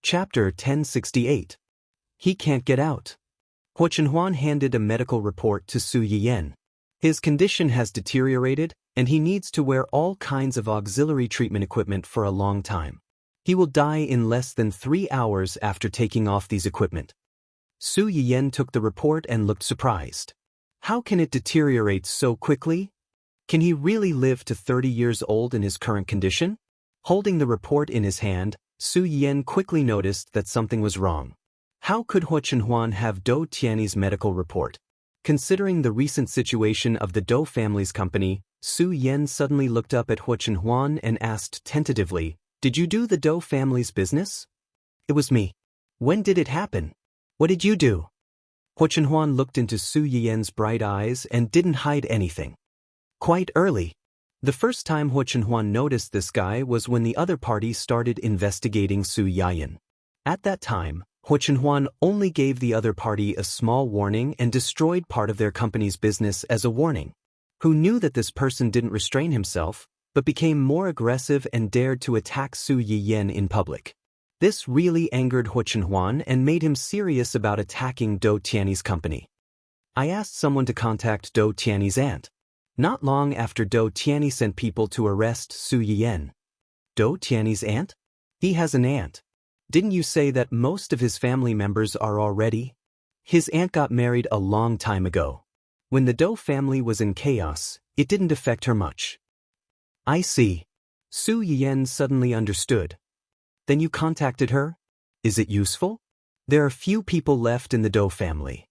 Chapter 1068. He can't get out. Huo Chenhuan handed a medical report to Su Yiyan. His condition has deteriorated, and he needs to wear all kinds of auxiliary treatment equipment for a long time. He will die in less than 3 hours after taking off these equipment. Su Yiyan took the report and looked surprised. How can it deteriorate so quickly? Can he really live to 30 years old in his current condition? Holding the report in his hand, Su Yiyan quickly noticed that something was wrong. How could Huo Chenhuan have Dou Tianyi's medical report? Considering the recent situation of the Dou family's company, Su Yiyan suddenly looked up at Huo Chenhuan and asked tentatively, "Did you do the Dou family's business?" "It was me." "When did it happen? What did you do?" Huo Chenhuan looked into Su Yiyan's bright eyes and didn't hide anything. "Quite early." The first time Huo Chenhuan noticed this guy was when the other party started investigating Su Yiyan. At that time, Huo Chenhuan only gave the other party a small warning and destroyed part of their company's business as a warning. Who knew that this person didn't restrain himself, but became more aggressive and dared to attack Su Yiyan in public. This really angered Huo Chenhuan and made him serious about attacking Dou Tianyi's company. I asked someone to contact Dou Tianyi's aunt. Not long after Dou Tianyi sent people to arrest Su Yiyan. Dou Tianyi's aunt? He has an aunt. Didn't you say that most of his family members are already? His aunt got married a long time ago. When the Dou family was in chaos, it didn't affect her much. I see. Su Yiyan suddenly understood. Then you contacted her? Is it useful? There are few people left in the Dou family.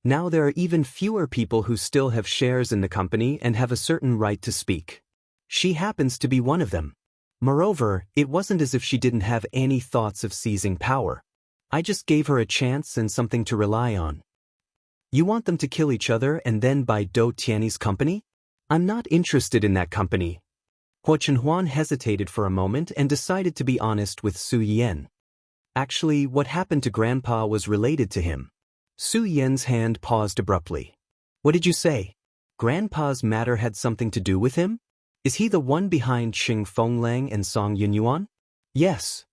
Now there are even fewer people who still have shares in the company and have a certain right to speak. She happens to be one of them. Moreover, it wasn't as if she didn't have any thoughts of seizing power. I just gave her a chance and something to rely on. You want them to kill each other and then buy Dou Tianyi's company? I'm not interested in that company. Huo Chenhuan hesitated for a moment and decided to be honest with Su Yiyan. Actually, what happened to Grandpa was related to him. Su Yiyan's hand paused abruptly. What did you say? Grandpa's matter had something to do with him? Is he the one behind Xing Fenglang and Song Yunyuan? Yes.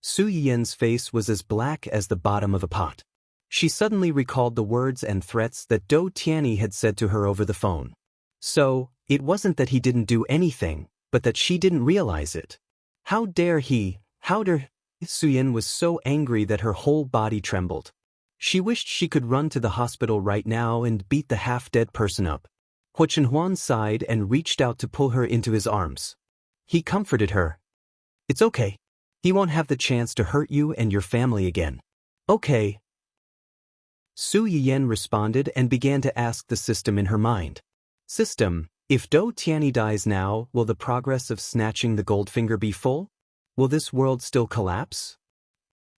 Su Yiyan's face was as black as the bottom of a pot. She suddenly recalled the words and threats that Dou Tianyi had said to her over the phone. So, it wasn't that he didn't do anything, but that she didn't realize it. How dare he, how dare... Su Yiyan was so angry that her whole body trembled. She wished she could run to the hospital right now and beat the half-dead person up. Huo Chenhuan sighed and reached out to pull her into his arms. He comforted her. It's okay. He won't have the chance to hurt you and your family again. Okay. Su Yiyan responded and began to ask the system in her mind. System, if Dou Tianyi dies now, will the progress of snatching the Goldfinger be full? Will this world still collapse?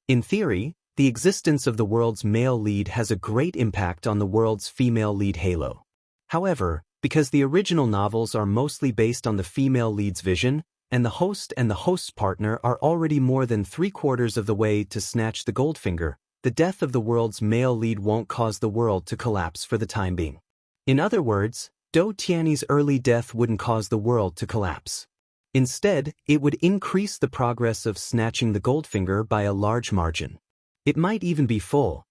In theory, the existence of the world's male lead has a great impact on the world's female lead halo. However, because the original novels are mostly based on the female lead's vision, and the host's partner are already more than 3/4 of the way to snatch the Goldfinger, the death of the world's male lead won't cause the world to collapse for the time being. In other words, Dou Tianyi's early death wouldn't cause the world to collapse. Instead, it would increase the progress of snatching the Goldfinger by a large margin. It might even be full.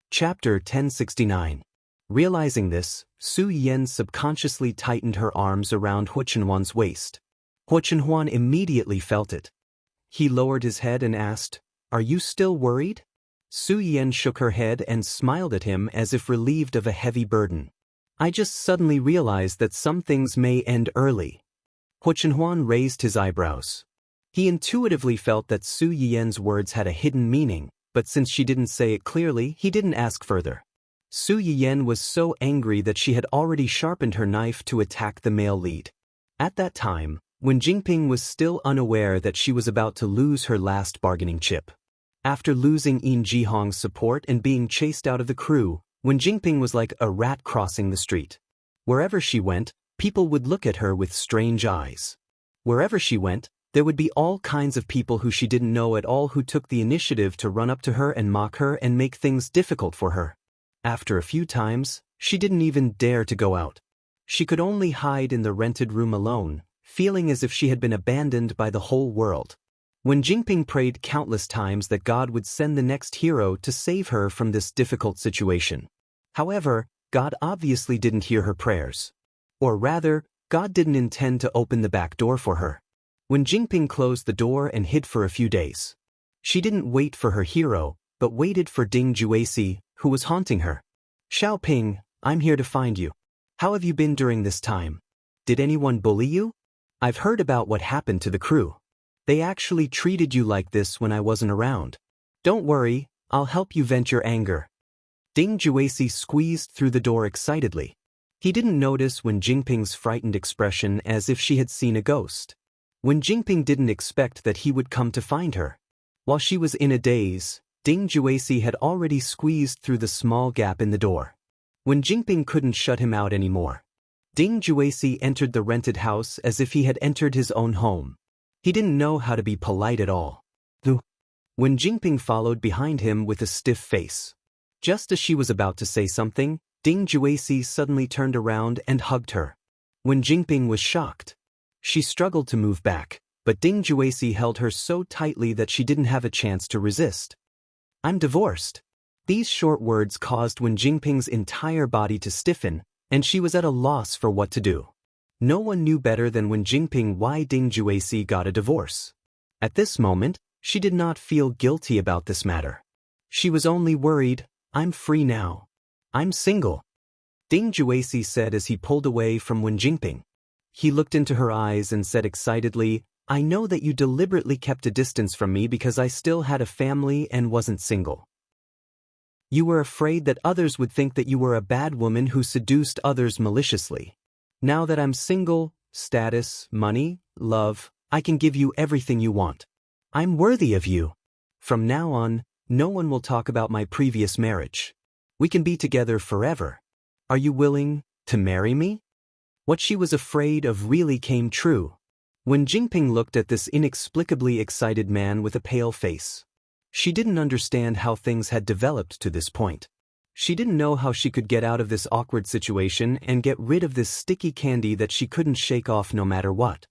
Chapter 1069. Realizing this, Su Yiyan subconsciously tightened her arms around Huo Chenhuan's waist. Huo Chenhuan immediately felt it. He lowered his head and asked, "Are you still worried?" Su Yiyan shook her head and smiled at him as if relieved of a heavy burden. I just suddenly realized that some things may end early. Huo Chenhuan raised his eyebrows. He intuitively felt that Su Yiyan's words had a hidden meaning, but since she didn't say it clearly, he didn't ask further. Su Yiyan was so angry that she had already sharpened her knife to attack the male lead. At that time, when Jingping was still unaware that she was about to lose her last bargaining chip. After losing Yin Jihong's support and being chased out of the crew, when Jingping was like a rat crossing the street. Wherever she went, people would look at her with strange eyes. Wherever she went, there would be all kinds of people who she didn't know at all who took the initiative to run up to her and mock her and make things difficult for her. After a few times, she didn't even dare to go out. She could only hide in the rented room alone, feeling as if she had been abandoned by the whole world. Wen Jingping prayed countless times that God would send the next hero to save her from this difficult situation. However, God obviously didn't hear her prayers. Or rather, God didn't intend to open the back door for her. Wen Jingping closed the door and hid for a few days. She didn't wait for her hero, but waited for Ding Juesi, who was haunting her. Xiaoping, I'm here to find you. How have you been during this time? Did anyone bully you? I've heard about what happened to the crew. They actually treated you like this when I wasn't around. Don't worry, I'll help you vent your anger. Ding Juesi squeezed through the door excitedly. He didn't notice Wen Jingping's frightened expression as if she had seen a ghost. Wen Jingping didn't expect that he would come to find her. While she was in a daze, Ding Juesi had already squeezed through the small gap in the door. Wen Jingping couldn't shut him out anymore. Ding Juesi entered the rented house as if he had entered his own home. He didn't know how to be polite at all. Wen Jingping followed behind him with a stiff face. Just as she was about to say something, Ding Juesi suddenly turned around and hugged her. Wen Jingping was shocked. She struggled to move back, but Ding Juesi held her so tightly that she didn't have a chance to resist. I'm divorced. These short words caused Wen Jingping's entire body to stiffen, and she was at a loss for what to do. No one knew better than Wen Jingping why Ding Juesi got a divorce. At this moment, she did not feel guilty about this matter. She was only worried, I'm free now. I'm single. Ding Juesi said as he pulled away from Wen Jingping. He looked into her eyes and said excitedly, I know that you deliberately kept a distance from me because I still had a family and wasn't single. You were afraid that others would think that you were a bad woman who seduced others maliciously. Now that I'm single, status, money, love, I can give you everything you want. I'm worthy of you. From now on, no one will talk about my previous marriage. We can be together forever. Are you willing to marry me? What she was afraid of really came true. Wen Jingping looked at this inexplicably excited man with a pale face. She didn't understand how things had developed to this point. She didn't know how she could get out of this awkward situation and get rid of this sticky candy that she couldn't shake off no matter what.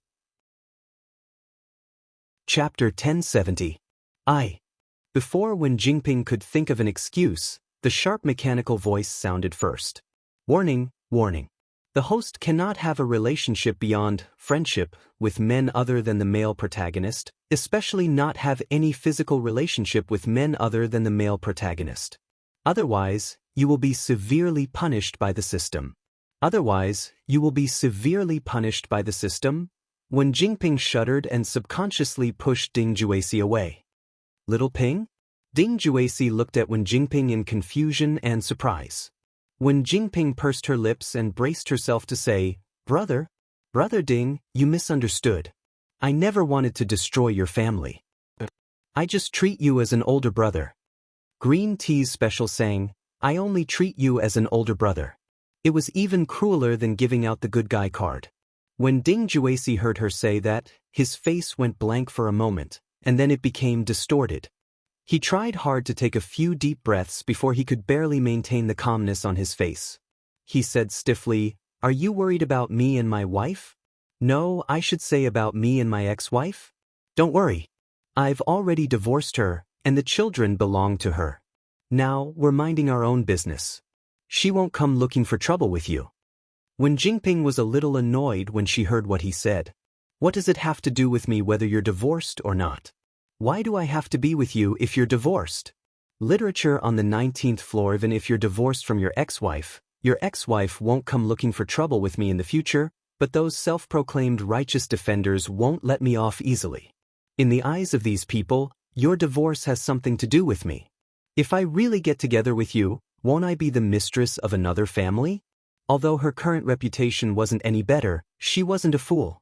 Chapter 1070. Before Wen Jingping could think of an excuse, the sharp mechanical voice sounded first. Warning, warning. The host cannot have a relationship beyond friendship with men other than the male protagonist, especially not have any physical relationship with men other than the male protagonist. Otherwise, you will be severely punished by the system. Wen Jingping shuddered and subconsciously pushed Ding Juesi away. Little Ping? Ding Juesi looked at Wen Jingping in confusion and surprise. Wen Jingping pursed her lips and braced herself to say, Brother Ding, you misunderstood. I never wanted to destroy your family. I just treat you as an older brother. Green Tea's special sang, I only treat you as an older brother. It was even crueler than giving out the good guy card. When Ding Juesi heard her say that, his face went blank for a moment, and then it became distorted. He tried hard to take a few deep breaths before he could barely maintain the calmness on his face. He said stiffly, Are you worried about me and my wife? No, I should say about me and my ex-wife? Don't worry. I've already divorced her, and the children belong to her. Now, we're minding our own business. She won't come looking for trouble with you. Wen Jingping was a little annoyed when she heard what he said. What does it have to do with me whether you're divorced or not? Why do I have to be with you if you're divorced? Literature on the 19th floor. Even if you're divorced from your ex-wife won't come looking for trouble with me in the future, but those self-proclaimed righteous defenders won't let me off easily. In the eyes of these people, your divorce has something to do with me. If I really get together with you, won't I be the mistress of another family? Although her current reputation wasn't any better, she wasn't a fool.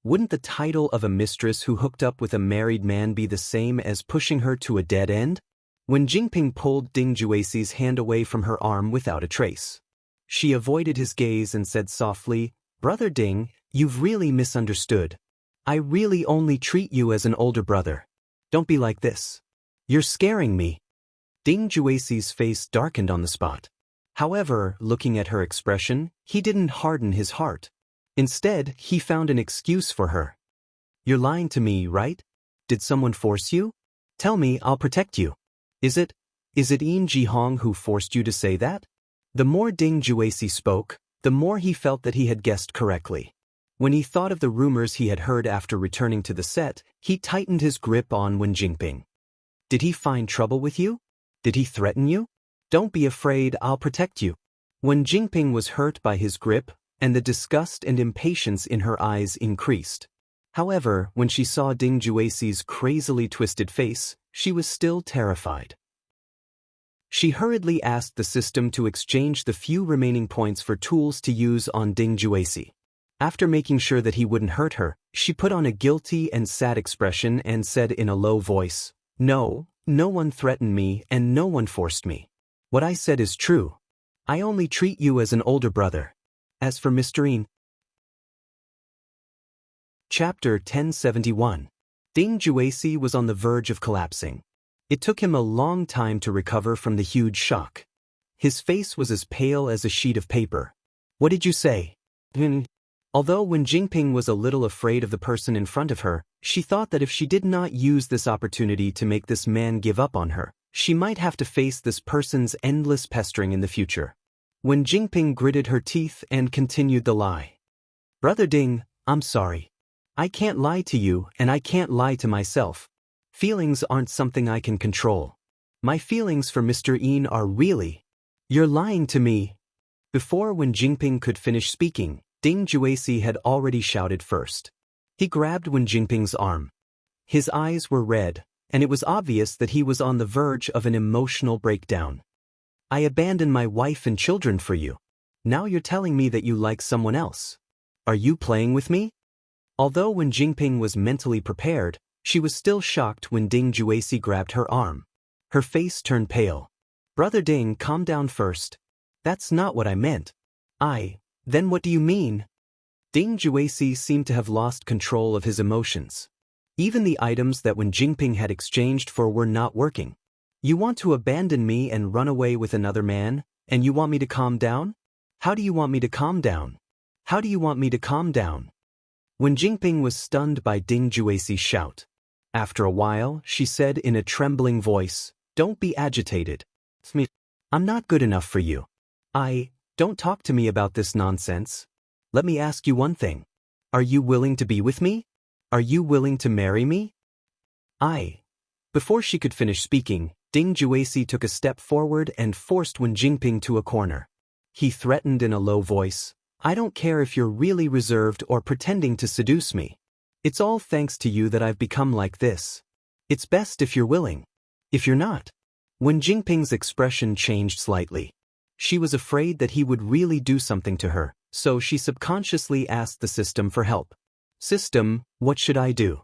Wouldn't the title of a mistress who hooked up with a married man be the same as pushing her to a dead end? Wen Jingping pulled Ding Juesi's hand away from her arm without a trace. She avoided his gaze and said softly, Brother Ding, you've really misunderstood. I really only treat you as an older brother. Don't be like this. You're scaring me. Ding Juesi's face darkened on the spot. However, looking at her expression, he didn't harden his heart. Instead, he found an excuse for her. You're lying to me, right? Did someone force you? Tell me, I'll protect you. Is it Yin Jihong who forced you to say that? The more Ding Juesi spoke, the more he felt that he had guessed correctly. When he thought of the rumors he had heard after returning to the set, he tightened his grip on Wen Jingping. Did he find trouble with you? Did he threaten you? Don't be afraid, I'll protect you. Wen Jingping was hurt by his grip, and the disgust and impatience in her eyes increased. However, when she saw Ding Juesi's crazily twisted face, she was still terrified. She hurriedly asked the system to exchange the few remaining points for tools to use on Ding Juesi. After making sure that he wouldn't hurt her, she put on a guilty and sad expression and said in a low voice, "No, no one threatened me and no one forced me. What I said is true. I only treat you as an older brother. As for Mr. Yin." Chapter 1071. Ding Juesi was on the verge of collapsing. It took him a long time to recover from the huge shock. His face was as pale as a sheet of paper. "What did you say?" Although Wen Jingping was a little afraid of the person in front of her, she thought that if she did not use this opportunity to make this man give up on her, she might have to face this person's endless pestering in the future. Wen Jingping gritted her teeth and continued the lie. "Brother Ding, I'm sorry. I can't lie to you and I can't lie to myself. Feelings aren't something I can control. My feelings for Mr. Yin are really... You're lying to me." Before Wen Jingping could finish speaking, Ding Juesi had already shouted first. He grabbed Wen Jingping's arm. His eyes were red, and it was obvious that he was on the verge of an emotional breakdown. "I abandoned my wife and children for you. Now you're telling me that you like someone else. Are you playing with me?" Although Wen Jingping was mentally prepared, she was still shocked when Ding Juesi grabbed her arm. Her face turned pale. "Brother Ding, calm down first. That's not what I meant." Then what do you mean?" Ding Juesi seemed to have lost control of his emotions. Even the items that Wen Jingping had exchanged for were not working. "You want to abandon me and run away with another man, and you want me to calm down? How do you want me to calm down? How do you want me to calm down?" Wen Jingping was stunned by Ding Juesi's shout. After a while, she said in a trembling voice, "Don't be agitated. I'm not good enough for you. Don't talk to me about this nonsense. Let me ask you one thing. Are you willing to be with me? Are you willing to marry me?" Before she could finish speaking, Ding Juesi took a step forward and forced Wen Jingping to a corner. He threatened in a low voice, "I don't care if you're really reserved or pretending to seduce me. It's all thanks to you that I've become like this. It's best if you're willing. If you're not..." Wen Jingping's expression changed slightly. She was afraid that he would really do something to her, so she subconsciously asked the system for help. "System, what should I do?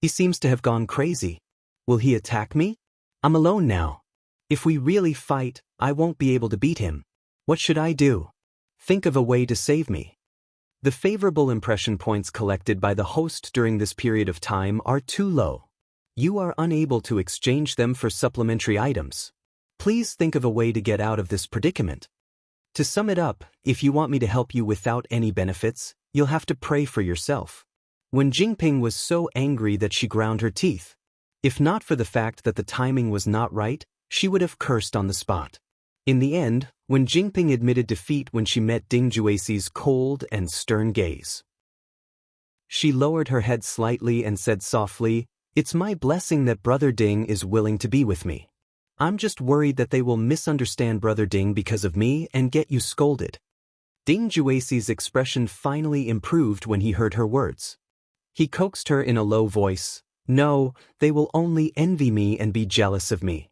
He seems to have gone crazy. Will he attack me? I'm alone now. If we really fight, I won't be able to beat him. What should I do? Think of a way to save me." The favorable impression points collected by the host during this period of time are too low. You are unable to exchange them for supplementary items. Please think of a way to get out of this predicament. To sum it up, if you want me to help you without any benefits, you'll have to pray for yourself. Wen Jingping was so angry that she ground her teeth. If not for the fact that the timing was not right, she would have cursed on the spot. In the end, Wen Jingping admitted defeat when she met Ding Juesi's cold and stern gaze. She lowered her head slightly and said softly, "It's my blessing that Brother Ding is willing to be with me. I'm just worried that they will misunderstand Brother Ding because of me and get you scolded." Ding Juesi's expression finally improved when he heard her words. He coaxed her in a low voice, "No, they will only envy me and be jealous of me.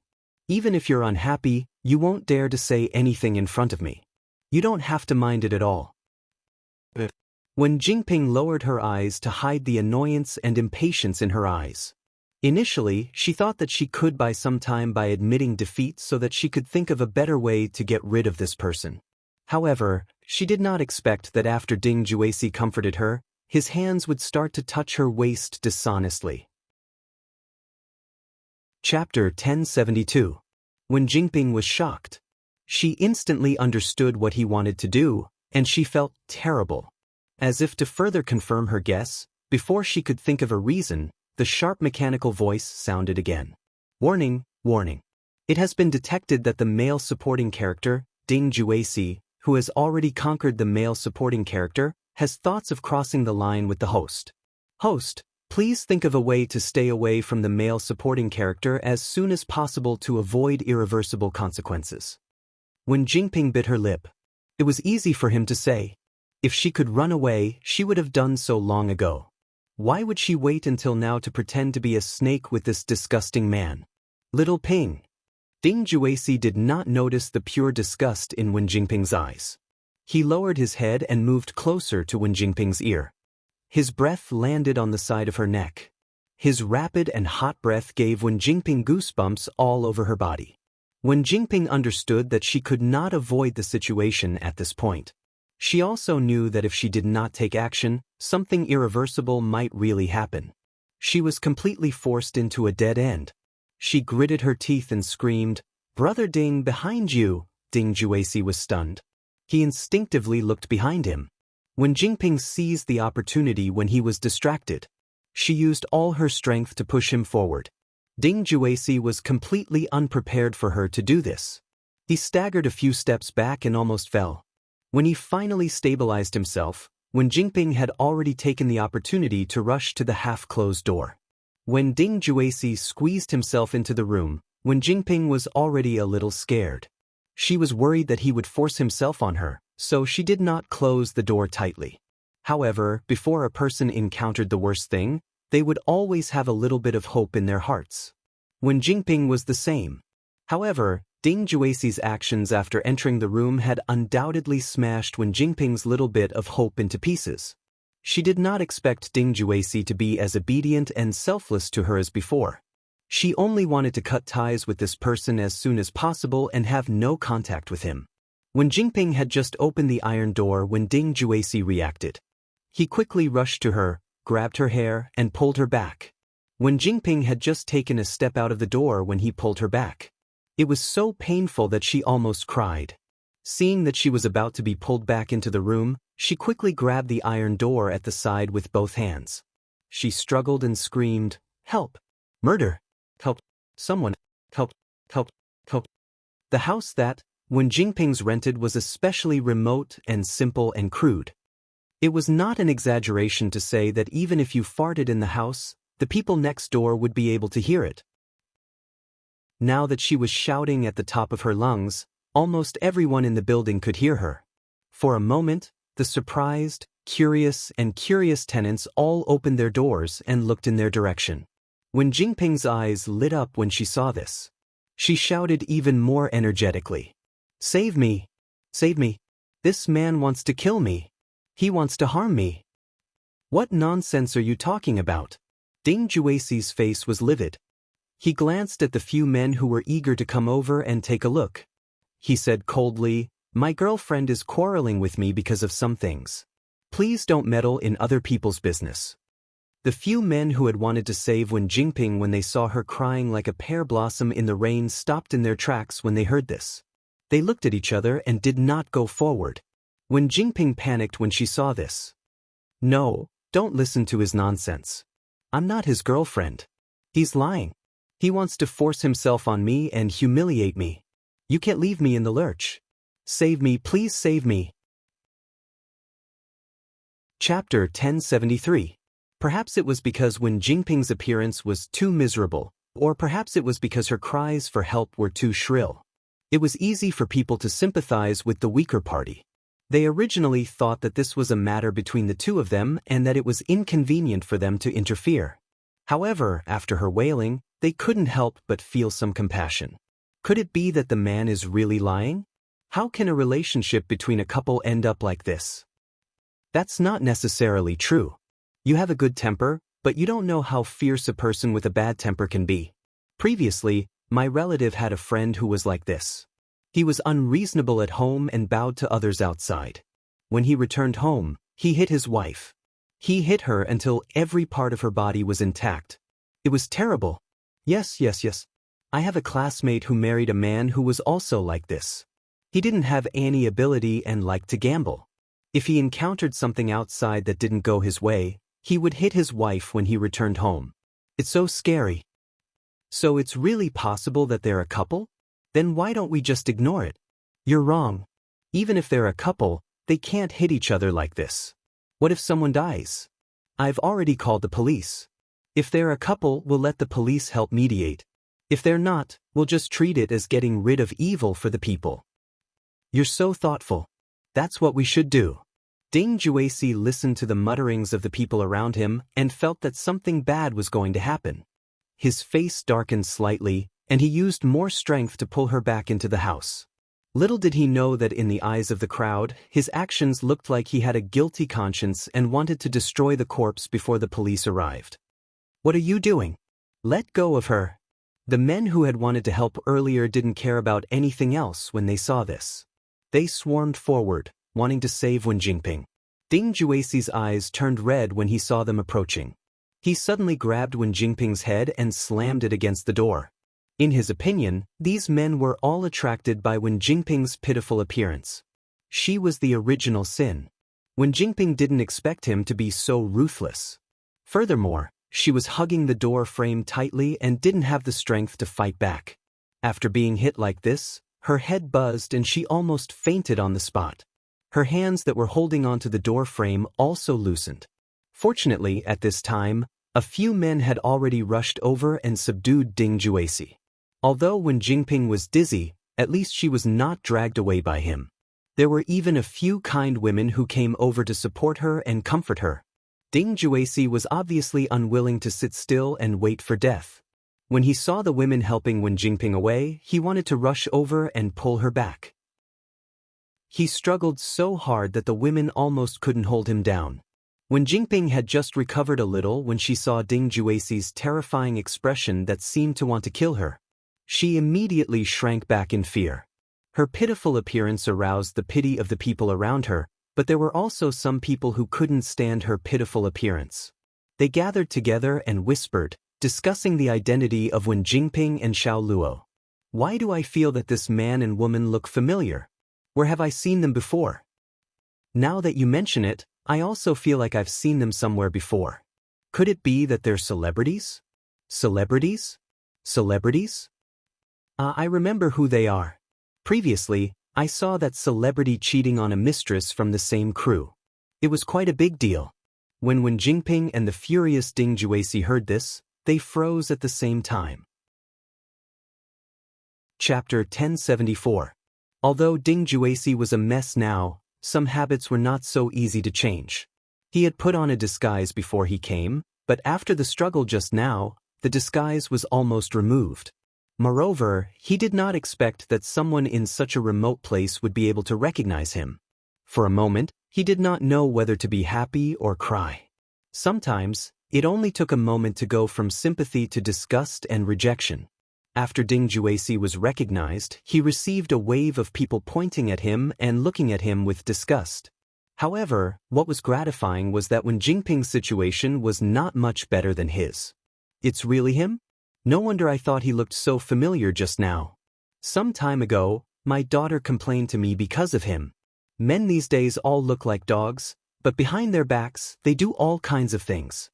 Even if you're unhappy, you won't dare to say anything in front of me. You don't have to mind it at all." Wen Jingping lowered her eyes to hide the annoyance and impatience in her eyes. Initially, she thought that she could buy some time by admitting defeat so that she could think of a better way to get rid of this person. However, she did not expect that after Ding Juesi comforted her, his hands would start to touch her waist dishonestly. Chapter 1072. Wen Jingping was shocked. She instantly understood what he wanted to do, and she felt terrible. As if to further confirm her guess, before she could think of a reason, the sharp mechanical voice sounded again. Warning, warning. It has been detected that the male supporting character, Ding Juesi, who has already conquered the male supporting character, has thoughts of crossing the line with the host. Host, please think of a way to stay away from the male supporting character as soon as possible to avoid irreversible consequences. When Jingping bit her lip, it was easy for him to say. If she could run away, she would have done so long ago. Why would she wait until now to pretend to be a snake with this disgusting man? Little Ping. Ding Juesi did not notice the pure disgust in Wen Jingping's eyes. He lowered his head and moved closer to Wen Jingping's ear. His breath landed on the side of her neck. His rapid and hot breath gave Wen Jingping goosebumps all over her body. Wen Jingping understood that she could not avoid the situation at this point. She also knew that if she did not take action, something irreversible might really happen. She was completely forced into a dead end. She gritted her teeth and screamed, "Brother Ding, behind you!" Ding Juesi was stunned. He instinctively looked behind him. Wen Jingping seized the opportunity when he was distracted. She used all her strength to push him forward. Ding Juesi was completely unprepared for her to do this. He staggered a few steps back and almost fell. When he finally stabilized himself, Wen Jingping had already taken the opportunity to rush to the half-closed door. When Ding Juesi squeezed himself into the room, Wen Jingping was already a little scared. She was worried that he would force himself on her, so she did not close the door tightly. However, before a person encountered the worst thing, they would always have a little bit of hope in their hearts. Wen Jingping was the same. However, Ding Juesi's actions after entering the room had undoubtedly smashed Wen Jingping's little bit of hope into pieces. She did not expect Ding Juesi to be as obedient and selfless to her as before. She only wanted to cut ties with this person as soon as possible and have no contact with him. Wen Jingping had just opened the iron door when Ding Juesi reacted. He quickly rushed to her, grabbed her hair, and pulled her back. Wen Jingping had just taken a step out of the door when he pulled her back. It was so painful that she almost cried. Seeing that she was about to be pulled back into the room, she quickly grabbed the iron door at the side with both hands. She struggled and screamed, "Help! Murder! Help! Someone! Help! Help! Help!" The house that Wen Jingping's rented was especially remote and simple and crude. It was not an exaggeration to say that even if you farted in the house, the people next door would be able to hear it. Now that she was shouting at the top of her lungs, almost everyone in the building could hear her. For a moment, the surprised, curious tenants all opened their doors and looked in their direction. Wen Jingping's eyes lit up when she saw this. She shouted even more energetically, "Save me! Save me! This man wants to kill me! He wants to harm me! What nonsense are you talking about?" Ding Juesi's face was livid. He glanced at the few men who were eager to come over and take a look. He said coldly, "My girlfriend is quarreling with me because of some things. Please don't meddle in other people's business." The few men who had wanted to save Wen Jingping when they saw her crying like a pear blossom in the rain stopped in their tracks when they heard this. They looked at each other and did not go forward. Wen Jingping panicked when she saw this. "No, don't listen to his nonsense. I'm not his girlfriend. He's lying. He wants to force himself on me and humiliate me. You can't leave me in the lurch. Save me, please save me." Chapter 1073. Perhaps it was because Wen Jingping's appearance was too miserable, or perhaps it was because her cries for help were too shrill. It was easy for people to sympathize with the weaker party. They originally thought that this was a matter between the two of them and that it was inconvenient for them to interfere. However, after her wailing, they couldn't help but feel some compassion. Could it be that the man is really lying? How can a relationship between a couple end up like this? That's not necessarily true. You have a good temper, but you don't know how fierce a person with a bad temper can be. Previously, my relative had a friend who was like this. He was unreasonable at home and bowed to others outside. When he returned home, he hit his wife. He hit her until every part of her body was intact. It was terrible. Yes. I have a classmate who married a man who was also like this. He didn't have any ability and liked to gamble. If he encountered something outside that didn't go his way, he would hit his wife when he returned home. It's so scary. So it's really possible that they're a couple? Then why don't we just ignore it? You're wrong. Even if they're a couple, they can't hit each other like this. What if someone dies? I've already called the police. If they're a couple, we'll let the police help mediate. If they're not, we'll just treat it as getting rid of evil for the people. You're so thoughtful. That's what we should do. Ding Juesi listened to the mutterings of the people around him and felt that something bad was going to happen. His face darkened slightly, and he used more strength to pull her back into the house. Little did he know that in the eyes of the crowd, his actions looked like he had a guilty conscience and wanted to destroy the corpse before the police arrived. What are you doing? Let go of her. The men who had wanted to help earlier didn't care about anything else when they saw this. They swarmed forward, wanting to save Wen Jingping. Ding Juesi's eyes turned red when he saw them approaching. He suddenly grabbed Wen Jingping's head and slammed it against the door. In his opinion, these men were all attracted by Wen Jingping's pitiful appearance. She was the original sin. Wen Jingping didn't expect him to be so ruthless. Furthermore, she was hugging the door frame tightly and didn't have the strength to fight back. After being hit like this, her head buzzed and she almost fainted on the spot. Her hands that were holding onto the door frame also loosened. Fortunately, at this time, a few men had already rushed over and subdued Ding Juesi. Although Wen Jingping was dizzy, at least she was not dragged away by him. There were even a few kind women who came over to support her and comfort her. Ding Juesi was obviously unwilling to sit still and wait for death. When he saw the women helping Wen Jingping away, he wanted to rush over and pull her back. He struggled so hard that the women almost couldn't hold him down. Wen Jingping had just recovered a little when she saw Ding Juesi's terrifying expression that seemed to want to kill her. She immediately shrank back in fear. Her pitiful appearance aroused the pity of the people around her, but there were also some people who couldn't stand her pitiful appearance. They gathered together and whispered, discussing the identity of Wen Jingping and Xiao Luo. Why do I feel that this man and woman look familiar? Where have I seen them before? Now that you mention it, I also feel like I've seen them somewhere before. Could it be that they're celebrities? Celebrities? Celebrities? I remember who they are. Previously, I saw that celebrity cheating on a mistress from the same crew. It was quite a big deal. When Wen Jingping and the furious Ding Juesi heard this, they froze at the same time. Chapter 1074. Although Ding Juesi was a mess now, some habits were not so easy to change. He had put on a disguise before he came, but after the struggle just now, the disguise was almost removed. Moreover, he did not expect that someone in such a remote place would be able to recognize him. For a moment, he did not know whether to be happy or cry. Sometimes, it only took a moment to go from sympathy to disgust and rejection. After Ding Juesi was recognized, he received a wave of people pointing at him and looking at him with disgust. However, what was gratifying was that Wen Jingping's situation was not much better than his. It's really him? No wonder I thought he looked so familiar just now. Some time ago, my daughter complained to me because of him. Men these days all look like dogs, but behind their backs, they do all kinds of things.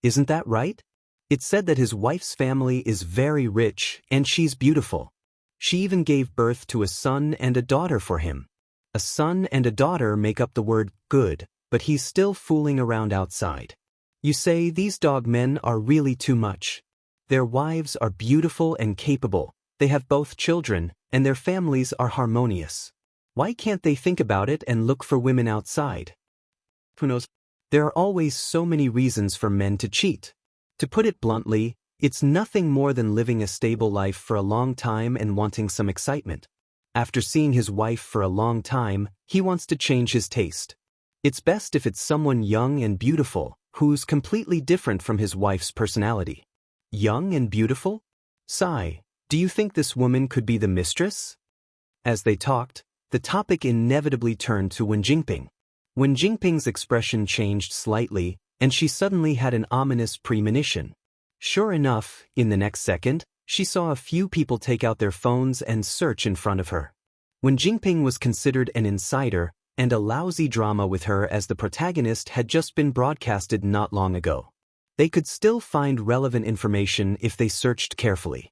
Isn't that right? It's said that his wife's family is very rich and she's beautiful. She even gave birth to a son and a daughter for him. A son and a daughter make up the word good, but he's still fooling around outside. You say these dog men are really too much. Their wives are beautiful and capable, they have both children, and their families are harmonious. Why can't they think about it and look for women outside? Who knows? There are always so many reasons for men to cheat. To put it bluntly, it's nothing more than living a stable life for a long time and wanting some excitement. After seeing his wife for a long time, he wants to change his taste. It's best if it's someone young and beautiful, who's completely different from his wife's personality. Young and beautiful? Sigh, do you think this woman could be the mistress? As they talked, the topic inevitably turned to Wen Jingping. Wen Jingping's expression changed slightly, and she suddenly had an ominous premonition. Sure enough, in the next second, she saw a few people take out their phones and search in front of her. Wen Jingping was considered an insider, and a lousy drama with her as the protagonist had just been broadcasted not long ago. They could still find relevant information if they searched carefully.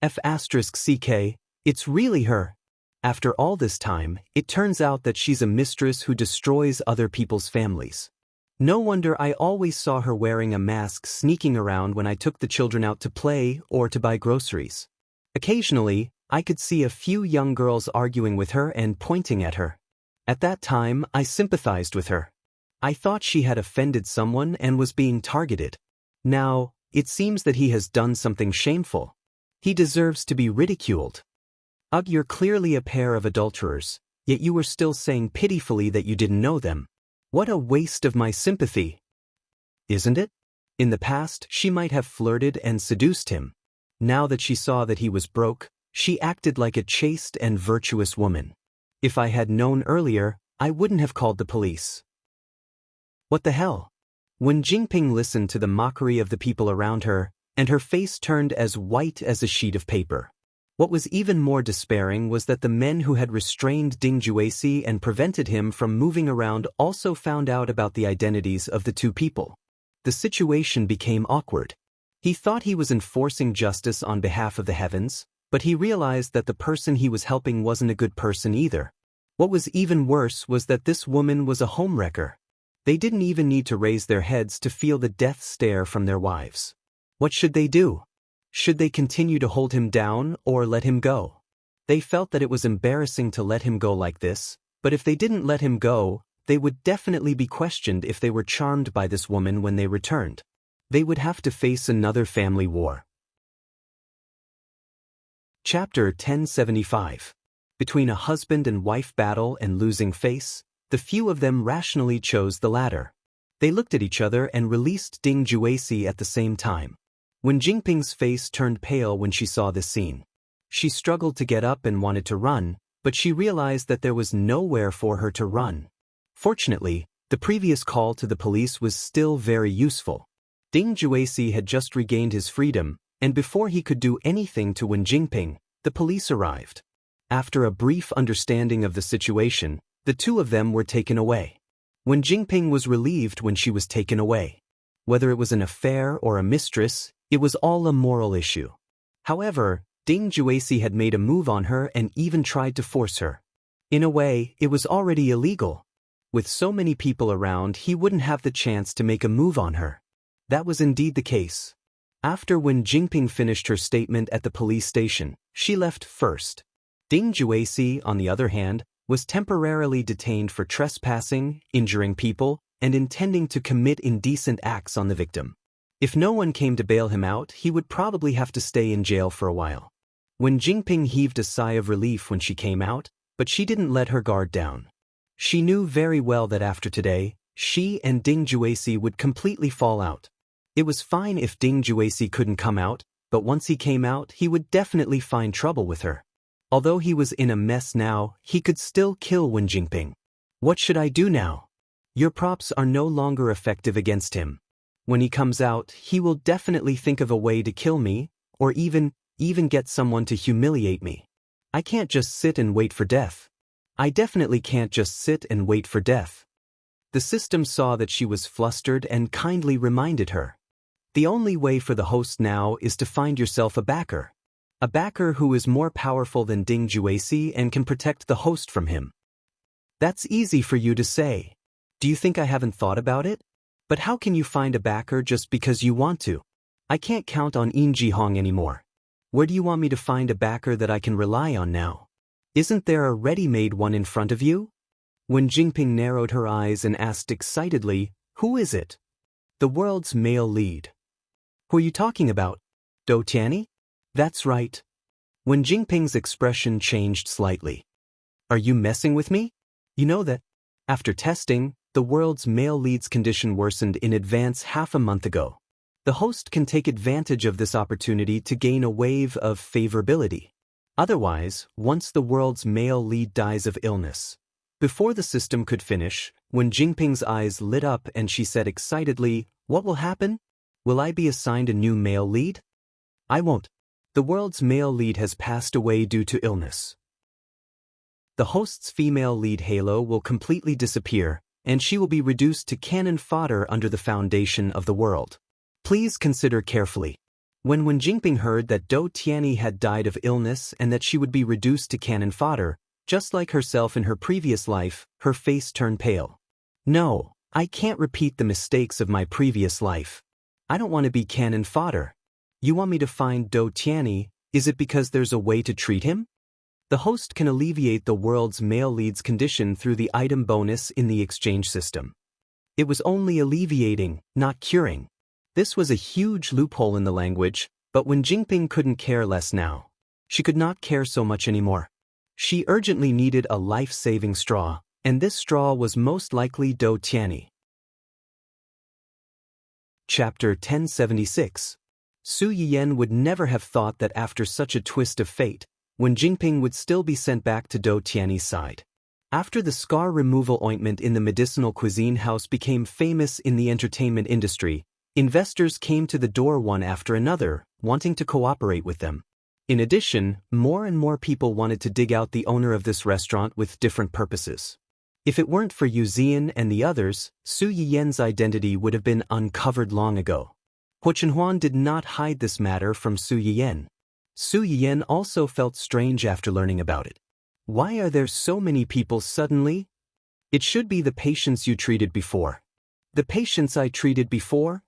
F***CK, it's really her. After all this time, it turns out that she's a mistress who destroys other people's families. No wonder I always saw her wearing a mask sneaking around when I took the children out to play or to buy groceries. Occasionally, I could see a few young girls arguing with her and pointing at her. At that time, I sympathized with her. I thought she had offended someone and was being targeted. Now, it seems that he has done something shameful. He deserves to be ridiculed. Ugh, you're clearly a pair of adulterers, yet you were still saying pitifully that you didn't know them. What a waste of my sympathy. Isn't it? In the past, she might have flirted and seduced him. Now that she saw that he was broke, she acted like a chaste and virtuous woman. If I had known earlier, I wouldn't have called the police. What the hell? Wen Jingping listened to the mockery of the people around her, and her face turned as white as a sheet of paper. What was even more despairing was that the men who had restrained Ding Juesi and prevented him from moving around also found out about the identities of the two people. The situation became awkward. He thought he was enforcing justice on behalf of the heavens, but he realized that the person he was helping wasn't a good person either. What was even worse was that this woman was a homewrecker. They didn't even need to raise their heads to feel the death stare from their wives. What should they do? Should they continue to hold him down or let him go? They felt that it was embarrassing to let him go like this, but if they didn't let him go, they would definitely be questioned if they were charmed by this woman when they returned. They would have to face another family war. Chapter 1075. Between a husband and wife battle and losing face, the few of them rationally chose the latter. They looked at each other and released Ding Juesi at the same time. Wen Jingping's face turned pale when she saw this scene. She struggled to get up and wanted to run, but she realized that there was nowhere for her to run. Fortunately, the previous call to the police was still very useful. Ding Juesi had just regained his freedom, and before he could do anything to Wen Jingping, the police arrived. After a brief understanding of the situation, the two of them were taken away. Wen Jingping was relieved when she was taken away. Whether it was an affair or a mistress, it was all a moral issue. However, Ding Juesi had made a move on her and even tried to force her. In a way, it was already illegal. With so many people around, he wouldn't have the chance to make a move on her. That was indeed the case. After Wen Jingping finished her statement at the police station, she left first. Ding Juesi, on the other hand, was temporarily detained for trespassing, injuring people, and intending to commit indecent acts on the victim. If no one came to bail him out, he would probably have to stay in jail for a while. Wen Jingping heaved a sigh of relief when she came out, but she didn't let her guard down. She knew very well that after today, she and Ding Juesi would completely fall out. It was fine if Ding Juesi couldn't come out, but once he came out, he would definitely find trouble with her. Although he was in a mess now, he could still kill Wen Jingping. What should I do now? Your props are no longer effective against him. When he comes out, he will definitely think of a way to kill me, or even get someone to humiliate me. I can't just sit and wait for death. I definitely can't just sit and wait for death. The system saw that she was flustered and kindly reminded her. The only way for the host now is to find yourself a backer. A backer who is more powerful than Ding Juesi and can protect the host from him. That's easy for you to say. Do you think I haven't thought about it? But how can you find a backer just because you want to? I can't count on Yin Jihong anymore. Where do you want me to find a backer that I can rely on now? Isn't there a ready-made one in front of you? Wen Jingping narrowed her eyes and asked excitedly, who is it? The world's male lead. Who are you talking about? Do Tianyi? That's right. Wen Jingping's expression changed slightly. Are you messing with me? You know that, after testing, the world's male lead's condition worsened in advance half a month ago. The host can take advantage of this opportunity to gain a wave of favorability. Otherwise, once the world's male lead dies of illness. Before the system could finish, Wen Jingping's eyes lit up and she said excitedly, what will happen? Will I be assigned a new male lead? I won't. The world's male lead has passed away due to illness. The host's female lead halo will completely disappear, and she will be reduced to cannon fodder under the foundation of the world. Please consider carefully. When Wen Jingping heard that Dou Tianyi had died of illness and that she would be reduced to cannon fodder, just like herself in her previous life, her face turned pale. No, I can't repeat the mistakes of my previous life. I don't want to be cannon fodder. You want me to find Dou Tianyi? Is it because there's a way to treat him? The host can alleviate the world's male lead's condition through the item bonus in the exchange system. It was only alleviating, not curing. This was a huge loophole in the language, but Wen Jingping couldn't care less now. She could not care so much anymore. She urgently needed a life-saving straw, and this straw was most likely Dou Tianyi. Chapter 1076. Su Yiyan would never have thought that after such a twist of fate, Wen Jingping would still be sent back to Dou Tianyi's side. After the scar removal ointment in the medicinal cuisine house became famous in the entertainment industry, investors came to the door one after another, wanting to cooperate with them. In addition, more and more people wanted to dig out the owner of this restaurant with different purposes. If it weren't for Yu Zian and the others, Su Yiyan's identity would have been uncovered long ago. Huo Chenhuan did not hide this matter from Su Yiyan. Su Yiyan also felt strange after learning about it. Why are there so many people suddenly? It should be the patients you treated before. The patients I treated before?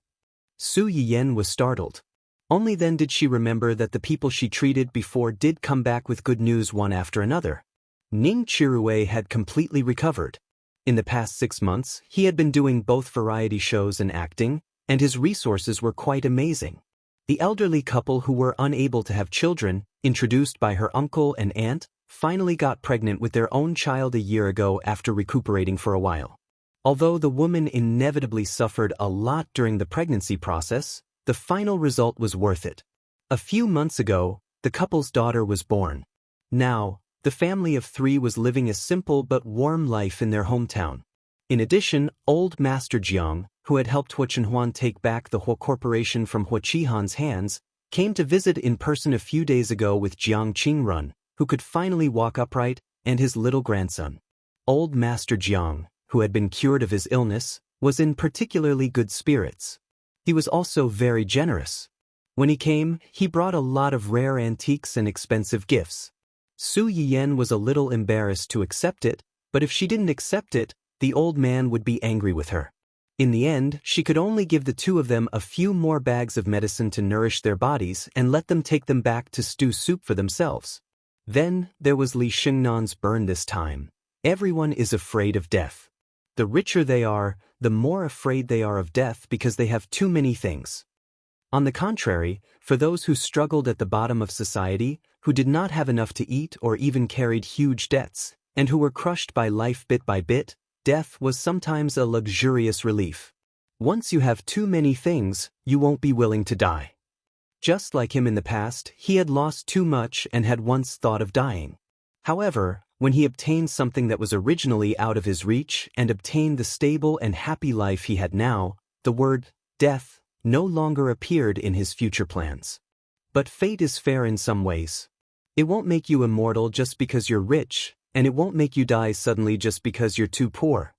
Su Yiyan was startled. Only then did she remember that the people she treated before did come back with good news one after another. Ning Chirue had completely recovered. In the past 6 months, he had been doing both variety shows and acting, and his resources were quite amazing. The elderly couple who were unable to have children, introduced by her uncle and aunt, finally got pregnant with their own child a year ago after recuperating for a while. Although the woman inevitably suffered a lot during the pregnancy process, the final result was worth it. A few months ago, the couple's daughter was born. Now, the family of 3 was living a simple but warm life in their hometown. In addition, old Master Jiang, who had helped Huo Chenhuan take back the Huo Corporation from Huo Qihan's hands, came to visit in person a few days ago with Jiang Qingrun, who could finally walk upright, and his little grandson. Old Master Jiang, who had been cured of his illness, was in particularly good spirits. He was also very generous. When he came, he brought a lot of rare antiques and expensive gifts. Su Yiyan was a little embarrassed to accept it, but if she didn't accept it, the old man would be angry with her. In the end, she could only give the 2 of them a few more bags of medicine to nourish their bodies and let them take them back to stew soup for themselves. Then, there was Li Xingnan's burn this time. Everyone is afraid of death. The richer they are, the more afraid they are of death because they have too many things. On the contrary, for those who struggled at the bottom of society, who did not have enough to eat or even carried huge debts, and who were crushed by life bit by bit, death was sometimes a luxurious relief. Once you have too many things, you won't be willing to die. Just like him in the past, he had lost too much and had once thought of dying. However, when he obtained something that was originally out of his reach and obtained the stable and happy life he had now, the word death no longer appeared in his future plans. But fate is fair in some ways. It won't make you immortal just because you're rich, and it won't make you die suddenly just because you're too poor.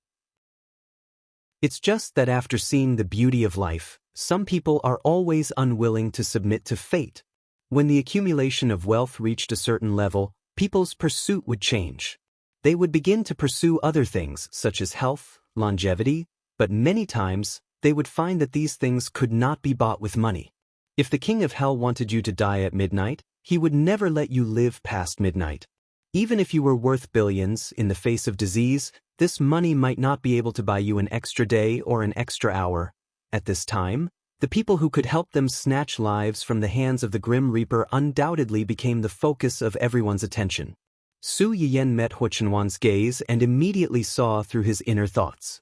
It's just that after seeing the beauty of life, some people are always unwilling to submit to fate. When the accumulation of wealth reached a certain level, people's pursuit would change. They would begin to pursue other things such as health, longevity, but many times, they would find that these things could not be bought with money. If the king of hell wanted you to die at midnight, he would never let you live past midnight. Even if you were worth billions, in the face of disease, this money might not be able to buy you an extra day or an extra hour. At this time, the people who could help them snatch lives from the hands of the Grim Reaper undoubtedly became the focus of everyone's attention. Su Yiyan met Huo Chenhuan's gaze and immediately saw through his inner thoughts.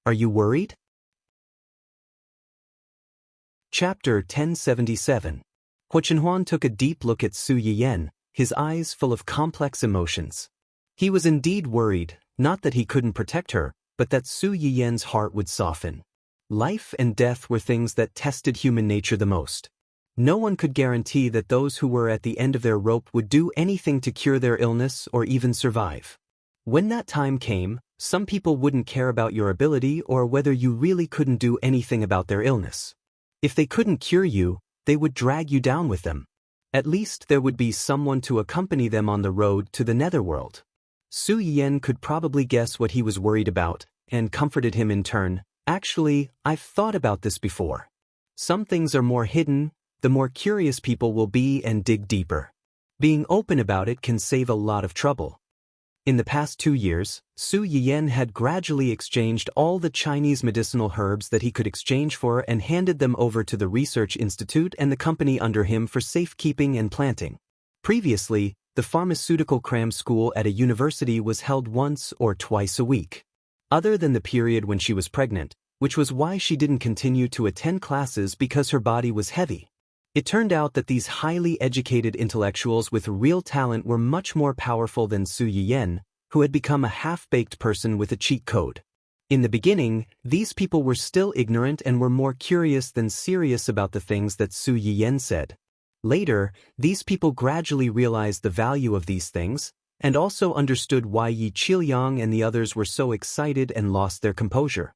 Are you worried? Chapter 1077. Huo Chenhuan took a deep look at Su Yiyan, his eyes full of complex emotions. He was indeed worried, not that he couldn't protect her, but that Su Yiyan's heart would soften. Life and death were things that tested human nature the most. No one could guarantee that those who were at the end of their rope would do anything to cure their illness or even survive. When that time came, some people wouldn't care about your ability or whether you really couldn't do anything about their illness. If they couldn't cure you, they would drag you down with them. At least there would be someone to accompany them on the road to the netherworld. Su Yiyan could probably guess what he was worried about, and comforted him in turn. Actually, I've thought about this before. Some things are more hidden, the more curious people will be and dig deeper. Being open about it can save a lot of trouble. In the past 2 years, Su Yiyan had gradually exchanged all the Chinese medicinal herbs that he could exchange for and handed them over to the research institute and the company under him for safekeeping and planting. Previously, the pharmaceutical cram school at a university was held once or twice a week. Other than the period when she was pregnant, which was why she didn't continue to attend classes because her body was heavy. It turned out that these highly educated intellectuals with real talent were much more powerful than Su Yiyan, who had become a half-baked person with a cheat code. In the beginning, these people were still ignorant and were more curious than serious about the things that Su Yiyan said. Later, these people gradually realized the value of these things, and also understood why Yi Qiuyang and the others were so excited and lost their composure.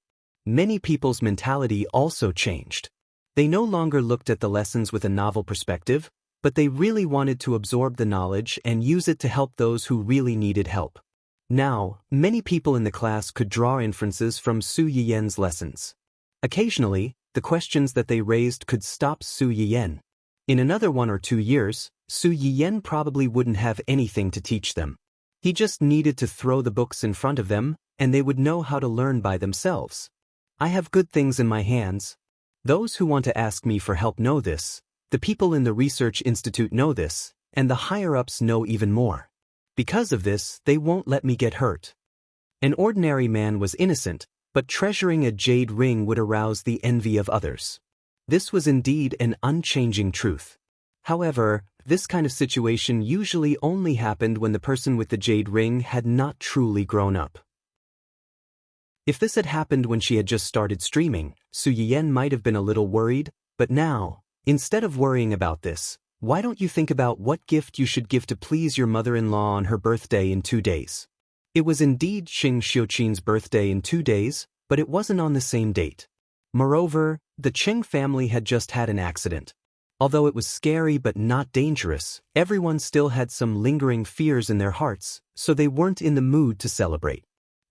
Many people's mentality also changed. They no longer looked at the lessons with a novel perspective, but they really wanted to absorb the knowledge and use it to help those who really needed help. Now, many people in the class could draw inferences from Su Yiyan's lessons. Occasionally, the questions that they raised could stop Su Yiyan. In another 1 or 2 years, Su Yiyan probably wouldn't have anything to teach them. He just needed to throw the books in front of them, and they would know how to learn by themselves. I have good things in my hands. Those who want to ask me for help know this, the people in the research institute know this, and the higher-ups know even more. Because of this, they won't let me get hurt. An ordinary man was innocent, but treasuring a jade ring would arouse the envy of others. This was indeed an unchanging truth. However, this kind of situation usually only happened when the person with the jade ring had not truly grown up. If this had happened when she had just started streaming, Su Yiyan might have been a little worried, but now, instead of worrying about this, why don't you think about what gift you should give to please your mother-in-law on her birthday in 2 days? It was indeed Xing Xiuqin's birthday in 2 days, but it wasn't on the same date. Moreover, the Qing family had just had an accident. Although it was scary but not dangerous, everyone still had some lingering fears in their hearts, so they weren't in the mood to celebrate.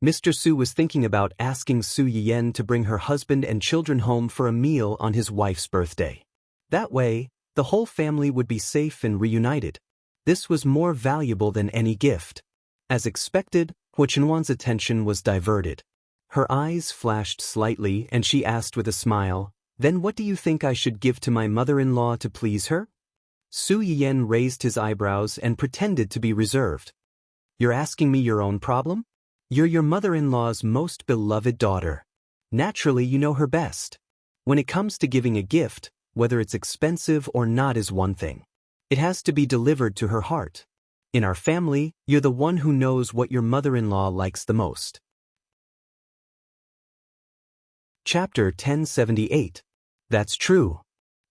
Mr. Su was thinking about asking Su Yiyan to bring her husband and children home for a meal on his wife's birthday. That way, the whole family would be safe and reunited. This was more valuable than any gift. As expected, Hu Chenhuan's attention was diverted. Her eyes flashed slightly and she asked with a smile, "Then what do you think I should give to my mother-in-law to please her?" Su Yiyan raised his eyebrows and pretended to be reserved. "You're asking me your own problem? You're your mother-in-law's most beloved daughter. Naturally, you know her best. When it comes to giving a gift, whether it's expensive or not is one thing. It has to be delivered to her heart. In our family, you're the one who knows what your mother-in-law likes the most." Chapter 1078. That's true.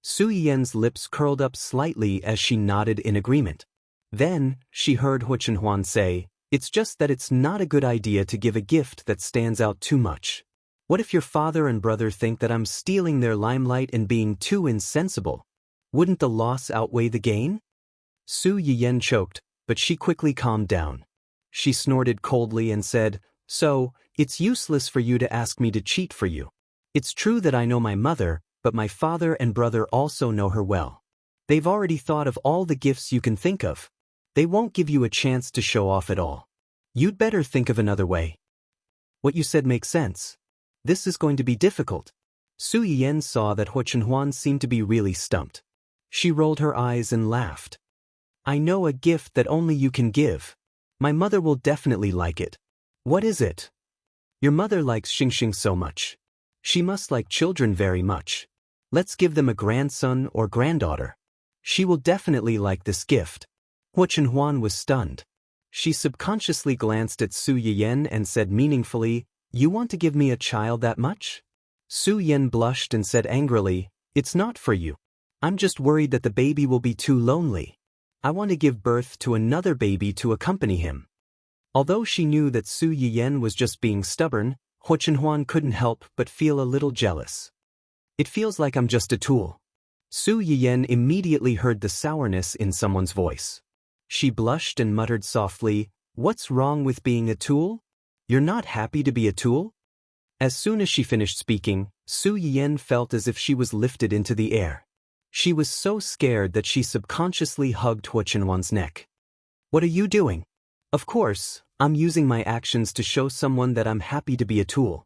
Su Yiyan's lips curled up slightly as she nodded in agreement. Then, she heard Hu Chenhuan say, "It's just that it's not a good idea to give a gift that stands out too much. What if your father and brother think that I'm stealing their limelight and being too insensible? Wouldn't the loss outweigh the gain?" Su Yiyan choked, but she quickly calmed down. She snorted coldly and said, "So, it's useless for you to ask me to cheat for you. It's true that I know my mother, but my father and brother also know her well. They've already thought of all the gifts you can think of. They won't give you a chance to show off at all. You'd better think of another way." "What you said makes sense. This is going to be difficult." Su Yiyan saw that Hu Chenhuan seemed to be really stumped. She rolled her eyes and laughed. "I know a gift that only you can give. My mother will definitely like it." "What is it?" "Your mother likes Xing so much. She must like children very much. Let's give them a grandson or granddaughter. She will definitely like this gift." Hu Chenhuan was stunned. She subconsciously glanced at Su Yiyan and said meaningfully, "You want to give me a child that much?" Su Yiyan blushed and said angrily, "It's not for you. I'm just worried that the baby will be too lonely. I want to give birth to another baby to accompany him." Although she knew that Su Yiyan was just being stubborn, Hu Chenhuan couldn't help but feel a little jealous. It feels like I'm just a tool. Su Yiyen immediately heard the sourness in someone's voice. She blushed and muttered softly, "What's wrong with being a tool? You're not happy to be a tool?" As soon as she finished speaking, Su Yiyen felt as if she was lifted into the air. She was so scared that she subconsciously hugged Hua Chenhuan's neck. "What are you doing?" "Of course, I'm using my actions to show someone that I'm happy to be a tool."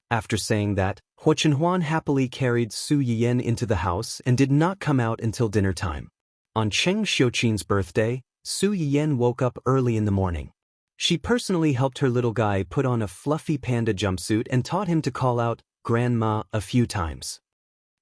After saying that, Hua Chenhuan happily carried Su Yiyen into the house and did not come out until dinner time. On Cheng Xiuqin's birthday, Su Yiyen woke up early in the morning. She personally helped her little guy put on a fluffy panda jumpsuit and taught him to call out, "Grandma," a few times.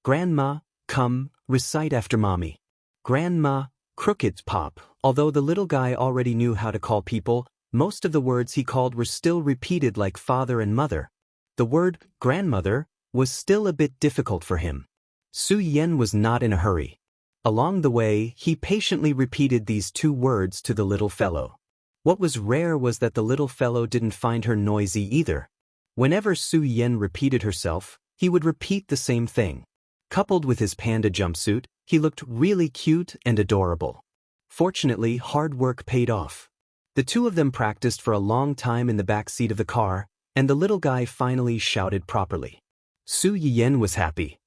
"Grandma, come, recite after mommy." "Grandma, crooked pop." Although the little guy already knew how to call people, most of the words he called were still repeated like father and mother. The word grandmother was still a bit difficult for him. Su Yiyen was not in a hurry. Along the way, he patiently repeated these two words to the little fellow. What was rare was that the little fellow didn't find her noisy either. Whenever Su Yiyen repeated herself, he would repeat the same thing. Coupled with his panda jumpsuit, he looked really cute and adorable. Fortunately, hard work paid off. The two of them practiced for a long time in the back seat of the car, and the little guy finally shouted properly. Su Yiyen was happy.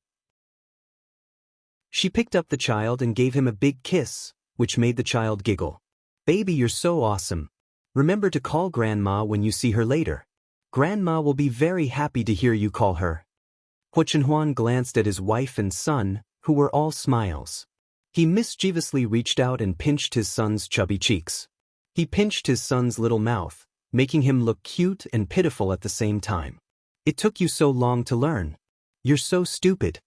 She picked up the child and gave him a big kiss, which made the child giggle. "Baby, you're so awesome. Remember to call Grandma when you see her later. Grandma will be very happy to hear you call her." Hua Chenhuan glanced at his wife and son, who were all smiles. He mischievously reached out and pinched his son's chubby cheeks. He pinched his son's little mouth, making him look cute and pitiful at the same time. "It took you so long to learn. You're so stupid."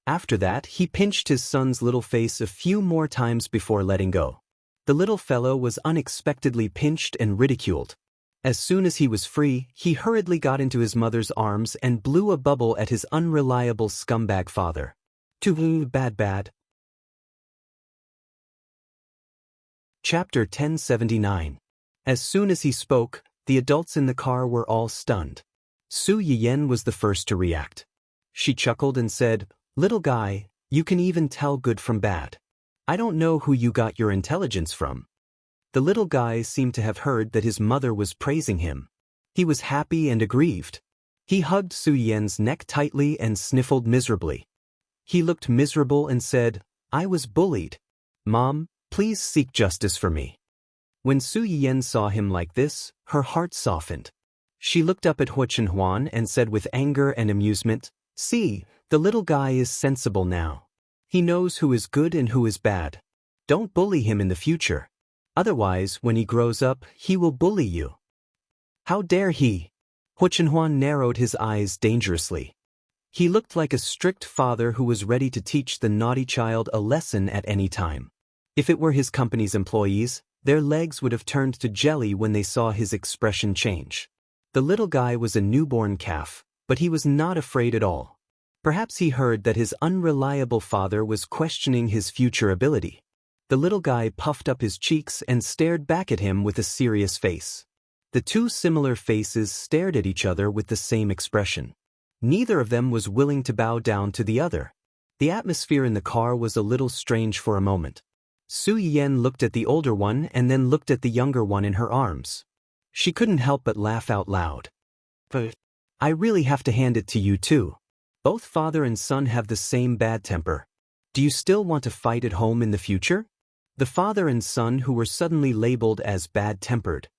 After that, he pinched his son's little face a few more times before letting go. The little fellow was unexpectedly pinched and ridiculed. As soon as he was free, he hurriedly got into his mother's arms and blew a bubble at his unreliable scumbag father. Too bad. Chapter 1079. As soon as he spoke, the adults in the car were all stunned. Su Yiyen was the first to react. She chuckled and said, "Little guy, you can even tell good from bad. I don't know who you got your intelligence from." The little guy seemed to have heard that his mother was praising him. He was happy and aggrieved. He hugged Su Yiyen's neck tightly and sniffled miserably. He looked miserable and said, "I was bullied. Mom, please seek justice for me." When Su Yiyen saw him like this, her heart softened. She looked up at Hua Chenhuan and said with anger and amusement, "See, the little guy is sensible now. He knows who is good and who is bad. Don't bully him in the future. Otherwise, when he grows up, he will bully you." "How dare he?" Hua Chenhuan narrowed his eyes dangerously. He looked like a strict father who was ready to teach the naughty child a lesson at any time. If it were his company's employees, their legs would have turned to jelly when they saw his expression change. The little guy was a newborn calf, but he was not afraid at all. Perhaps he heard that his unreliable father was questioning his future ability. The little guy puffed up his cheeks and stared back at him with a serious face. The two similar faces stared at each other with the same expression. Neither of them was willing to bow down to the other. The atmosphere in the car was a little strange for a moment. Su Yiyen looked at the older one and then looked at the younger one in her arms. She couldn't help but laugh out loud. "But I really have to hand it to you too. Both father and son have the same bad temper. Do you still want to fight at home in the future?" The father and son who were suddenly labeled as bad-tempered.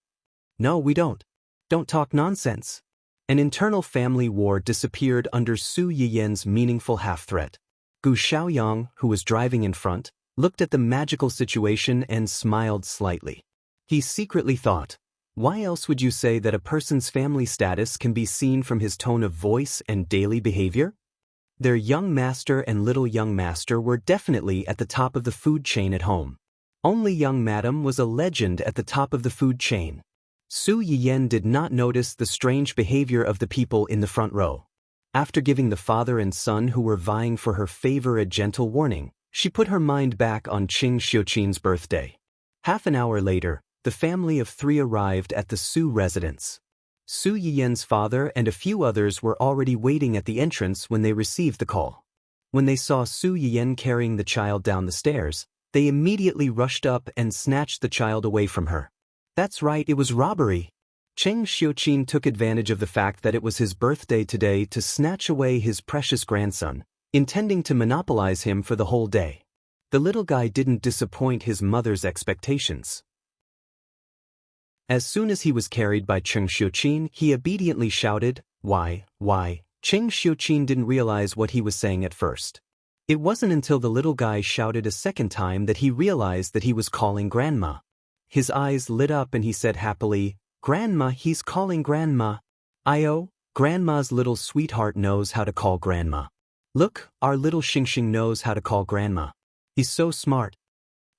"No, we don't. Don't talk nonsense." An internal family war disappeared under Su Yiyen's meaningful half-threat. Gu Xiaoyang, who was driving in front, looked at the magical situation and smiled slightly. He secretly thought, why else would you say that a person's family status can be seen from his tone of voice and daily behavior? Their young master and little young master were definitely at the top of the food chain at home. Only young madam was a legend at the top of the food chain. Su Yiyen did not notice the strange behavior of the people in the front row. After giving the father and son who were vying for her favor a gentle warning, she put her mind back on Cheng Xiuqin's birthday. Half an hour later, the family of three arrived at the Su residence. Su Yiyen's father and a few others were already waiting at the entrance when they received the call. When they saw Su Yiyan carrying the child down the stairs, they immediately rushed up and snatched the child away from her. That's right, it was robbery. Cheng Xiuqin took advantage of the fact that it was his birthday today to snatch away his precious grandson, intending to monopolize him for the whole day. The little guy didn't disappoint his mother's expectations. As soon as he was carried by Cheng Xiuqin, he obediently shouted, "Why?" Cheng Xiuqin didn't realize what he was saying at first. It wasn't until the little guy shouted a second time that he realized that he was calling Grandma. His eyes lit up and he said happily, "Grandma, he's calling Grandma. Io, Grandma's little sweetheart knows how to call Grandma. Look, our little Xingxing knows how to call Grandma. He's so smart."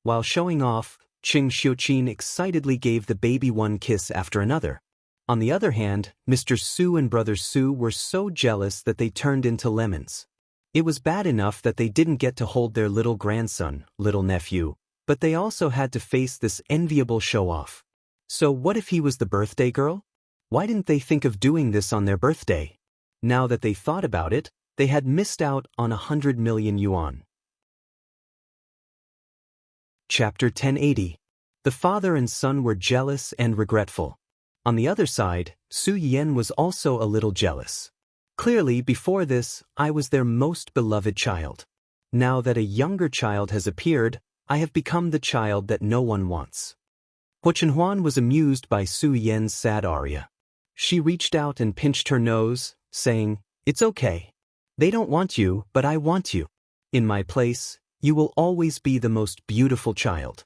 While showing off, Cheng Xiuqin excitedly gave the baby one kiss after another. On the other hand, Mr. Su and Brother Su were so jealous that they turned into lemons. It was bad enough that they didn't get to hold their little grandson, little nephew, but they also had to face this enviable show-off. So what if he was the birthday girl? Why didn't they think of doing this on their birthday? Now that they thought about it, they had missed out on 100 million yuan. Chapter 1080. The father and son were jealous and regretful. On the other side, Su Yiyan was also a little jealous. Clearly, before this, I was their most beloved child. Now that a younger child has appeared, I have become the child that no one wants. Huo Chenhuan was amused by Su Yiyan's sad aria. She reached out and pinched her nose, saying, "It's okay. They don't want you, but I want you. In my place, you will always be the most beautiful child."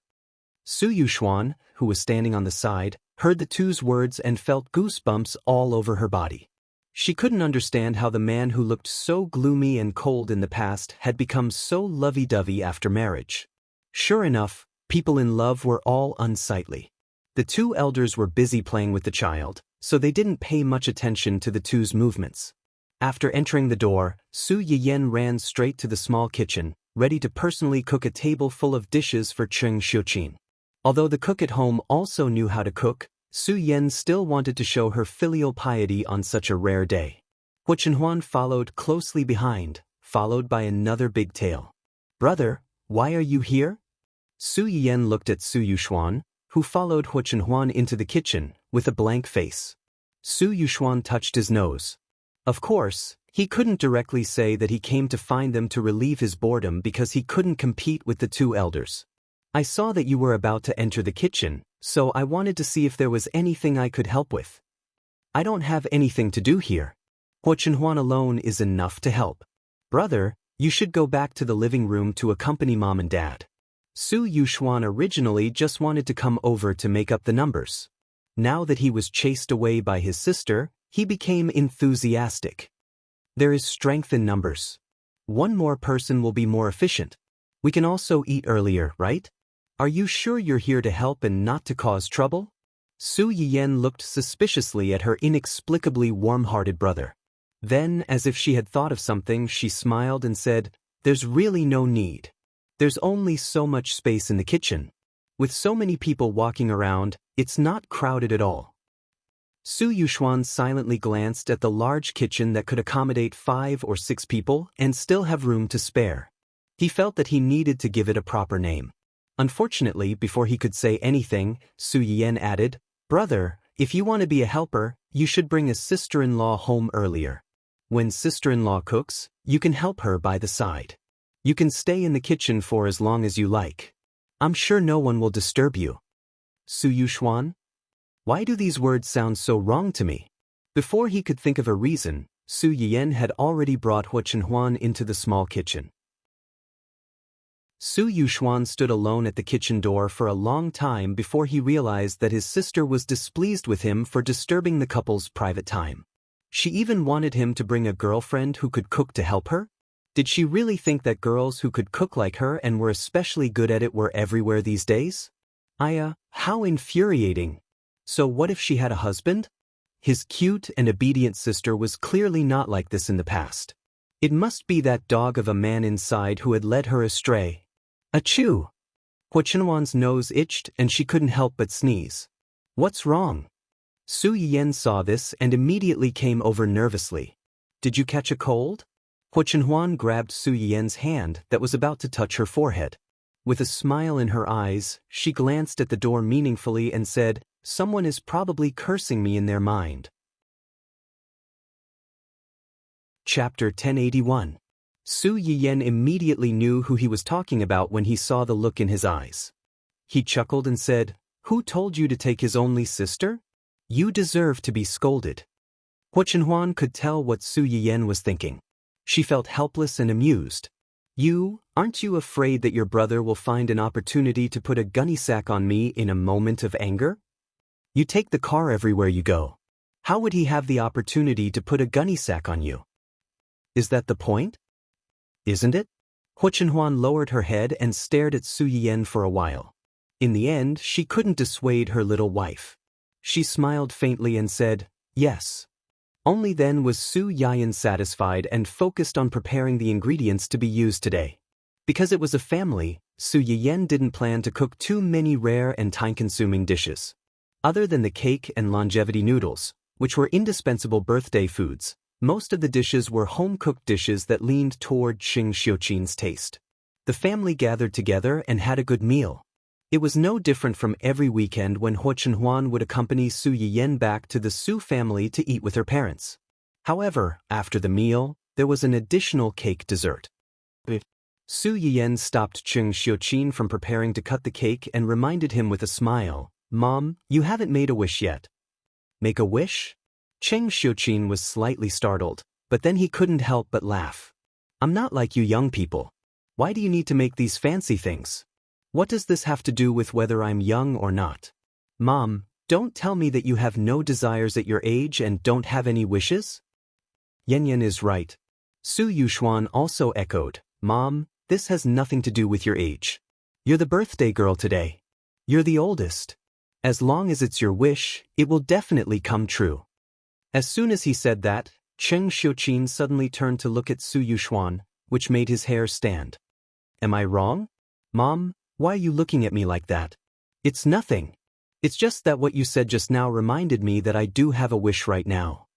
Su Yuxuan, who was standing on the side, heard the two's words and felt goosebumps all over her body. She couldn't understand how the man who looked so gloomy and cold in the past had become so lovey-dovey after marriage. Sure enough, people in love were all unsightly. The two elders were busy playing with the child, so they didn't pay much attention to the two's movements. After entering the door, Su Yiyan ran straight to the small kitchen, ready to personally cook a table full of dishes for Cheng Xiuqin. Although the cook at home also knew how to cook, Su Yiyan still wanted to show her filial piety on such a rare day. Huo Chenhuan followed closely behind, followed by another big tail. "Brother, why are you here?" Su Yiyan looked at Su Yuxuan, who followed Huo Chenhuan into the kitchen, with a blank face. Su Yuxuan touched his nose. Of course, he couldn't directly say that he came to find them to relieve his boredom because he couldn't compete with the two elders. "I saw that you were about to enter the kitchen, so I wanted to see if there was anything I could help with." "I don't have anything to do here. Huo Chenhuan alone is enough to help. Brother, you should go back to the living room to accompany Mom and Dad." Su Yuxuan originally just wanted to come over to make up the numbers. Now that he was chased away by his sister, he became enthusiastic. There is strength in numbers. One more person will be more efficient. We can also eat earlier, right? Are you sure you're here to help and not to cause trouble? Su Yiyan looked suspiciously at her inexplicably warm-hearted brother. Then, as if she had thought of something, she smiled and said, "There's really no need. There's only so much space in the kitchen. With so many people walking around, it's not crowded at all." Su Yuxuan silently glanced at the large kitchen that could accommodate 5 or 6 people and still have room to spare. He felt that he needed to give it a proper name. Unfortunately, before he could say anything, Su Yiyan added, "Brother, if you want to be a helper, you should bring a sister-in-law home earlier. When sister-in-law cooks, you can help her by the side. You can stay in the kitchen for as long as you like. I'm sure no one will disturb you." Su Yuxuan? Why do these words sound so wrong to me? Before he could think of a reason, Su Yiyan had already brought Huo Chenhuan into the small kitchen. Su Yuxuan stood alone at the kitchen door for a long time before he realized that his sister was displeased with him for disturbing the couple's private time. She even wanted him to bring a girlfriend who could cook to help her? Did she really think that girls who could cook like her and were especially good at it were everywhere these days? How infuriating. So what if she had a husband? His cute and obedient sister was clearly not like this in the past. It must be that dog of a man inside who had led her astray. Achoo! Huo Chenhuan's nose itched and she couldn't help but sneeze. "What's wrong?" Su Yiyan saw this and immediately came over nervously. "Did you catch a cold?" Huo Chenhuan grabbed Su Yiyen's hand that was about to touch her forehead. With a smile in her eyes, she glanced at the door meaningfully and said, "Someone is probably cursing me in their mind." Chapter 1081. Su Yiyen immediately knew who he was talking about when he saw the look in his eyes. He chuckled and said, "Who told you to take his only sister? You deserve to be scolded." Huo Chenhuan could tell what Su Yiyen was thinking. She felt helpless and amused. Aren't you afraid that your brother will find an opportunity to put a gunny sack on me in a moment of anger? You take the car everywhere you go. How would he have the opportunity to put a gunny sack on you? Is that the point? Isn't it? Huo Chenhuan lowered her head and stared at Su Yiyen for a while. In the end, she couldn't dissuade her little wife. She smiled faintly and said, "Yes." Only then was Su Yiyen satisfied and focused on preparing the ingredients to be used today. Because it was a family, Su Yiyen didn't plan to cook too many rare and time-consuming dishes. Other than the cake and longevity noodles, which were indispensable birthday foods, most of the dishes were home-cooked dishes that leaned toward Qing Xiuqin's taste. The family gathered together and had a good meal. It was no different from every weekend when Huo Chenhuan would accompany Su Yiyen back to the Su family to eat with her parents. However, after the meal, there was an additional cake dessert. Su Yiyen stopped Qing Xiuqin from preparing to cut the cake and reminded him with a smile, "Mom, you haven't made a wish yet." "Make a wish?" Qing Xiuqin was slightly startled, but then he couldn't help but laugh. "I'm not like you young people. Why do you need to make these fancy things? What does this have to do with whether I'm young or not? Mom, don't tell me that you have no desires at your age and don't have any wishes?" Yan is right. Su Yuxuan also echoed, "Mom, this has nothing to do with your age. You're the birthday girl today. You're the oldest. As long as it's your wish, it will definitely come true." As soon as he said that, Qing Xiuqin suddenly turned to look at Su Yuxuan, which made his hair stand. "Am I wrong? Mom, why are you looking at me like that?" "It's nothing. It's just that what you said just now reminded me that I do have a wish right now."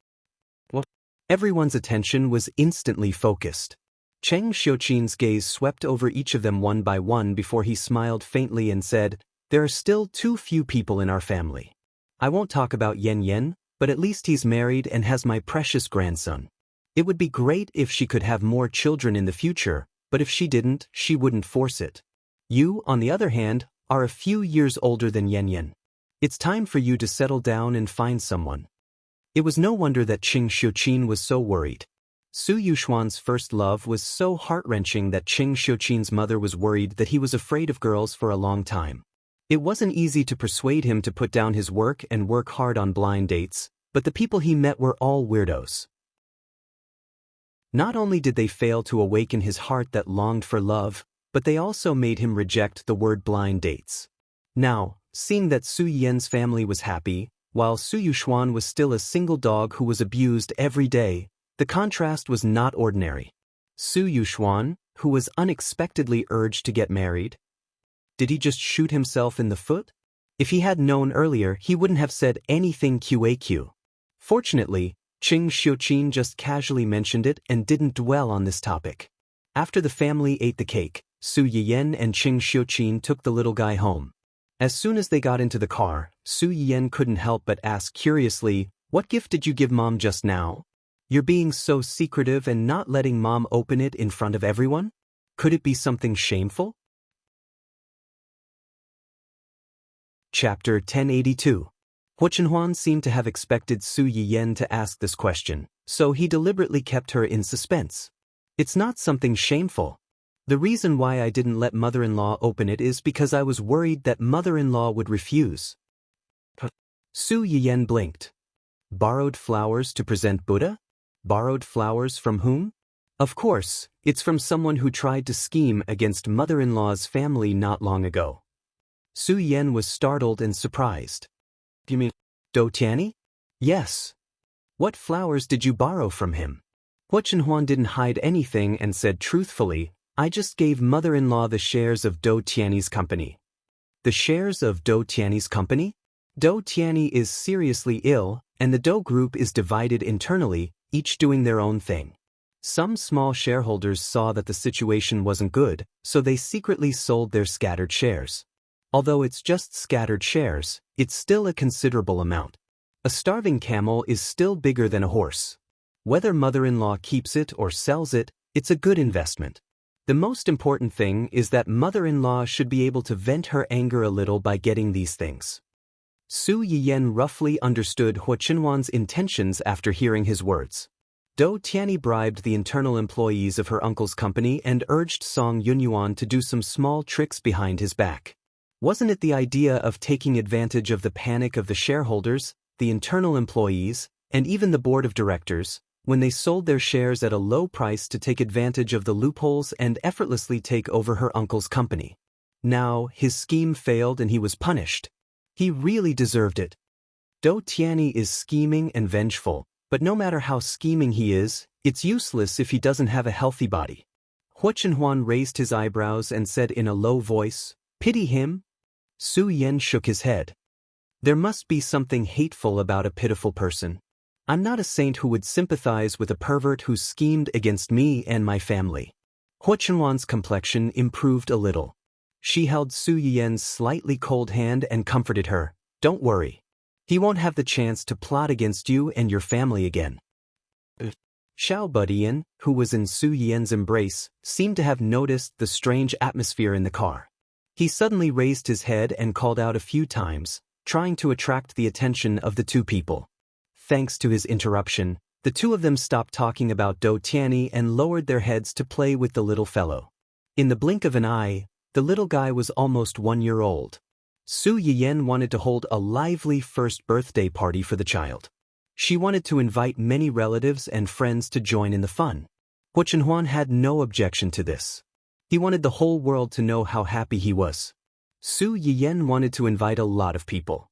What? Everyone's attention was instantly focused. Qing Xiuqin's gaze swept over each of them one by one before he smiled faintly and said, "There are still too few people in our family. I won't talk about Yan, but at least he's married and has my precious grandson. It would be great if she could have more children in the future, but if she didn't, she wouldn't force it. You, on the other hand, are a few years older than Yan. It's time for you to settle down and find someone." It was no wonder that Qing Xiuqin was so worried. Su Yuxuan's first love was so heart-wrenching that Qing Xiuqin's mother was worried that he was afraid of girls for a long time. It wasn't easy to persuade him to put down his work and work hard on blind dates, but the people he met were all weirdos. Not only did they fail to awaken his heart that longed for love, but they also made him reject the word blind dates. Now, seeing that Su Yiyen's family was happy, while Su Yuxuan was still a single dog who was abused every day, the contrast was not ordinary. Su Yuxuan, who was unexpectedly urged to get married. Did he just shoot himself in the foot? If he had known earlier, he wouldn't have said anything QAQ. Fortunately, Qing Xiuqin just casually mentioned it and didn't dwell on this topic. After the family ate the cake, Su Yiyen and Qing Xiuqin took the little guy home. As soon as they got into the car, Su Yiyen couldn't help but ask curiously, "What gift did you give Mom just now? You're being so secretive and not letting Mom open it in front of everyone? Could it be something shameful?" Chapter 1082. Huo Chenhuan seemed to have expected Su Yiyen to ask this question, so he deliberately kept her in suspense. "It's not something shameful. The reason why I didn't let mother-in-law open it is because I was worried that mother-in-law would refuse." Su Yiyen blinked. "Borrowed flowers to present Buddha? Borrowed flowers from whom?" "Of course, it's from someone who tried to scheme against mother-in-law's family not long ago." Su Yiyen was startled and surprised. "You mean Do Tianyi?" "Yes." "What flowers did you borrow from him?" Huo Chenhuan didn't hide anything and said truthfully, "I just gave mother-in-law the shares of Do Tianyi's company." "The shares of Do Tianyi's company?" "Do Tianyi is seriously ill, and the Do group is divided internally, each doing their own thing. Some small shareholders saw that the situation wasn't good, so they secretly sold their scattered shares. Although it's just scattered shares, it's still a considerable amount. A starving camel is still bigger than a horse. Whether mother-in-law keeps it or sells it, it's a good investment. The most important thing is that mother-in-law should be able to vent her anger a little by getting these things. Su Yiyan roughly understood Hua Qinhuan's intentions after hearing his words. Dou Tianyi bribed the internal employees of her uncle's company and urged Song Yunyuan to do some small tricks behind his back. Wasn't it the idea of taking advantage of the panic of the shareholders, the internal employees, and even the board of directors, when they sold their shares at a low price to take advantage of the loopholes and effortlessly take over her uncle's company? Now, his scheme failed and he was punished. He really deserved it. Dou Tianyi is scheming and vengeful, but no matter how scheming he is, it's useless if he doesn't have a healthy body. Hua Qinhuan raised his eyebrows and said in a low voice, "Pity him?" Su Yan shook his head. There must be something hateful about a pitiful person. I'm not a saint who would sympathize with a pervert who schemed against me and my family. Hua Qinhuan's complexion improved a little. She held Su Yiyan's slightly cold hand and comforted her. Don't worry. He won't have the chance to plot against you and your family again. Xiao Budian, who was in Su Yiyan's embrace, seemed to have noticed the strange atmosphere in the car. He suddenly raised his head and called out a few times, trying to attract the attention of the two people. Thanks to his interruption, the two of them stopped talking about Dou Tianyi and lowered their heads to play with the little fellow. In the blink of an eye, the little guy was almost 1 year old. Su Yiyan wanted to hold a lively first birthday party for the child. She wanted to invite many relatives and friends to join in the fun. Hua Qinhuan had no objection to this. He wanted the whole world to know how happy he was. Su Yiyan wanted to invite a lot of people.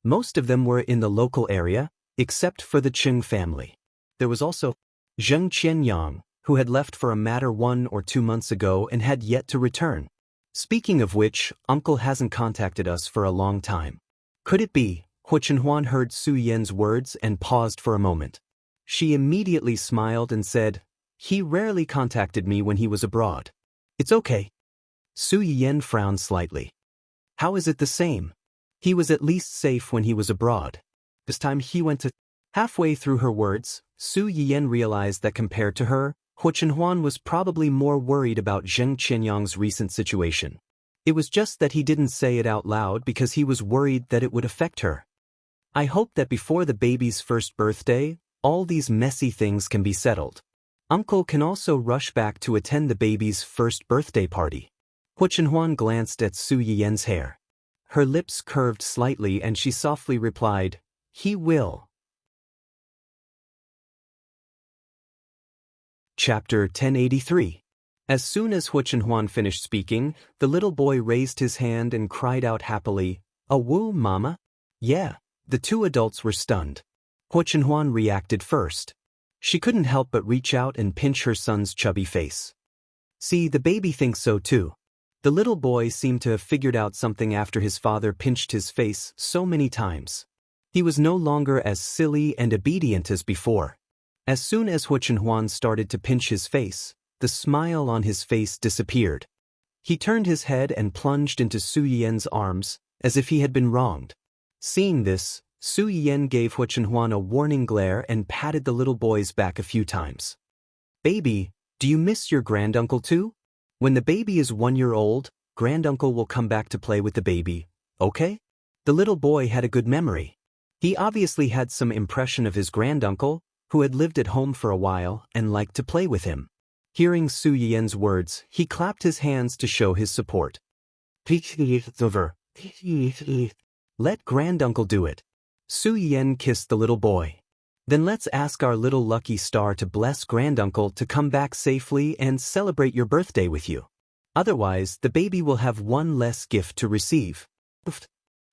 Most of them were in the local area, except for the Qing family. There was also Zheng Qianyang, who had left for a matter 1 or 2 months ago and had yet to return. Speaking of which, Uncle hasn't contacted us for a long time. Could it be? Hua Qinhuan heard Su Yan's words and paused for a moment. She immediately smiled and said, "He rarely contacted me when he was abroad. It's okay." Su Yan frowned slightly. How is it the same? He was at least safe when he was abroad. This time he went to... Halfway through her words, Su Yan realized that compared to her, Hua Qinhuan was probably more worried about Zheng Qianyang's recent situation. It was just that he didn't say it out loud because he was worried that it would affect her. I hope that before the baby's first birthday, all these messy things can be settled. Uncle can also rush back to attend the baby's first birthday party. Hua Qinhuan glanced at Su Yiyan's hair. Her lips curved slightly and she softly replied, "He will." Chapter 1083. As soon as Hua Qinhuan finished speaking, the little boy raised his hand and cried out happily, "A woo, Mama?" Yeah. The two adults were stunned. Hua Qinhuan reacted first. She couldn't help but reach out and pinch her son's chubby face. See, the baby thinks so too. The little boy seemed to have figured out something after his father pinched his face so many times. He was no longer as silly and obedient as before. As soon as Hua Qinhuan started to pinch his face, the smile on his face disappeared. He turned his head and plunged into Su Yiyan's arms, as if he had been wronged. Seeing this, Su Yiyan gave Hua Qinhuan a warning glare and patted the little boy's back a few times. "Baby, do you miss your granduncle too? When the baby is 1 year old, granduncle will come back to play with the baby, okay?" The little boy had a good memory. He obviously had some impression of his granduncle, who had lived at home for a while and liked to play with him. Hearing Su Yiyan's words, he clapped his hands to show his support. Let granduncle do it. Su Yiyan kissed the little boy. Then let's ask our little lucky star to bless granduncle to come back safely and celebrate your birthday with you. Otherwise, the baby will have one less gift to receive.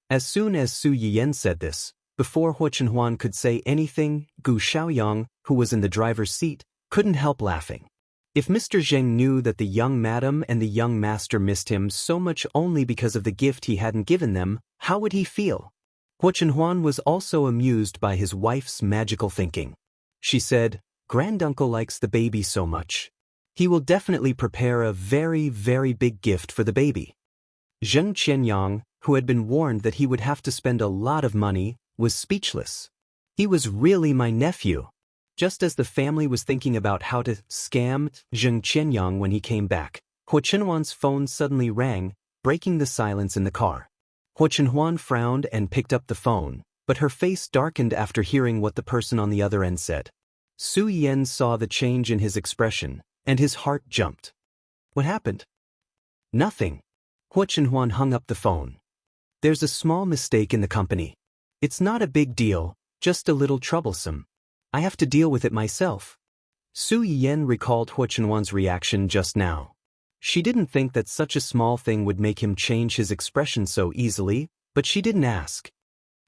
As soon as Su Yiyan said this, before Hua Qinhuan could say anything, Gu Xiaoyang, who was in the driver's seat, couldn't help laughing. If Mr. Zheng knew that the young madam and the young master missed him so much only because of the gift he hadn't given them, how would he feel? Hua Qinhuan was also amused by his wife's magical thinking. She said, Granduncle likes the baby so much. He will definitely prepare a very, very big gift for the baby. Zheng Qianyang, who had been warned that he would have to spend a lot of money, was speechless. He was really my nephew. Just as the family was thinking about how to scam Zheng Qianyang when he came back, Huo Chenhuan's phone suddenly rang, breaking the silence in the car. Huo Chenhuan frowned and picked up the phone, but her face darkened after hearing what the person on the other end said. Su Yan saw the change in his expression, and his heart jumped. What happened? Nothing. Huo Chenhuan hung up the phone. There's a small mistake in the company. It's not a big deal, just a little troublesome. I have to deal with it myself. Su Yan recalled Huo Chenhuan's reaction just now. She didn't think that such a small thing would make him change his expression so easily, but she didn't ask.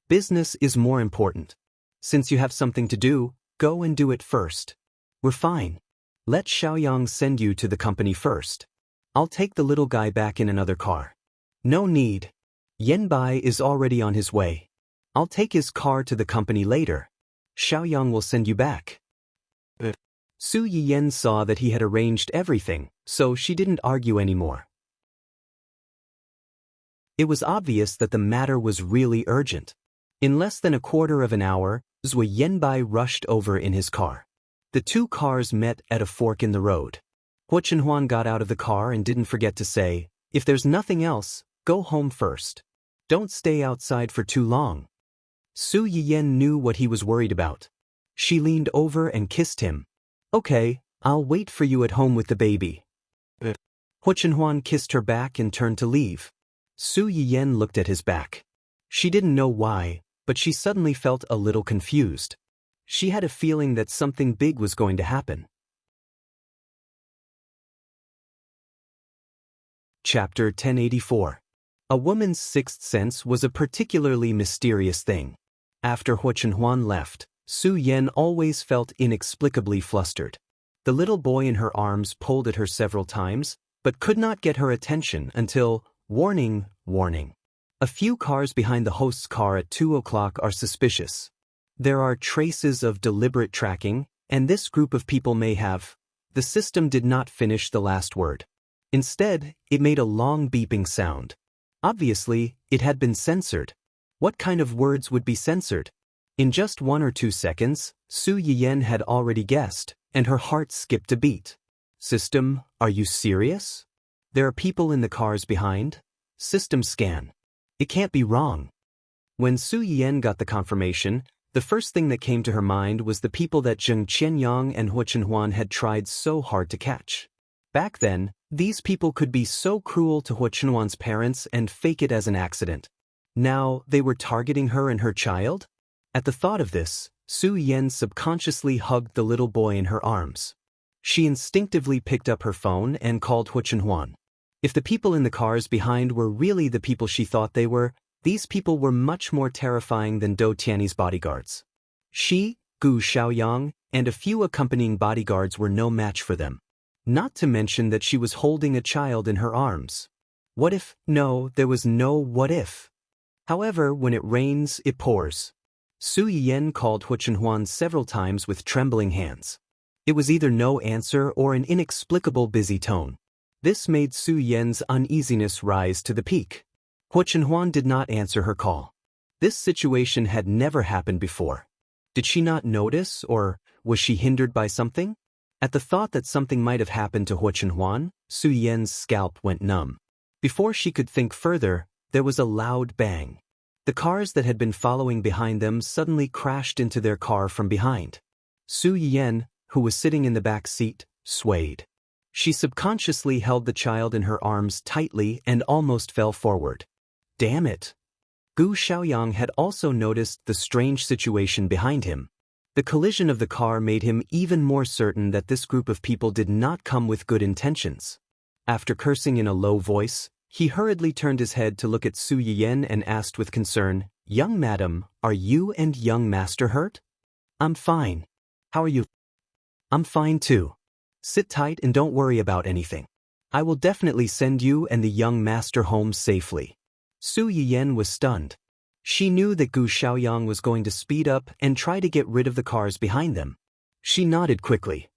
Business is more important. Since you have something to do, go and do it first. We're fine. Let Xiaoyang send you to the company first. I'll take the little guy back in another car. No need. Yanbai is already on his way. I'll take his car to the company later. Xiaoyang will send you back. Su Yiyan saw that he had arranged everything, so she didn't argue anymore. It was obvious that the matter was really urgent. In less than a quarter of an hour, Zui Yanbai rushed over in his car. The two cars met at a fork in the road. Huo Chenhuan got out of the car and didn't forget to say, "If there's nothing else, go home first. Don't stay outside for too long." Su Yiyan knew what he was worried about. She leaned over and kissed him. "Okay, I'll wait for you at home with the baby." Huo Chenhuan kissed her back and turned to leave. Su Yiyan looked at his back. She didn't know why, but she suddenly felt a little confused. She had a feeling that something big was going to happen. Chapter 1084. A woman's sixth sense was a particularly mysterious thing. After Huo Chenhuan left, Su Yan always felt inexplicably flustered. The little boy in her arms pulled at her several times, but could not get her attention until, warning, warning. A few cars behind the host's car at 2 o'clock are suspicious. There are traces of deliberate tracking, and this group of people may have. The system did not finish the last word. Instead, it made a long beeping sound. Obviously, it had been censored. What kind of words would be censored? In just 1 or 2 seconds, Su Yiyan had already guessed, and her heart skipped a beat. System, are you serious? There are people in the cars behind? System scan. It can't be wrong. When Su Yiyan got the confirmation, the first thing that came to her mind was the people that Zheng Qianyang and Huo Chenhuan had tried so hard to catch. Back then, these people could be so cruel to Huo Chenhuan's parents and fake it as an accident. Now, they were targeting her and her child? At the thought of this, Su Yan subconsciously hugged the little boy in her arms. She instinctively picked up her phone and called Huo Chenhuan. If the people in the cars behind were really the people she thought they were, these people were much more terrifying than Dou Tianyi's bodyguards. She, Gu Xiaoyang, and a few accompanying bodyguards were no match for them. Not to mention that she was holding a child in her arms. What if? No, there was no what if. However, when it rains, it pours. Su Yiyan called Huo Chenhuan several times with trembling hands. It was either no answer or an inexplicable busy tone. This made Su Yan's uneasiness rise to the peak. Huo Chenhuan did not answer her call. This situation had never happened before. Did she not notice, or was she hindered by something? At the thought that something might have happened to Huo Chenhuan, Su Yan's scalp went numb. Before she could think further, there was a loud bang. The cars that had been following behind them suddenly crashed into their car from behind. Su Yan, who was sitting in the back seat, swayed. She subconsciously held the child in her arms tightly and almost fell forward. Damn it! Gu Xiaoyang had also noticed the strange situation behind him. The collision of the car made him even more certain that this group of people did not come with good intentions. After cursing in a low voice, he hurriedly turned his head to look at Su Yiyan and asked with concern, "Young madam, are you and young master hurt?" "I'm fine. How are you?" "I'm fine too. Sit tight and don't worry about anything. I will definitely send you and the young master home safely." Su Yiyan was stunned. She knew that Gu Xiaoyang was going to speed up and try to get rid of the cars behind them. She nodded quickly.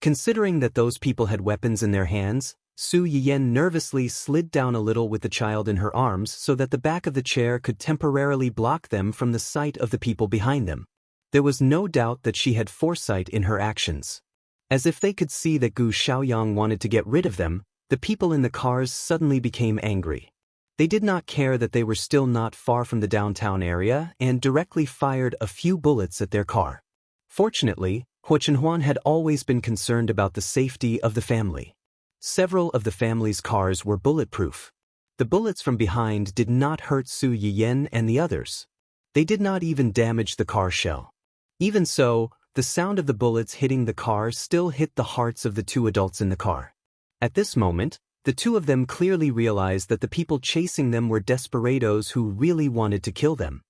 Considering that those people had weapons in their hands, Su Yiyan nervously slid down a little with the child in her arms so that the back of the chair could temporarily block them from the sight of the people behind them. There was no doubt that she had foresight in her actions. As if they could see that Gu Xiaoyang wanted to get rid of them, the people in the cars suddenly became angry. They did not care that they were still not far from the downtown area and directly fired a few bullets at their car. Fortunately, Huo Chenhuan had always been concerned about the safety of the family. Several of the family's cars were bulletproof. The bullets from behind did not hurt Su Yiyan and the others. They did not even damage the car shell. Even so, the sound of the bullets hitting the car still hit the hearts of the two adults in the car. At this moment, the two of them clearly realized that the people chasing them were desperados who really wanted to kill them.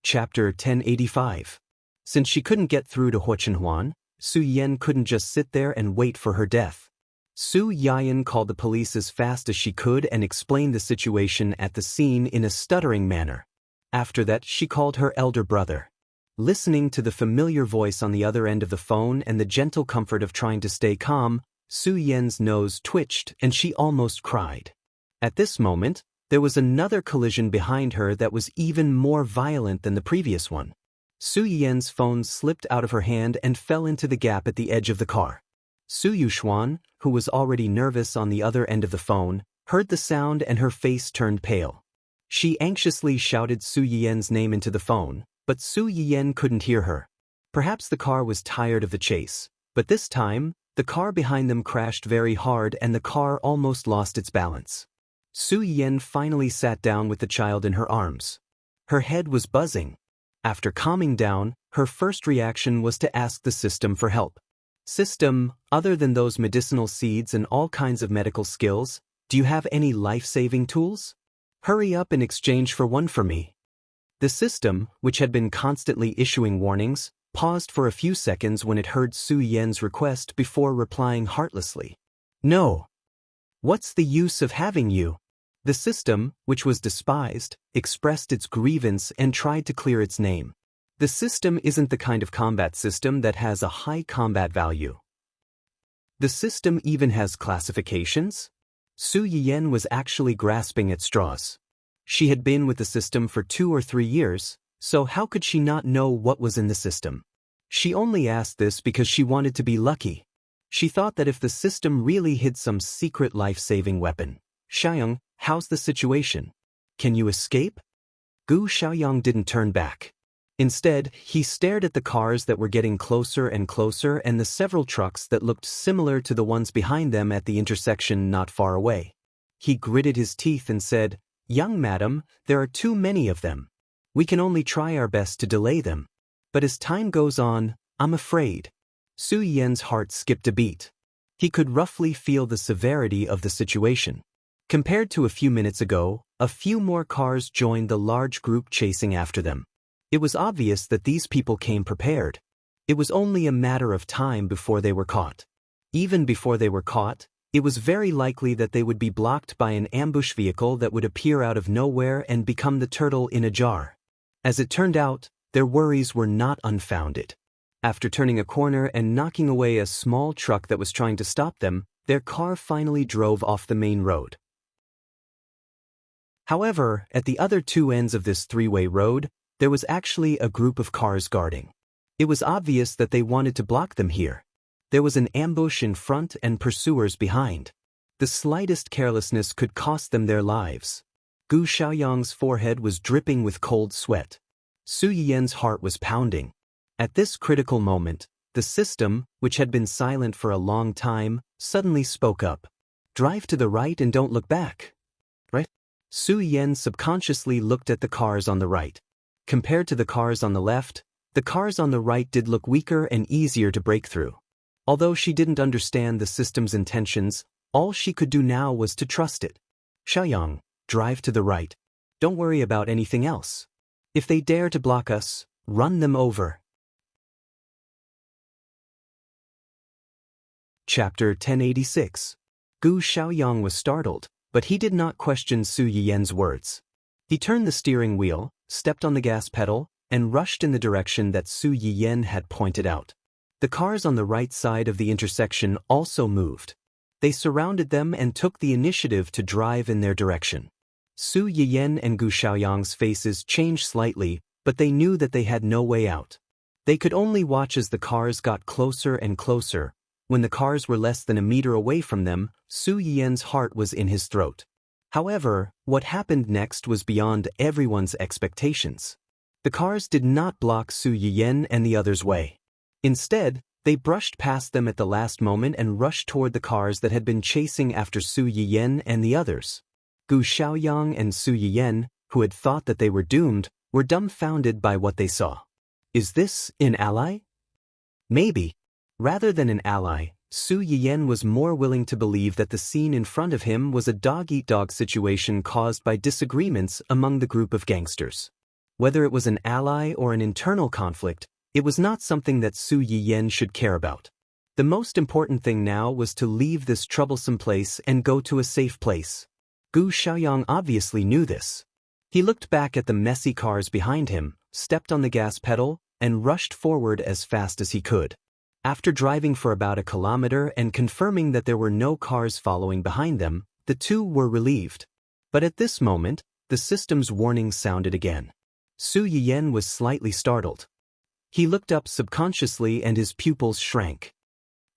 Chapter 1085. Since she couldn't get through to Huo Chenhuan, Su Yiyan couldn't just sit there and wait for her death. Su Yiyan called the police as fast as she could and explained the situation at the scene in a stuttering manner. After that, she called her elder brother. Listening to the familiar voice on the other end of the phone and the gentle comfort of trying to stay calm, Su Yian's nose twitched and she almost cried. At this moment, there was another collision behind her that was even more violent than the previous one. Su Yian's phone slipped out of her hand and fell into the gap at the edge of the car. Su Yuxuan, who was already nervous on the other end of the phone, heard the sound and her face turned pale. She anxiously shouted Su Yian's name into the phone, but Su Yiyan couldn't hear her. Perhaps the car was tired of the chase, but this time, the car behind them crashed very hard and the car almost lost its balance. Su Yiyan finally sat down with the child in her arms. Her head was buzzing. After calming down, her first reaction was to ask the system for help. System, other than those medicinal seeds and all kinds of medical skills, do you have any life-saving tools? Hurry up in exchange for one for me. The system, which had been constantly issuing warnings, paused for a few seconds when it heard Su Yian's request before replying heartlessly. No. What's the use of having you? The system, which was despised, expressed its grievance and tried to clear its name. The system isn't the kind of combat system that has a high combat value. The system even has classifications? Su Yiyan was actually grasping at straws. She had been with the system for 2 or 3 years, so how could she not know what was in the system? She only asked this because she wanted to be lucky. She thought that if the system really hid some secret life-saving weapon. Xiaoyang, how's the situation? Can you escape? Gu Xiaoyang didn't turn back. Instead, he stared at the cars that were getting closer and closer and the several trucks that looked similar to the ones behind them at the intersection not far away. He gritted his teeth and said, "Young madam, there are too many of them. We can only try our best to delay them. But as time goes on, I'm afraid." Su Yian's heart skipped a beat. He could roughly feel the severity of the situation. Compared to a few minutes ago, a few more cars joined the large group chasing after them. It was obvious that these people came prepared. It was only a matter of time before they were caught. Even before they were caught, it was very likely that they would be blocked by an ambush vehicle that would appear out of nowhere and become the turtle in a jar. As it turned out, their worries were not unfounded. After turning a corner and knocking away a small truck that was trying to stop them, their car finally drove off the main road. However, at the other two ends of this three-way road, there was actually a group of cars guarding. It was obvious that they wanted to block them here. There was an ambush in front and pursuers behind. The slightest carelessness could cost them their lives. Gu Xiaoyang's forehead was dripping with cold sweat. Su Yiyan's heart was pounding. At this critical moment, the system, which had been silent for a long time, suddenly spoke up. "Drive to the right and don't look back." Right? Su Yiyan subconsciously looked at the cars on the right. Compared to the cars on the left, the cars on the right did look weaker and easier to break through. Although she didn't understand the system's intentions, all she could do now was to trust it. "Xiaoyang, drive to the right. Don't worry about anything else. If they dare to block us, run them over." Chapter 1086. Gu Xiaoyang was startled, but he did not question Su Yiyan's words. He turned the steering wheel, stepped on the gas pedal, and rushed in the direction that Su Yiyan had pointed out. The cars on the right side of the intersection also moved. They surrounded them and took the initiative to drive in their direction. Su Yiyan and Gu Xiaoyang's faces changed slightly, but they knew that they had no way out. They could only watch as the cars got closer and closer. When the cars were less than a meter away from them, Su Yiyan's heart was in his throat. However, what happened next was beyond everyone's expectations. The cars did not block Su Yiyan and the others' way. Instead, they brushed past them at the last moment and rushed toward the cars that had been chasing after Su Yiyan and the others. Gu Xiaoyang and Su Yiyan, who had thought that they were doomed, were dumbfounded by what they saw. Is this an ally? Maybe. Rather than an ally, Su Yiyan was more willing to believe that the scene in front of him was a dog-eat-dog situation caused by disagreements among the group of gangsters. Whether it was an ally or an internal conflict, it was not something that Su Yiyan should care about. The most important thing now was to leave this troublesome place and go to a safe place. Gu Xiaoyang obviously knew this. He looked back at the messy cars behind him, stepped on the gas pedal, and rushed forward as fast as he could. After driving for about a kilometer and confirming that there were no cars following behind them, the two were relieved. But at this moment, the system's warning sounded again. Su Yiyan was slightly startled. He looked up subconsciously and his pupils shrank.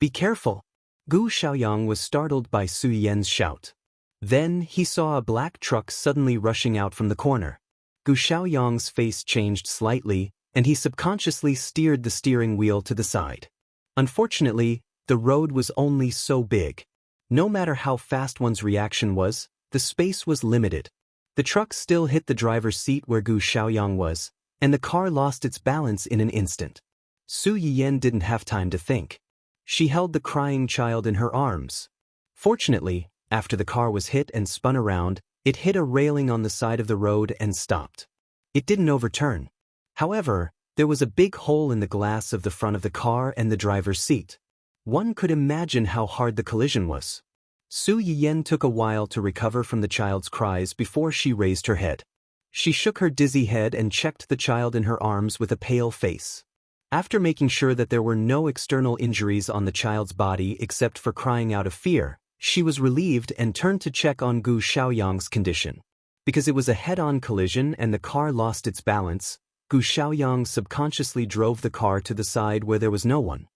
Be careful! Gu Xiaoyang was startled by Su Yiyan's shout. Then he saw a black truck suddenly rushing out from the corner. Gu Xiaoyang's face changed slightly, and he subconsciously steered the steering wheel to the side. Unfortunately, the road was only so big. No matter how fast one's reaction was, the space was limited. The truck still hit the driver's seat where Gu Xiaoyang was, and the car lost its balance in an instant. Su Yiyan didn't have time to think. She held the crying child in her arms. Fortunately, after the car was hit and spun around, it hit a railing on the side of the road and stopped. It didn't overturn. However, there was a big hole in the glass of the front of the car and the driver's seat. One could imagine how hard the collision was. Su Yiyan took a while to recover from the child's cries before she raised her head. She shook her dizzy head and checked the child in her arms with a pale face. After making sure that there were no external injuries on the child's body except for crying out of fear, she was relieved and turned to check on Gu Xiaoyang's condition. Because it was a head-on collision and the car lost its balance, Gu Xiaoyang subconsciously drove the car to the side where there was no one.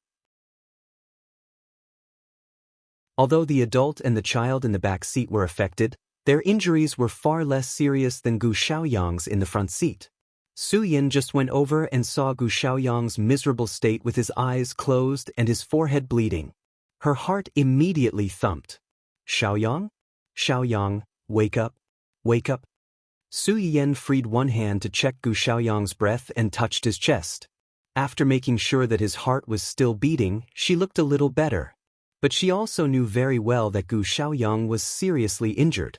Although the adult and the child in the back seat were affected, their injuries were far less serious than Gu Xiaoyang's in the front seat. Su Yiyan just went over and saw Gu Xiaoyang's miserable state with his eyes closed and his forehead bleeding. Her heart immediately thumped. Xiaoyang? Xiaoyang, wake up, wake up. Su Yiyan freed one hand to check Gu Xiaoyang's breath and touched his chest. After making sure that his heart was still beating, she looked a little better. But she also knew very well that Gu Xiaoyang was seriously injured.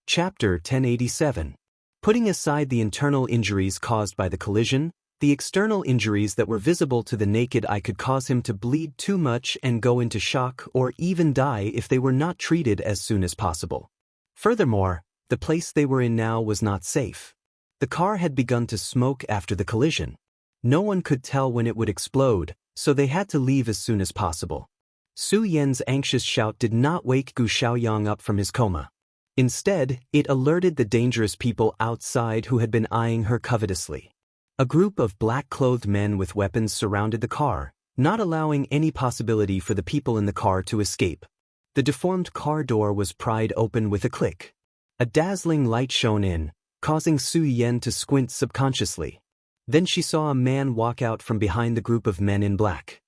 Chapter 1087. Putting aside the internal injuries caused by the collision, the external injuries that were visible to the naked eye could cause him to bleed too much and go into shock or even die if they were not treated as soon as possible. Furthermore, the place they were in now was not safe. The car had begun to smoke after the collision. No one could tell when it would explode, so they had to leave as soon as possible. Su Yiyan's anxious shout did not wake Gu Xiaoyang up from his coma. Instead, it alerted the dangerous people outside who had been eyeing her covetously. A group of black-clothed men with weapons surrounded the car, not allowing any possibility for the people in the car to escape. The deformed car door was pried open with a click. A dazzling light shone in, causing Su Yiyan to squint subconsciously. Then she saw a man walk out from behind the group of men in black.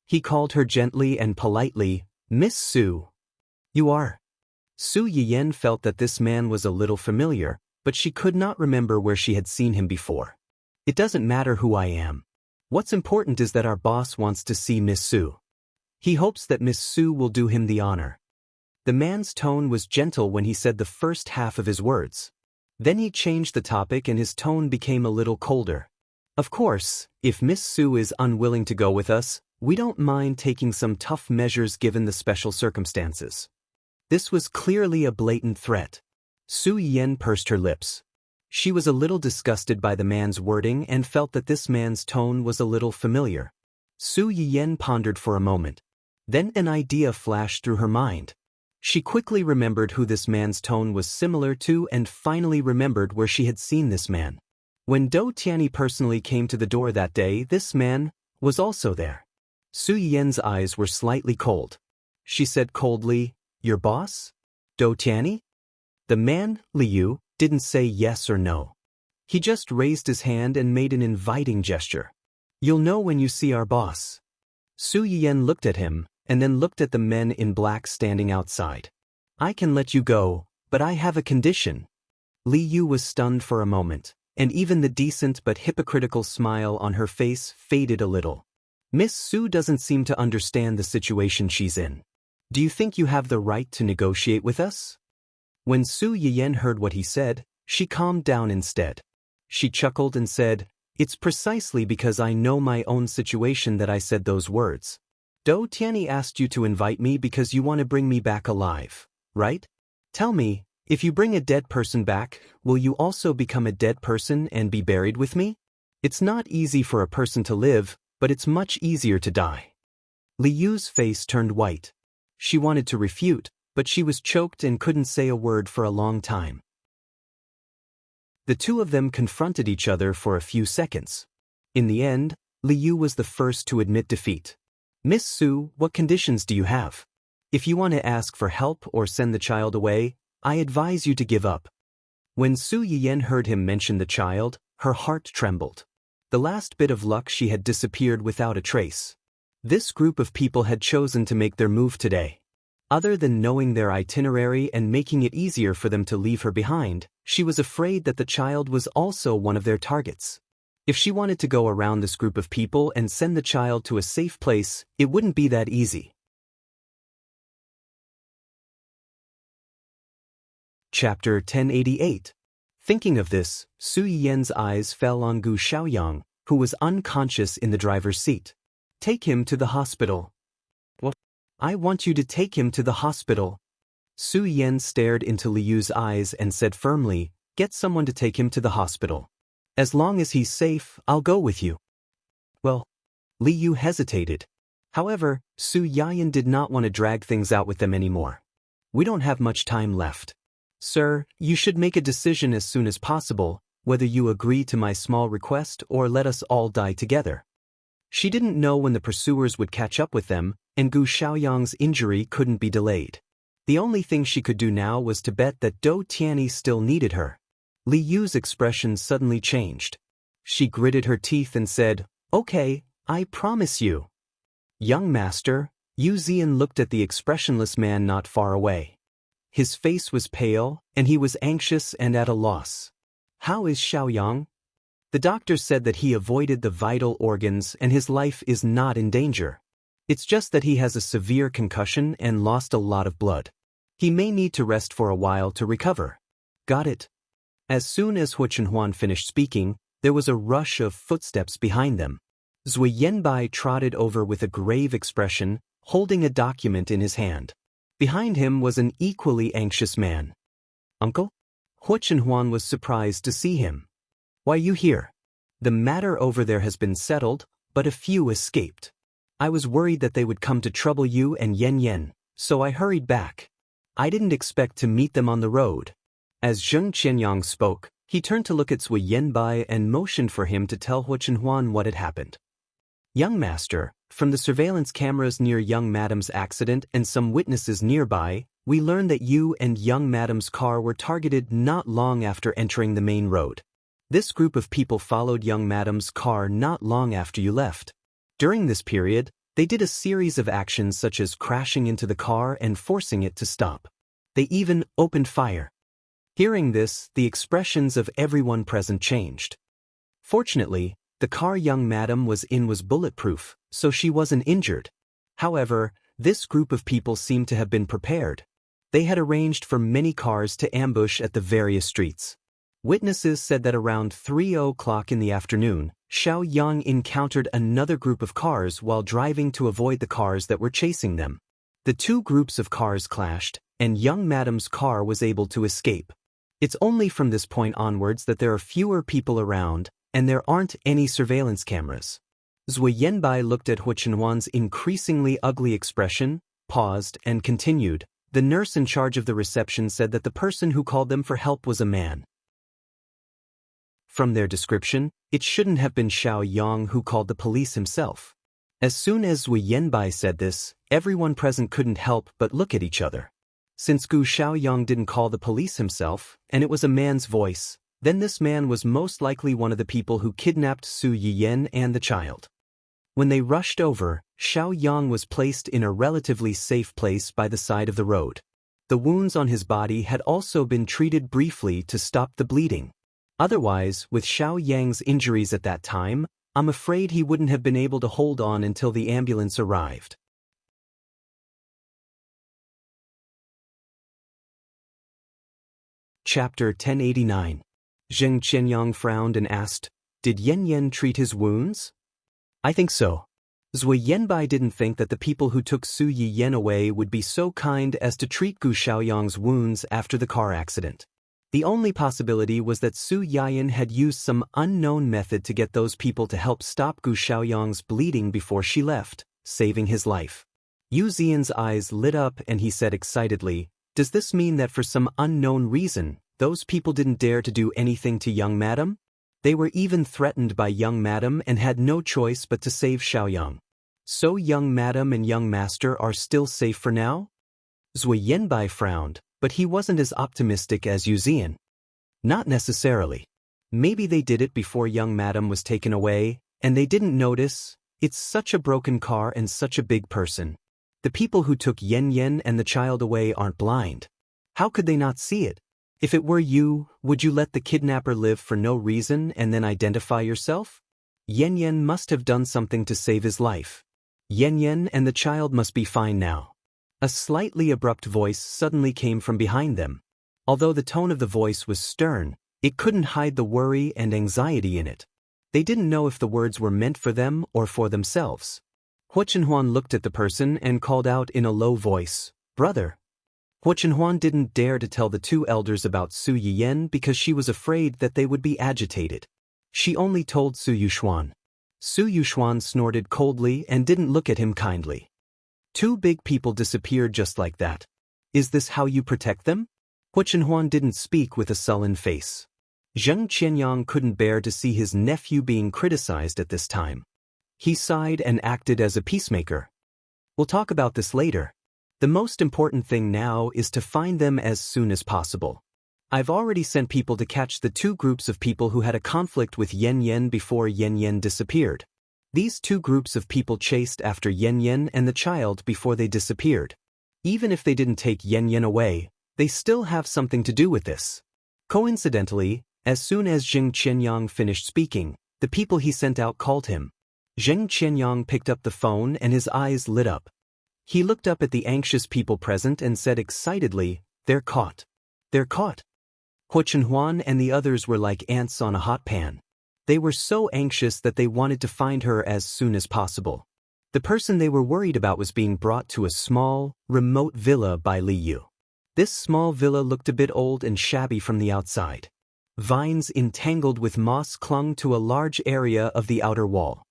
He called her gently and politely, "Miss Su." "You are?" Su Yiyan felt that this man was a little familiar, but she could not remember where she had seen him before. "It doesn't matter who I am. What's important is that our boss wants to see Miss Su. He hopes that Miss Su will do him the honor." The man's tone was gentle when he said the first half of his words. Then he changed the topic and his tone became a little colder. "Of course, if Miss Su is unwilling to go with us, we don't mind taking some tough measures given the special circumstances." This was clearly a blatant threat. Su Yen pursed her lips. She was a little disgusted by the man's wording and felt that this man's tone was a little familiar. Su Yen pondered for a moment. Then an idea flashed through her mind. She quickly remembered who this man's tone was similar to and finally remembered where she had seen this man. When Do Tianyi personally came to the door that day, this man was also there. Su Yen's eyes were slightly cold. She said coldly, "Your boss? Do Tianyi?" The man, Liu, didn't say yes or no. He just raised his hand and made an inviting gesture. "You'll know when you see our boss." Su Yen looked at him, and then looked at the men in black standing outside. "I can let you go, but I have a condition." Liu was stunned for a moment, and even the decent but hypocritical smile on her face faded a little. Miss Su doesn't seem to understand the situation she's in. "Do you think you have the right to negotiate with us?" When Su Yen heard what he said, she calmed down instead. She chuckled and said, "It's precisely because I know my own situation that I said those words. Do Tianyi asked you to invite me because you want to bring me back alive, right? Tell me, if you bring a dead person back, will you also become a dead person and be buried with me? It's not easy for a person to live, but it's much easier to die." Liu's face turned white. She wanted to refute, but she was choked and couldn't say a word for a long time. The two of them confronted each other for a few seconds. In the end, Liu was the first to admit defeat. "Miss Su, what conditions do you have? If you want to ask for help or send the child away, I advise you to give up." When Su Yen heard him mention the child, her heart trembled. The last bit of luck she had disappeared without a trace. This group of people had chosen to make their move today. Other than knowing their itinerary and making it easier for them to leave her behind, she was afraid that the child was also one of their targets. If she wanted to go around this group of people and send the child to a safe place, it wouldn't be that easy. Chapter 1088. Thinking of this, Su Yen's eyes fell on Gu Xiaoyang, who was unconscious in the driver's seat. "Take him to the hospital." "What? I want you to take him to the hospital." Su Yen stared into Liu's eyes and said firmly, "Get someone to take him to the hospital. As long as he's safe, I'll go with you." "Well," Liu hesitated. However, Su Yayan did not want to drag things out with them anymore. "We don't have much time left. Sir, you should make a decision as soon as possible, whether you agree to my small request or let us all die together." She didn't know when the pursuers would catch up with them, and Gu Xiaoyang's injury couldn't be delayed. The only thing she could do now was to bet that Do Tianyi still needed her. Liu's expression suddenly changed. She gritted her teeth and said, "Okay, I promise you." "Young master," Yu Zian looked at the expressionless man not far away. His face was pale, and he was anxious and at a loss. "How is Xiaoyang?" "The doctor said that he avoided the vital organs and his life is not in danger. It's just that he has a severe concussion and lost a lot of blood. He may need to rest for a while to recover." "Got it." As soon as Hu Chenhuan finished speaking, there was a rush of footsteps behind them. Zui Yanbai trotted over with a grave expression, holding a document in his hand. Behind him was an equally anxious man. "Uncle?" Hu Chenhuan was surprised to see him. "Why you here? The matter over there has been settled, but a few escaped. I was worried that they would come to trouble you and Yen Yen, so I hurried back. I didn't expect to meet them on the road." As Zheng Qianyang spoke, he turned to look at Zui Yanbai and motioned for him to tell Hu Chenhuan what had happened. "Young master, from the surveillance cameras near young madam's accident and some witnesses nearby, we learned that you and young madam's car were targeted not long after entering the main road. This group of people followed young madam's car not long after you left. During this period, they did a series of actions such as crashing into the car and forcing it to stop. They even opened fire." Hearing this, the expressions of everyone present changed. Fortunately, the car young madam was in was bulletproof, so she wasn't injured. However, this group of people seemed to have been prepared. They had arranged for many cars to ambush at the various streets. Witnesses said that around 3 o'clock in the afternoon, Xiao Yang encountered another group of cars while driving to avoid the cars that were chasing them. The two groups of cars clashed, and young madam's car was able to escape. It's only from this point onwards that there are fewer people around, and there aren't any surveillance cameras. Zui Yanbai looked at Hu Chenhuan's increasingly ugly expression, paused, and continued. The nurse in charge of the reception said that the person who called them for help was a man. From their description, it shouldn't have been Xiao Yang who called the police himself. As soon as Zui Yanbai said this, everyone present couldn't help but look at each other. Since Gu Xiaoyang didn't call the police himself, and it was a man's voice, then this man was most likely one of the people who kidnapped Su Yiyan and the child. When they rushed over, Xiao Yang was placed in a relatively safe place by the side of the road. The wounds on his body had also been treated briefly to stop the bleeding. Otherwise, with Xiao Yang's injuries at that time, I'm afraid he wouldn't have been able to hold on until the ambulance arrived. Chapter 1089. Zheng Qianyang frowned and asked, "Did Yan Yan treat his wounds?" "I think so." Zui Yanbai didn't think that the people who took Su Yiyan away would be so kind as to treat Gu Xiaoyang's wounds after the car accident. The only possibility was that Su Yiyan had used some unknown method to get those people to help stop Gu Xiaoyang's bleeding before she left, saving his life. Yu Xian's eyes lit up and he said excitedly, "Does this mean that for some unknown reason, those people didn't dare to do anything to young madam? They were even threatened by young madam and had no choice but to save Xiaoyang. So young madam and young master are still safe for now?" Zui Yanbai frowned, but he wasn't as optimistic as Yu Xian. "Not necessarily. Maybe they did it before young madam was taken away, and they didn't notice. It's such a broken car and such a big person. The people who took Yan Yan and the child away aren't blind. How could they not see it? If it were you, would you let the kidnapper live for no reason and then identify yourself? Yan Yan must have done something to save his life. Yan Yan and the child must be fine now." A slightly abrupt voice suddenly came from behind them. Although the tone of the voice was stern, it couldn't hide the worry and anxiety in it. They didn't know if the words were meant for them or for themselves. Hu Chenhuan looked at the person and called out in a low voice, "Brother." Hu Chenhuan didn't dare to tell the two elders about Su Yiyan because she was afraid that they would be agitated. She only told Su Yuxuan. Su Yuxuan snorted coldly and didn't look at him kindly. "Two big people disappeared just like that. Is this how you protect them?" Hu Chenhuan didn't speak with a sullen face. Zheng Qianyang couldn't bear to see his nephew being criticized at this time. He sighed and acted as a peacemaker. "We'll talk about this later. The most important thing now is to find them as soon as possible. I've already sent people to catch the two groups of people who had a conflict with Yan Yan before Yan Yan disappeared. These two groups of people chased after Yan Yan and the child before they disappeared. Even if they didn't take Yan Yan away, they still have something to do with this." Coincidentally, as soon as Zheng Qianyang finished speaking, the people he sent out called him. Zheng Qianyang picked up the phone and his eyes lit up. He looked up at the anxious people present and said excitedly, "They're caught. They're caught." Hu Chenhuan and the others were like ants on a hot pan. They were so anxious that they wanted to find her as soon as possible. The person they were worried about was being brought to a small, remote villa by Li Yu. This small villa looked a bit old and shabby from the outside. Vines entangled with moss clung to a large area of the outer wall.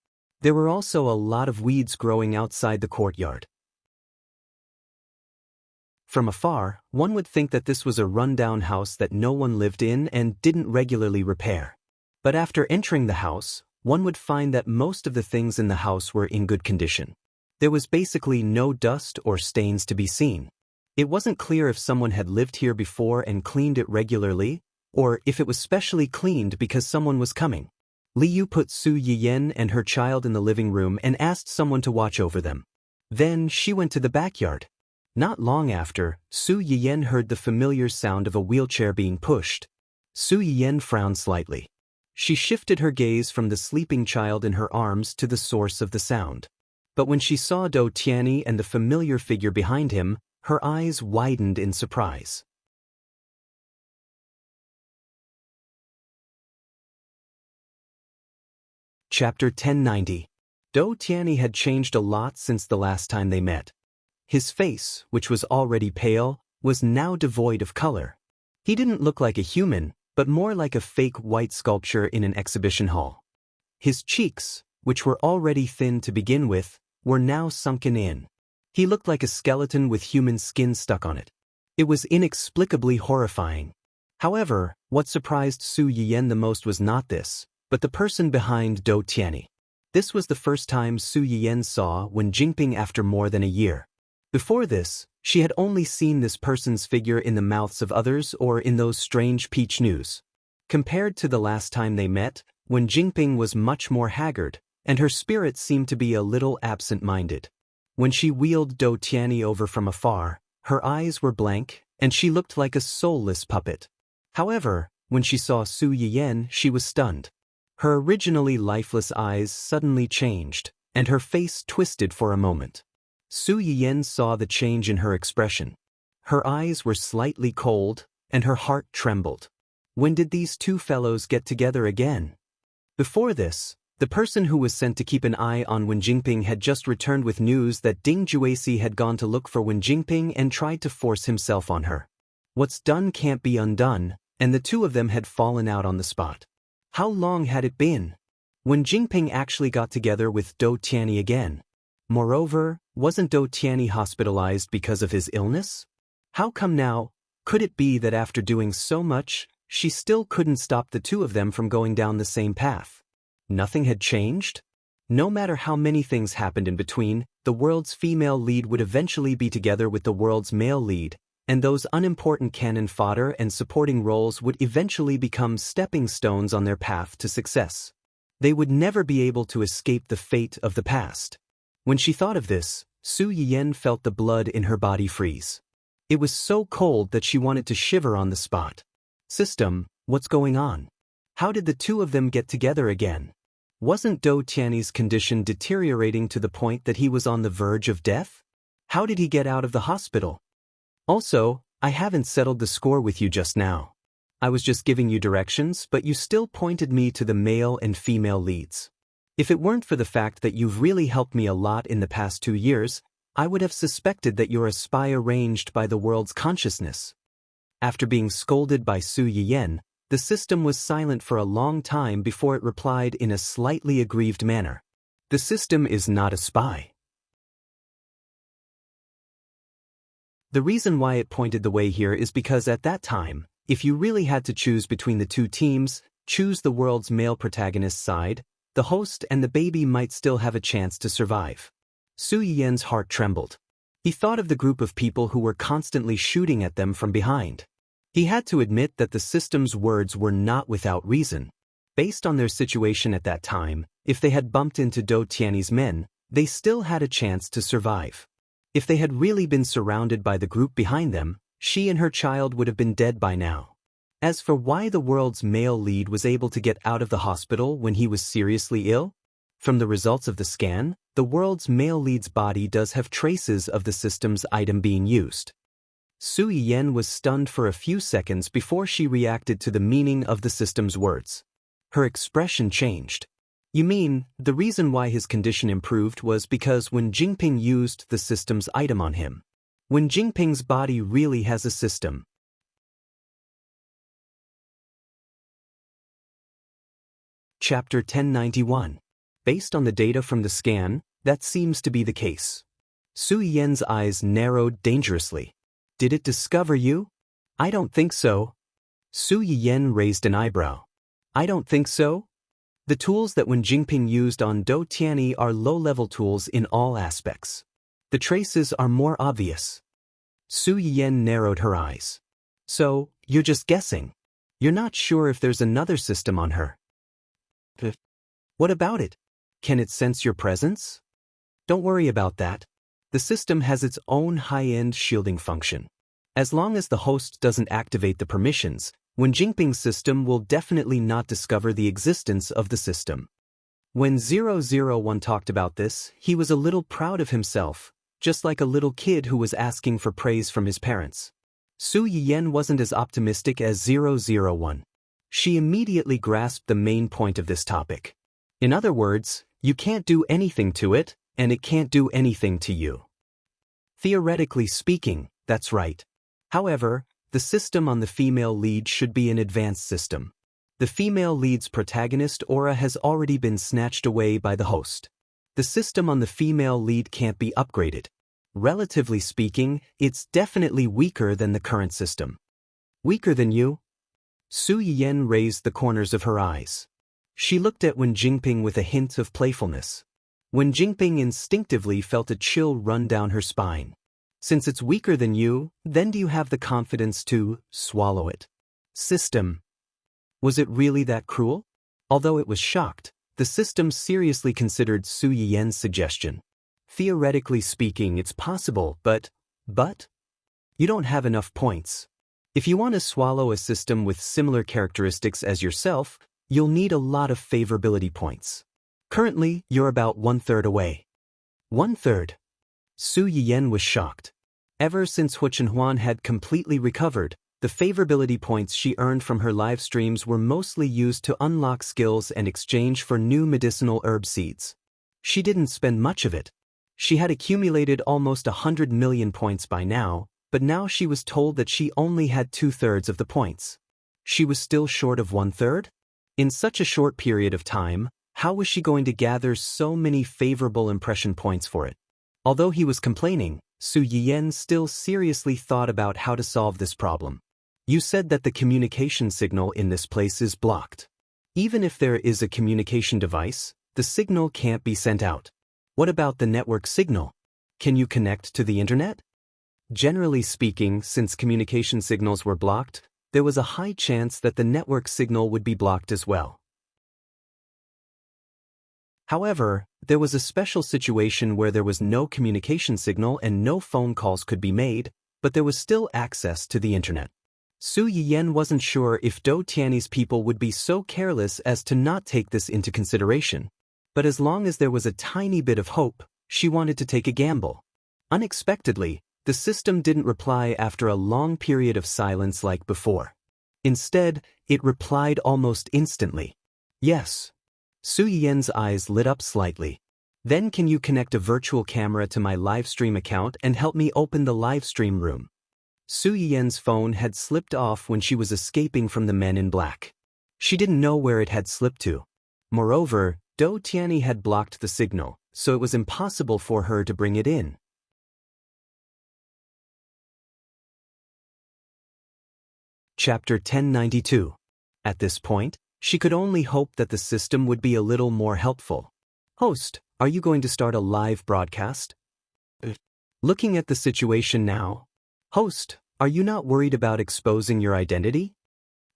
There were also a lot of weeds growing outside the courtyard. From afar, one would think that this was a run-down house that no one lived in and didn't regularly repair. But after entering the house, one would find that most of the things in the house were in good condition. There was basically no dust or stains to be seen. It wasn't clear if someone had lived here before and cleaned it regularly, or if it was specially cleaned because someone was coming. Li Yu put Su Yiyan and her child in the living room and asked someone to watch over them. Then she went to the backyard. Not long after, Su Yiyan heard the familiar sound of a wheelchair being pushed. Su Yiyan frowned slightly. She shifted her gaze from the sleeping child in her arms to the source of the sound. But when she saw Dou Tianyi and the familiar figure behind him, her eyes widened in surprise. Chapter 1090. Dou Tianyi had changed a lot since the last time they met. His face, which was already pale, was now devoid of color. He didn't look like a human, but more like a fake white sculpture in an exhibition hall. His cheeks, which were already thin to begin with, were now sunken in. He looked like a skeleton with human skin stuck on it. It was inexplicably horrifying. However, what surprised Su Yiyan the most was not this, but the person behind Dou Tianyi. This was the first time Su Yiyan saw Wen Jingping after more than a year. Before this, she had only seen this person's figure in the mouths of others or in those strange peach news. Compared to the last time they met, Wen Jingping was much more haggard, and her spirit seemed to be a little absent-minded. When she wheeled Dou Tianyi over from afar, her eyes were blank, and she looked like a soulless puppet. However, when she saw Su Yiyan, she was stunned. Her originally lifeless eyes suddenly changed, and her face twisted for a moment. Su Yiyan saw the change in her expression. Her eyes were slightly cold, and her heart trembled. When did these two fellows get together again? Before this, the person who was sent to keep an eye on Wen Jingping had just returned with news that Ding Juesi had gone to look for Wen Jingping and tried to force himself on her. What's done can't be undone, and the two of them had fallen out on the spot. How long had it been? Wen Jingping actually got together with Dou Tianyi again. Moreover, wasn't Dou Tianyi hospitalized because of his illness? How come now? Could it be that after doing so much, she still couldn't stop the two of them from going down the same path? Nothing had changed? No matter how many things happened in between, the world's female lead would eventually be together with the world's male lead, and those unimportant cannon fodder and supporting roles would eventually become stepping stones on their path to success. They would never be able to escape the fate of the past. When she thought of this, Su Yiyan felt the blood in her body freeze. It was so cold that she wanted to shiver on the spot. System, what's going on? How did the two of them get together again? Wasn't Dou Tianyi's condition deteriorating to the point that he was on the verge of death? How did he get out of the hospital? Also, I haven't settled the score with you just now. I was just giving you directions, but you still pointed me to the male and female leads. If it weren't for the fact that you've really helped me a lot in the past 2 years, I would have suspected that you're a spy arranged by the world's consciousness. After being scolded by Su Yiyan, the system was silent for a long time before it replied in a slightly aggrieved manner. The system is not a spy. The reason why it pointed the way here is because at that time, if you really had to choose between the two teams, choose the world's male protagonist's side, the host and the baby might still have a chance to survive. Su Yiyan's heart trembled. He thought of the group of people who were constantly shooting at them from behind. He had to admit that the system's words were not without reason. Based on their situation at that time, if they had bumped into Dou Tianyi's men, they still had a chance to survive. If they had really been surrounded by the group behind them, she and her child would have been dead by now. As for why the world's male lead was able to get out of the hospital when he was seriously ill, from the results of the scan, the world's male lead's body does have traces of the system's item being used. Su Yiyan was stunned for a few seconds before she reacted to the meaning of the system's words. Her expression changed. You mean, the reason why his condition improved was because Wen Jingping used the system's item on him. Wen Jingping's body really has a system. Chapter 1091. Based on the data from the scan, that seems to be the case. Su Yiyan's eyes narrowed dangerously. Did it discover you? I don't think so. Su Yiyan raised an eyebrow. I don't think so? The tools that Wen Jingping used on Dou Tianyi are low-level tools in all aspects. The traces are more obvious. Su Yiyan narrowed her eyes. So, you're just guessing. You're not sure if there's another system on her. What about it? Can it sense your presence? Don't worry about that. The system has its own high-end shielding function. As long as the host doesn't activate the permissions, Wen Jingping's system will definitely not discover the existence of the system. When 001 talked about this, he was a little proud of himself, just like a little kid who was asking for praise from his parents. Su Yiyan wasn't as optimistic as 001. She immediately grasped the main point of this topic. In other words, you can't do anything to it, and it can't do anything to you. Theoretically speaking, that's right. However, the system on the female lead should be an advanced system. The female lead's protagonist aura has already been snatched away by the host. The system on the female lead can't be upgraded. Relatively speaking, it's definitely weaker than the current system. Weaker than you? Su Yiyan raised the corners of her eyes. She looked at Wen Jingping with a hint of playfulness. Wen Jingping instinctively felt a chill run down her spine. Since it's weaker than you, then do you have the confidence to swallow it? System. Was it really that cruel? Although it was shocked, the system seriously considered Su Yiyan's suggestion. Theoretically speaking, it's possible, but you don't have enough points. If you want to swallow a system with similar characteristics as yourself, you'll need a lot of favorability points. Currently, you're about 1/3 away. 1/3? Su Yiyan was shocked. Ever since Hu Chenhuan had completely recovered, the favorability points she earned from her live streams were mostly used to unlock skills and exchange for new medicinal herb seeds. She didn't spend much of it. She had accumulated almost 100 million points by now, but now she was told that she only had 2/3 of the points. She was still short of 1/3? In such a short period of time, how was she going to gather so many favorable impression points for it? Although he was complaining, Su Yiyan still seriously thought about how to solve this problem. You said that the communication signal in this place is blocked. Even if there is a communication device, the signal can't be sent out. What about the network signal? Can you connect to the internet? Generally speaking, since communication signals were blocked, there was a high chance that the network signal would be blocked as well. However, there was a special situation where there was no communication signal and no phone calls could be made, but there was still access to the internet. Su Yiyan wasn't sure if Dou Tiany's people would be so careless as to not take this into consideration. But as long as there was a tiny bit of hope, she wanted to take a gamble. Unexpectedly, the system didn't reply after a long period of silence like before. Instead, it replied almost instantly. Yes. Su Yiyan's eyes lit up slightly. Then can you connect a virtual camera to my livestream account and help me open the livestream room? Su Yiyan's phone had slipped off when she was escaping from the men in black. She didn't know where it had slipped to. Moreover, Dou Tiany had blocked the signal, so it was impossible for her to bring it in. Chapter 1092. At this point, she could only hope that the system would be a little more helpful. Host, are you going to start a live broadcast? Looking at the situation now. Host, are you not worried about exposing your identity?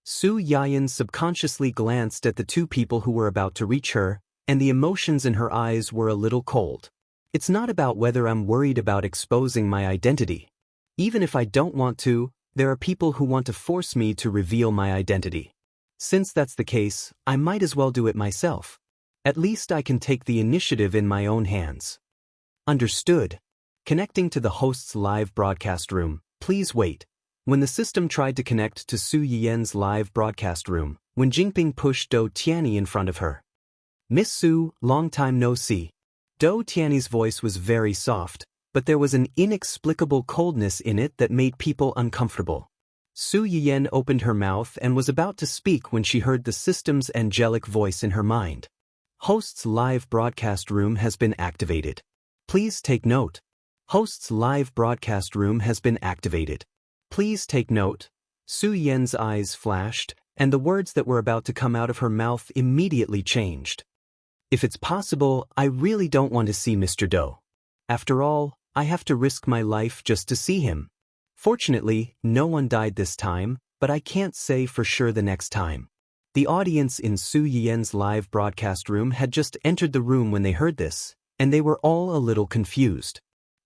Su Yiyan subconsciously glanced at the two people who were about to reach her, and the emotions in her eyes were a little cold. It's not about whether I'm worried about exposing my identity. Even if I don't want to, there are people who want to force me to reveal my identity. Since that's the case, I might as well do it myself. At least I can take the initiative in my own hands. Understood. Connecting to the host's live broadcast room, please wait. When the system tried to connect to Su Yiyan's live broadcast room, Wen Jingping pushed Dou Tiany in front of her. Miss Su, long time no see. Dou Tiany's voice was very soft, but there was an inexplicable coldness in it that made people uncomfortable. Su Yiyan opened her mouth and was about to speak when she heard the system's angelic voice in her mind. Host's live broadcast room has been activated. Please take note. Host's live broadcast room has been activated. Please take note. Su Yiyan's eyes flashed, and the words that were about to come out of her mouth immediately changed. If it's possible, I really don't want to see Mr. Dou. After all, I have to risk my life just to see him. Fortunately, no one died this time, but I can't say for sure the next time. The audience in Su Yiyan's live broadcast room had just entered the room when they heard this, and they were all a little confused.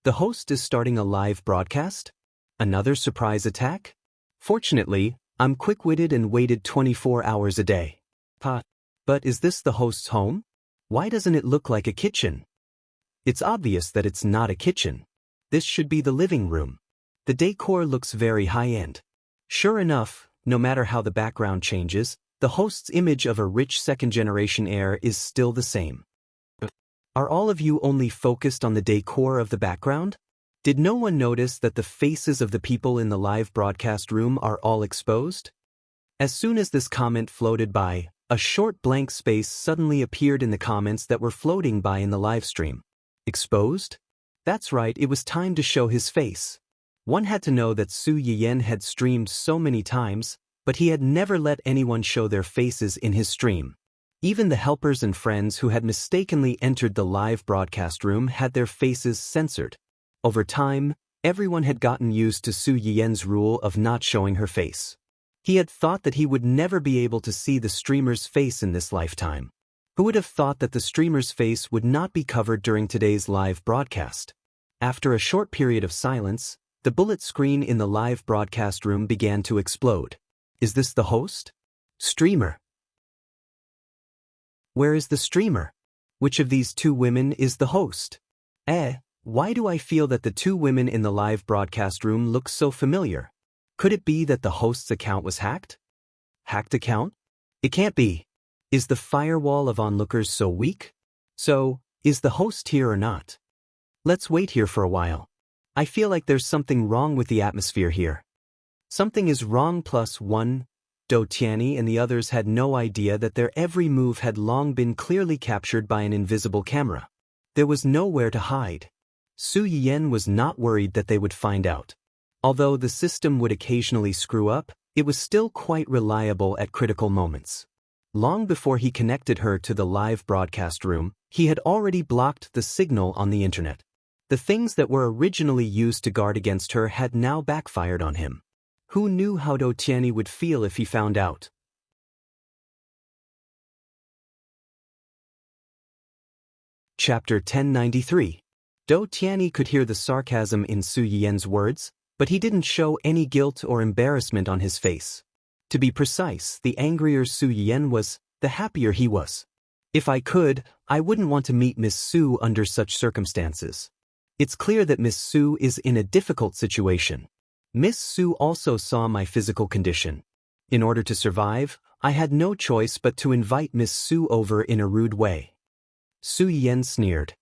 The host is starting a live broadcast? Another surprise attack? Fortunately, I'm quick-witted and waited 24 hours a day. But is this the host's home? Why doesn't it look like a kitchen? It's obvious that it's not a kitchen. This should be the living room. The decor looks very high-end. Sure enough, no matter how the background changes, the host's image of a rich second-generation heir is still the same. Are all of you only focused on the decor of the background? Did no one notice that the faces of the people in the live broadcast room are all exposed? As soon as this comment floated by, a short blank space suddenly appeared in the comments that were floating by in the live stream. Exposed? That's right, it was time to show his face. One had to know that Su Yiyan had streamed so many times, but he had never let anyone show their faces in his stream. Even the helpers and friends who had mistakenly entered the live broadcast room had their faces censored. Over time, everyone had gotten used to Su Yiyan's rule of not showing her face. He had thought that he would never be able to see the streamer's face in this lifetime. Who would have thought that the streamer's face would not be covered during today's live broadcast? After a short period of silence, the bullet screen in the live broadcast room began to explode. Is this the host? Streamer. Where is the streamer? Which of these two women is the host? Why do I feel that the two women in the live broadcast room look so familiar? Could it be that the host's account was hacked? Hacked account? It can't be. Is the firewall of onlookers so weak? So, is the host here or not? Let's wait here for a while. I feel like there's something wrong with the atmosphere here. Something is wrong +1. Do Tianyi and the others had no idea that their every move had long been clearly captured by an invisible camera. There was nowhere to hide. Su Yiyan was not worried that they would find out. Although the system would occasionally screw up, it was still quite reliable at critical moments. Long before he connected her to the live broadcast room, he had already blocked the signal on the internet. The things that were originally used to guard against her had now backfired on him. Who knew how Do Tianyi would feel if he found out? Chapter 1093. Do Tianyi could hear the sarcasm in Su Yiyan's words, but he didn't show any guilt or embarrassment on his face. To be precise, the angrier Su Yiyan was, the happier he was. If I could, I wouldn't want to meet Miss Su under such circumstances. It's clear that Miss Su is in a difficult situation. Miss Su also saw my physical condition. In order to survive, I had no choice but to invite Miss Su over in a rude way. Su Yiyan sneered.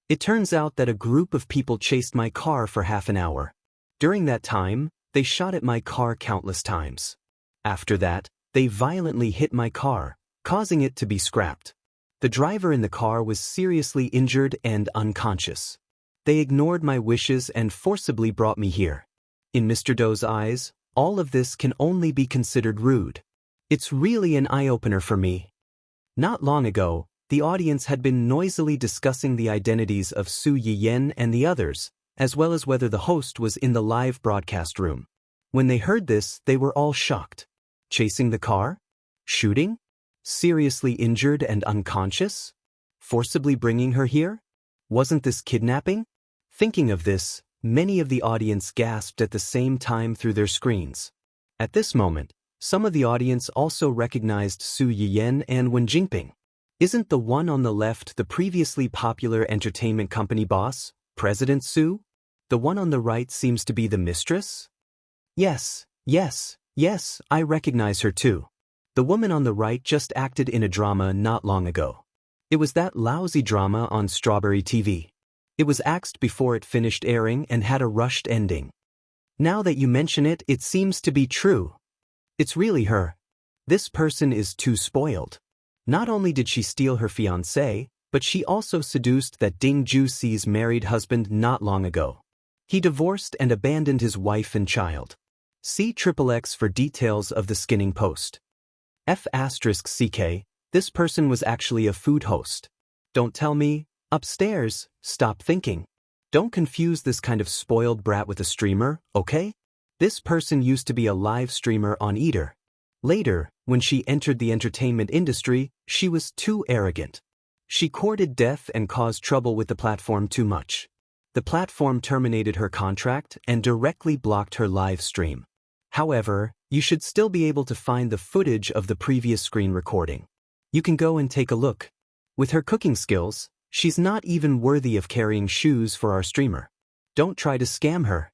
It turns out that a group of people chased my car for half an hour. During that time, they shot at my car countless times. After that, they violently hit my car, causing it to be scrapped. The driver in the car was seriously injured and unconscious. They ignored my wishes and forcibly brought me here. In Mr. Do's eyes, all of this can only be considered rude. It's really an eye-opener for me. Not long ago, the audience had been noisily discussing the identities of Su Yiyan and the others, as well as whether the host was in the live broadcast room. When they heard this, they were all shocked. Chasing the car? Shooting? Seriously injured and unconscious? Forcibly bringing her here? Wasn't this kidnapping? Thinking of this, many of the audience gasped at the same time through their screens. At this moment, some of the audience also recognized Su Yiyan and Wen Jingping. Isn't the one on the left the previously popular entertainment company boss, President Su? The one on the right seems to be the mistress? Yes, I recognize her too. The woman on the right just acted in a drama not long ago. It was that lousy drama on Strawberry TV. It was axed before it finished airing and had a rushed ending. Now that you mention it, it seems to be true. It's really her. This person is too spoiled. Not only did she steal her fiancé, but she also seduced that Ding Juxi's married husband not long ago. He divorced and abandoned his wife and child. See XXX for details of the skinning post. F***CK, this person was actually a food host. Don't tell me, upstairs, stop thinking. Don't confuse this kind of spoiled brat with a streamer, okay? This person used to be a live streamer on Eater. Later, when she entered the entertainment industry, she was too arrogant. She courted death and caused trouble with the platform too much. The platform terminated her contract and directly blocked her live stream. However, you should still be able to find the footage of the previous screen recording. You can go and take a look. With her cooking skills, she's not even worthy of carrying shoes for our streamer. Don't try to scam her.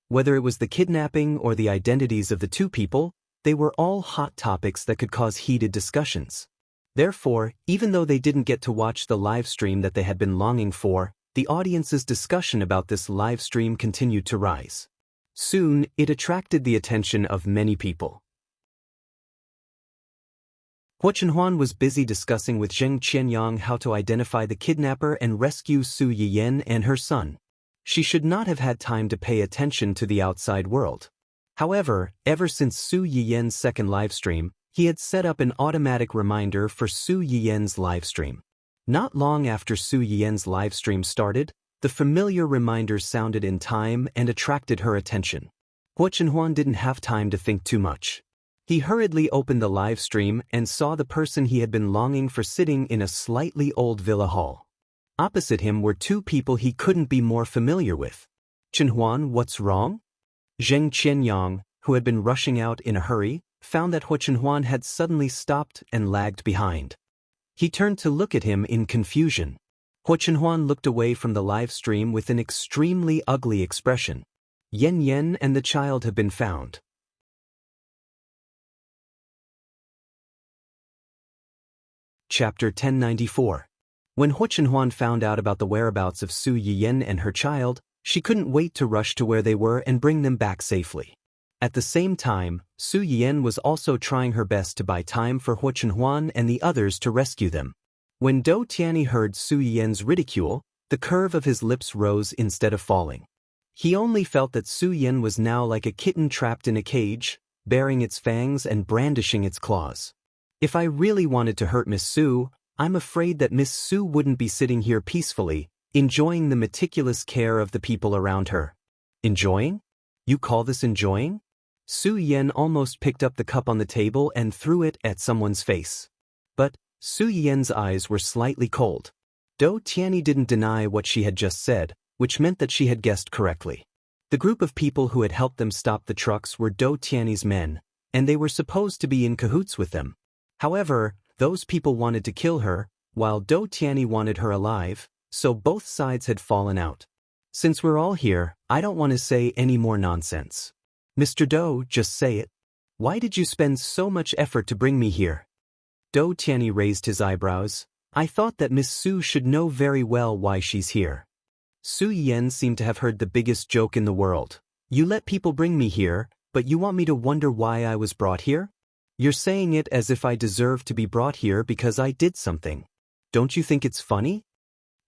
Whether it was the kidnapping or the identities of the two people, they were all hot topics that could cause heated discussions. Therefore, even though they didn't get to watch the live stream that they had been longing for, The audience's discussion about this live stream continued to rise. Soon, it attracted the attention of many people. Huo Chenhuan was busy discussing with Zheng Qianyang how to identify the kidnapper and rescue Su Yiyan and her son. She should not have had time to pay attention to the outside world. However, ever since Su Yiyan's second livestream, he had set up an automatic reminder for Su Yiyan's livestream. Not long after Su Yiyan's livestream started, the familiar reminder sounded in time and attracted her attention. Huo Chenhuan didn't have time to think too much. He hurriedly opened the live stream and saw the person he had been longing for sitting in a slightly old villa hall. Opposite him were two people he couldn't be more familiar with. "Chenhuan, what's wrong?" Zheng Qianyang, who had been rushing out in a hurry, found that Huo Chenhuan had suddenly stopped and lagged behind. He turned to look at him in confusion. Huo Chenhuan looked away from the live stream with an extremely ugly expression. "Yan Yan and the child have been found." Chapter 1094. When Huo Chenhuan found out about the whereabouts of Su Yiyan and her child, she couldn't wait to rush to where they were and bring them back safely. At the same time, Su Yiyan was also trying her best to buy time for Huo Chenhuan and the others to rescue them. When Dou Tianyi heard Su Yiyan's ridicule, the curve of his lips rose instead of falling. He only felt that Su Yiyan was now like a kitten trapped in a cage, baring its fangs and brandishing its claws. If I really wanted to hurt Miss Su, I'm afraid that Miss Su wouldn't be sitting here peacefully, enjoying the meticulous care of the people around her. Enjoying? You call this enjoying? Su Yiyan almost picked up the cup on the table and threw it at someone's face. But Su Yiyan's eyes were slightly cold. Dou Tianyi didn't deny what she had just said, which meant that she had guessed correctly. The group of people who had helped them stop the trucks were Dou Tianyi's men, and they were supposed to be in cahoots with them. However, those people wanted to kill her, while Dou Tianyi wanted her alive, so both sides had fallen out. Since we're all here, I don't want to say any more nonsense. Mr. Dou, just say it. Why did you spend so much effort to bring me here? Dou Tianyi raised his eyebrows. I thought that Miss Su should know very well why she's here. Su Yiyan seemed to have heard the biggest joke in the world. You let people bring me here, but you want me to wonder why I was brought here? You're saying it as if I deserve to be brought here because I did something. Don't you think it's funny?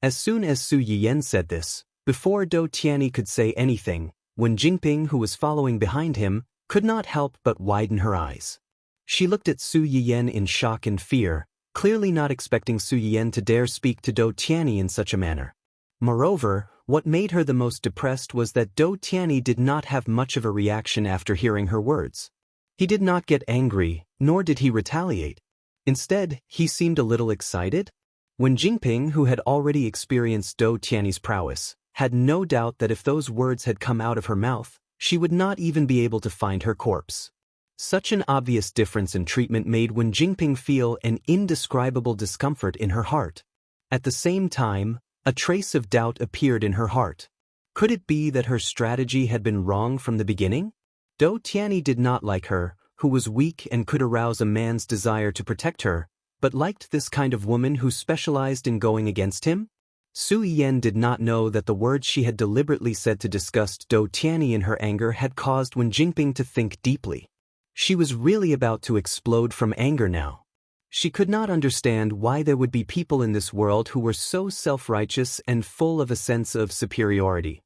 As soon as Su Yiyan said this, before Dou Tianyi could say anything, Wen Jingping, who was following behind him, could not help but widen her eyes. She looked at Su Yiyan in shock and fear, clearly not expecting Su Yiyan to dare speak to Dou Tianyi in such a manner. Moreover, what made her the most depressed was that Dou Tianyi did not have much of a reaction after hearing her words. He did not get angry, nor did he retaliate. Instead, he seemed a little excited. Wen Jingping, who had already experienced Dou Tianyi's prowess, had no doubt that if those words had come out of her mouth, she would not even be able to find her corpse. Such an obvious difference in treatment made Wen Jingping feel an indescribable discomfort in her heart. At the same time, a trace of doubt appeared in her heart. Could it be that her strategy had been wrong from the beginning? Dou Tianyi did not like her, who was weak and could arouse a man's desire to protect her, but liked this kind of woman who specialized in going against him? Su Yiyan did not know that the words she had deliberately said to disgust Dou Tianyi in her anger had caused Wen Jingping to think deeply. She was really about to explode from anger now. She could not understand why there would be people in this world who were so self-righteous and full of a sense of superiority.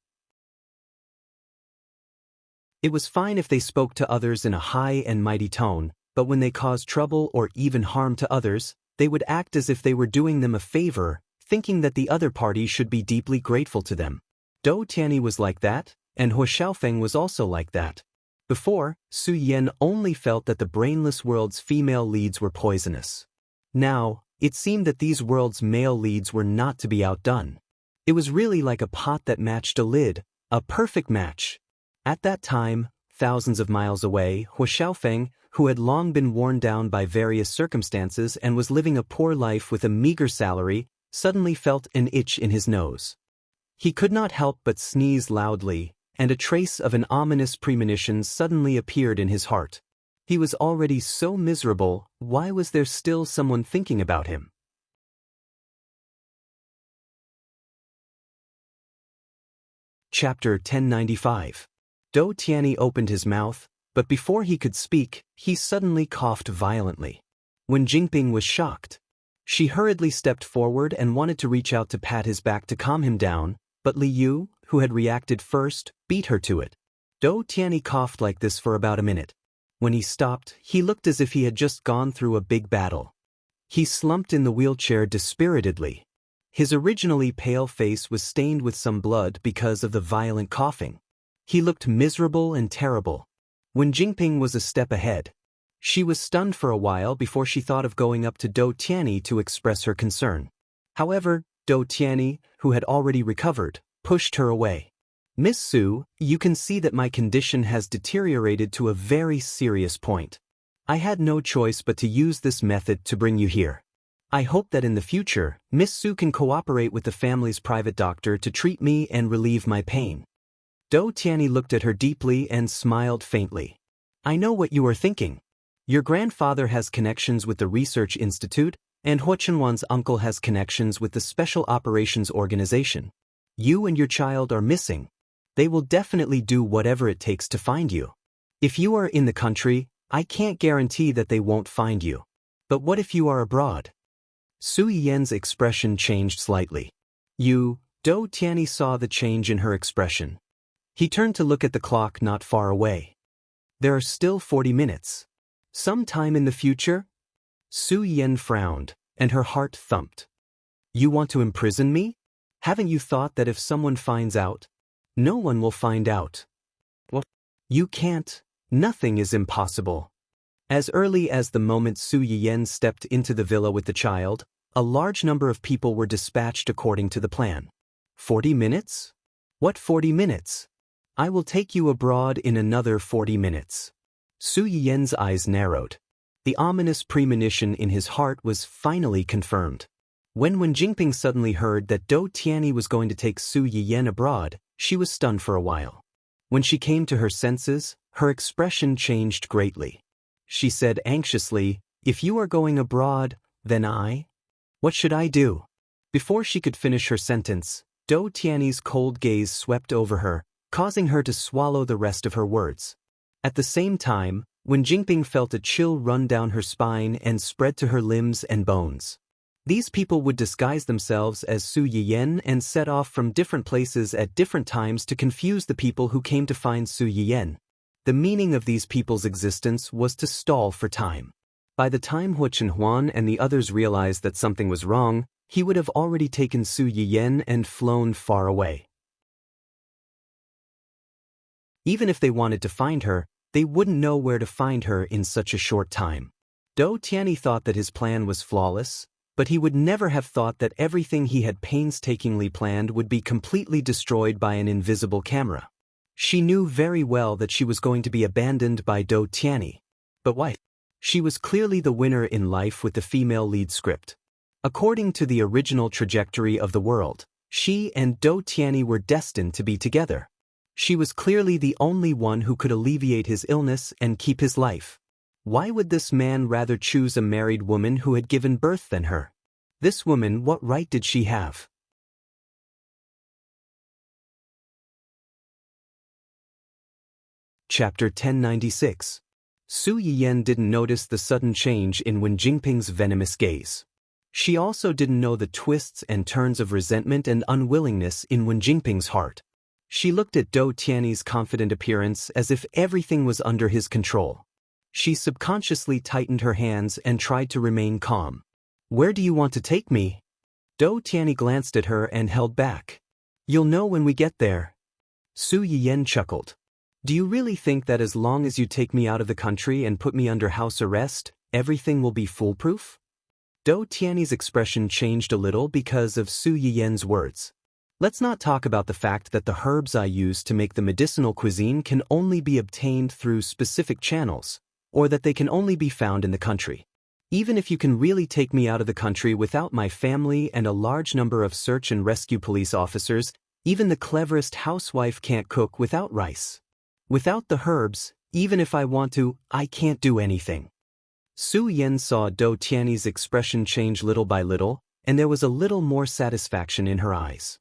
It was fine if they spoke to others in a high and mighty tone, but when they caused trouble or even harm to others, they would act as if they were doing them a favor, thinking that the other party should be deeply grateful to them. Dou Tianyi was like that, and Huo Xiaofeng was also like that. Before, Su Yiyan only felt that the brainless world's female leads were poisonous. Now, it seemed that these world's male leads were not to be outdone. It was really like a pot that matched a lid, a perfect match. At that time, thousands of miles away, Huo Xiaofeng, who had long been worn down by various circumstances and was living a poor life with a meager salary, suddenly felt an itch in his nose. He could not help but sneeze loudly, and a trace of an ominous premonition suddenly appeared in his heart. He was already so miserable, why was there still someone thinking about him? Chapter 1095. Dou Tianyi opened his mouth, but before he could speak, he suddenly coughed violently. Wen Jingping was shocked. She hurriedly stepped forward and wanted to reach out to pat his back to calm him down, but Li Yu, who had reacted first, beat her to it. Dou Tianyi coughed like this for about a minute. When he stopped, he looked as if he had just gone through a big battle. He slumped in the wheelchair dispiritedly. His originally pale face was stained with some blood because of the violent coughing. He looked miserable and terrible. Wen Jingping was a step ahead. She was stunned for a while before she thought of going up to Dou Tianyi to express her concern. However, Dou Tianyi, who had already recovered, pushed her away. "Miss Su, you can see that my condition has deteriorated to a very serious point. I had no choice but to use this method to bring you here. I hope that in the future, Miss Su can cooperate with the family's private doctor to treat me and relieve my pain." Dou Tianyi looked at her deeply and smiled faintly. "I know what you are thinking. Your grandfather has connections with the Research Institute, and Huo Chenwan's uncle has connections with the Special Operations Organization. You and your child are missing. They will definitely do whatever it takes to find you. If you are in the country, I can't guarantee that they won't find you. But what if you are abroad?" Su Yiyen's expression changed slightly. Dou Tianyi saw the change in her expression. He turned to look at the clock not far away. "There are still 40 minutes. Sometime in the future?" Su Yiyen frowned, and her heart thumped. "You want to imprison me? Haven't you thought that if someone finds out, no one will find out?" "What? You can't. Nothing is impossible." As early as the moment Su Yiyen stepped into the villa with the child, a large number of people were dispatched according to the plan. 40 minutes? What 40 minutes? I will take you abroad in another 40 minutes. Su Yiyen's eyes narrowed. The ominous premonition in his heart was finally confirmed. When Wen Jingping suddenly heard that Dou Tianyi was going to take Su Yiyen abroad, she was stunned for a while. When she came to her senses, her expression changed greatly. She said anxiously, "If you are going abroad, then what should I do?" Before she could finish her sentence, Dou Tianyi's cold gaze swept over her, causing her to swallow the rest of her words. At the same time, Wen Jingping felt a chill run down her spine and spread to her limbs and bones. These people would disguise themselves as Su Yiyen and set off from different places at different times to confuse the people who came to find Su Yiyen. The meaning of these people's existence was to stall for time. By the time Huo Chenhuan and the others realized that something was wrong, he would have already taken Su Yiyen and flown far away. Even if they wanted to find her, they wouldn't know where to find her in such a short time. Dou Tianyi thought that his plan was flawless, but he would never have thought that everything he had painstakingly planned would be completely destroyed by an invisible camera. She knew very well that she was going to be abandoned by Dou Tianyi. But why? She was clearly the winner in life with the female lead script. According to the original trajectory of the world, she and Dou Tianyi were destined to be together. She was clearly the only one who could alleviate his illness and keep his life. Why would this man rather choose a married woman who had given birth than her? This woman, what right did she have? Chapter 1096. Su Yiyen didn't notice the sudden change in Wen Jingping's venomous gaze. She also didn't know the twists and turns of resentment and unwillingness in Wen Jingping's heart. She looked at Dou Tianyi's confident appearance as if everything was under his control. She subconsciously tightened her hands and tried to remain calm. "Where do you want to take me?" Dou Tianyi glanced at her and held back. "You'll know when we get there." Su Yiyen chuckled. "Do you really think that as long as you take me out of the country and put me under house arrest, everything will be foolproof?" Dou Tianyi's expression changed a little because of Su Yiyen's words. "Let's not talk about the fact that the herbs I use to make the medicinal cuisine can only be obtained through specific channels, or that they can only be found in the country. Even if you can really take me out of the country without my family and a large number of search and rescue police officers, even the cleverest housewife can't cook without rice. Without the herbs, even if I want to, I can't do anything." Su Yiyen saw Dou Tianyi's expression change little by little, and there was a little more satisfaction in her eyes.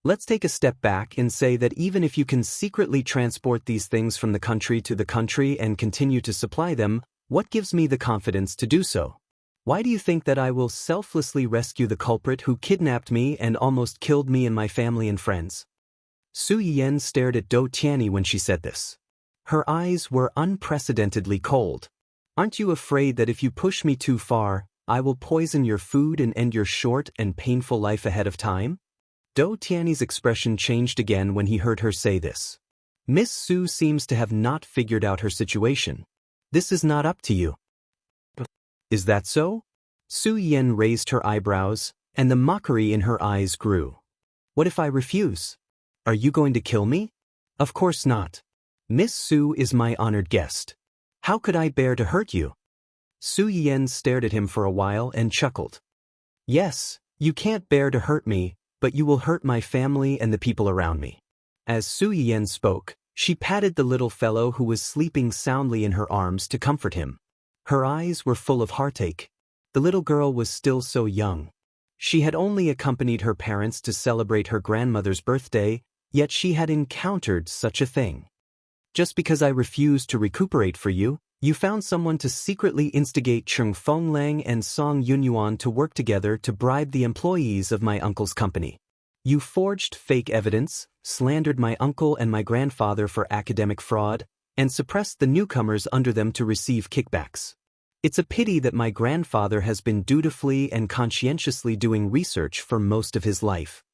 Let's take a step back and say that even if you can secretly transport these things from the country to the country and continue to supply them, what gives me the confidence to do so? Why do you think that I will selflessly rescue the culprit who kidnapped me and almost killed me and my family and friends? Su Yiyan stared at Dou Tianyi when she said this. Her eyes were unprecedentedly cold. Aren't you afraid that if you push me too far, I will poison your food and end your short and painful life ahead of time? Dou Tianyi's expression changed again when he heard her say this. Miss Su seems to have not figured out her situation. This is not up to you. Is that so? Su Yiyan raised her eyebrows, and the mockery in her eyes grew. What if I refuse? Are you going to kill me? Of course not. Miss Su is my honored guest. How could I bear to hurt you? Su Yiyan stared at him for a while and chuckled. Yes, you can't bear to hurt me, but you will hurt my family and the people around me. As Su Yiyan spoke, she patted the little fellow who was sleeping soundly in her arms to comfort him. Her eyes were full of heartache. The little girl was still so young. She had only accompanied her parents to celebrate her grandmother's birthday, yet she had encountered such a thing. Just because I refused to recuperate for you, you found someone to secretly instigate Cheng Fenglang and Song Yunyuan to work together to bribe the employees of my uncle's company. You forged fake evidence, slandered my uncle and my grandfather for academic fraud, and suppressed the newcomers under them to receive kickbacks. It's a pity that my grandfather has been dutifully and conscientiously doing research for most of his life.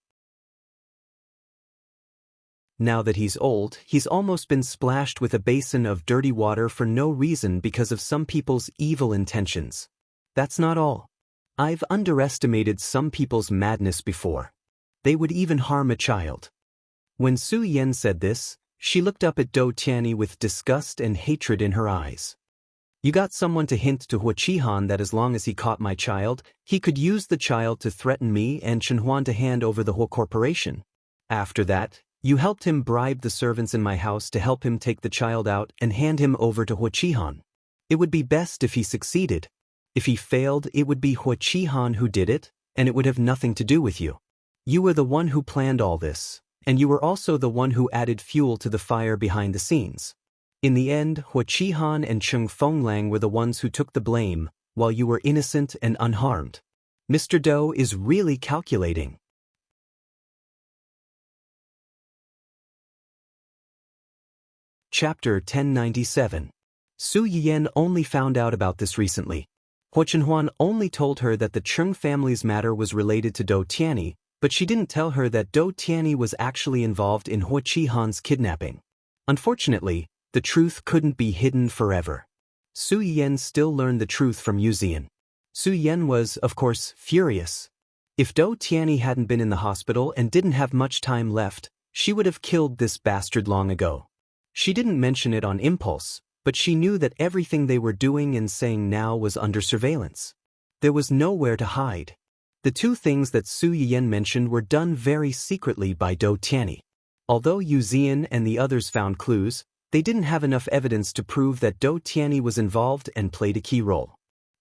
Now that he's old, he's almost been splashed with a basin of dirty water for no reason because of some people's evil intentions. That's not all. I've underestimated some people's madness before. They would even harm a child. When Su Yiyan said this, she looked up at Dou Tianyi with disgust and hatred in her eyes. You got someone to hint to Hua Qihan that as long as he caught my child, he could use the child to threaten me and Chen Huan to hand over the whole corporation. After that, you helped him bribe the servants in my house to help him take the child out and hand him over to Hua Qihan. It would be best if he succeeded. If he failed, it would be Hua Qihan who did it, and it would have nothing to do with you. You were the one who planned all this, and you were also the one who added fuel to the fire behind the scenes. In the end, Hua Qihan and Cheng Fenglang were the ones who took the blame, while you were innocent and unharmed. Mr. Dou is really calculating. Chapter 1097. Su Yiyan only found out about this recently. Hua Chenhuan only told her that the Cheng family's matter was related to Dou Tianyi, but she didn't tell her that Dou Tianyi was actually involved in Hua Qihan's kidnapping. Unfortunately, the truth couldn't be hidden forever. Su Yiyan still learned the truth from Yu Ziyan. Su Yiyan was, of course, furious. If Dou Tianyi hadn't been in the hospital and didn't have much time left, she would have killed this bastard long ago. She didn't mention it on impulse, but she knew that everything they were doing and saying now was under surveillance. There was nowhere to hide. The two things that Su Yiyan mentioned were done very secretly by Dou Tianyi. Although Yu Ziyan and the others found clues, they didn't have enough evidence to prove that Dou Tianyi was involved and played a key role.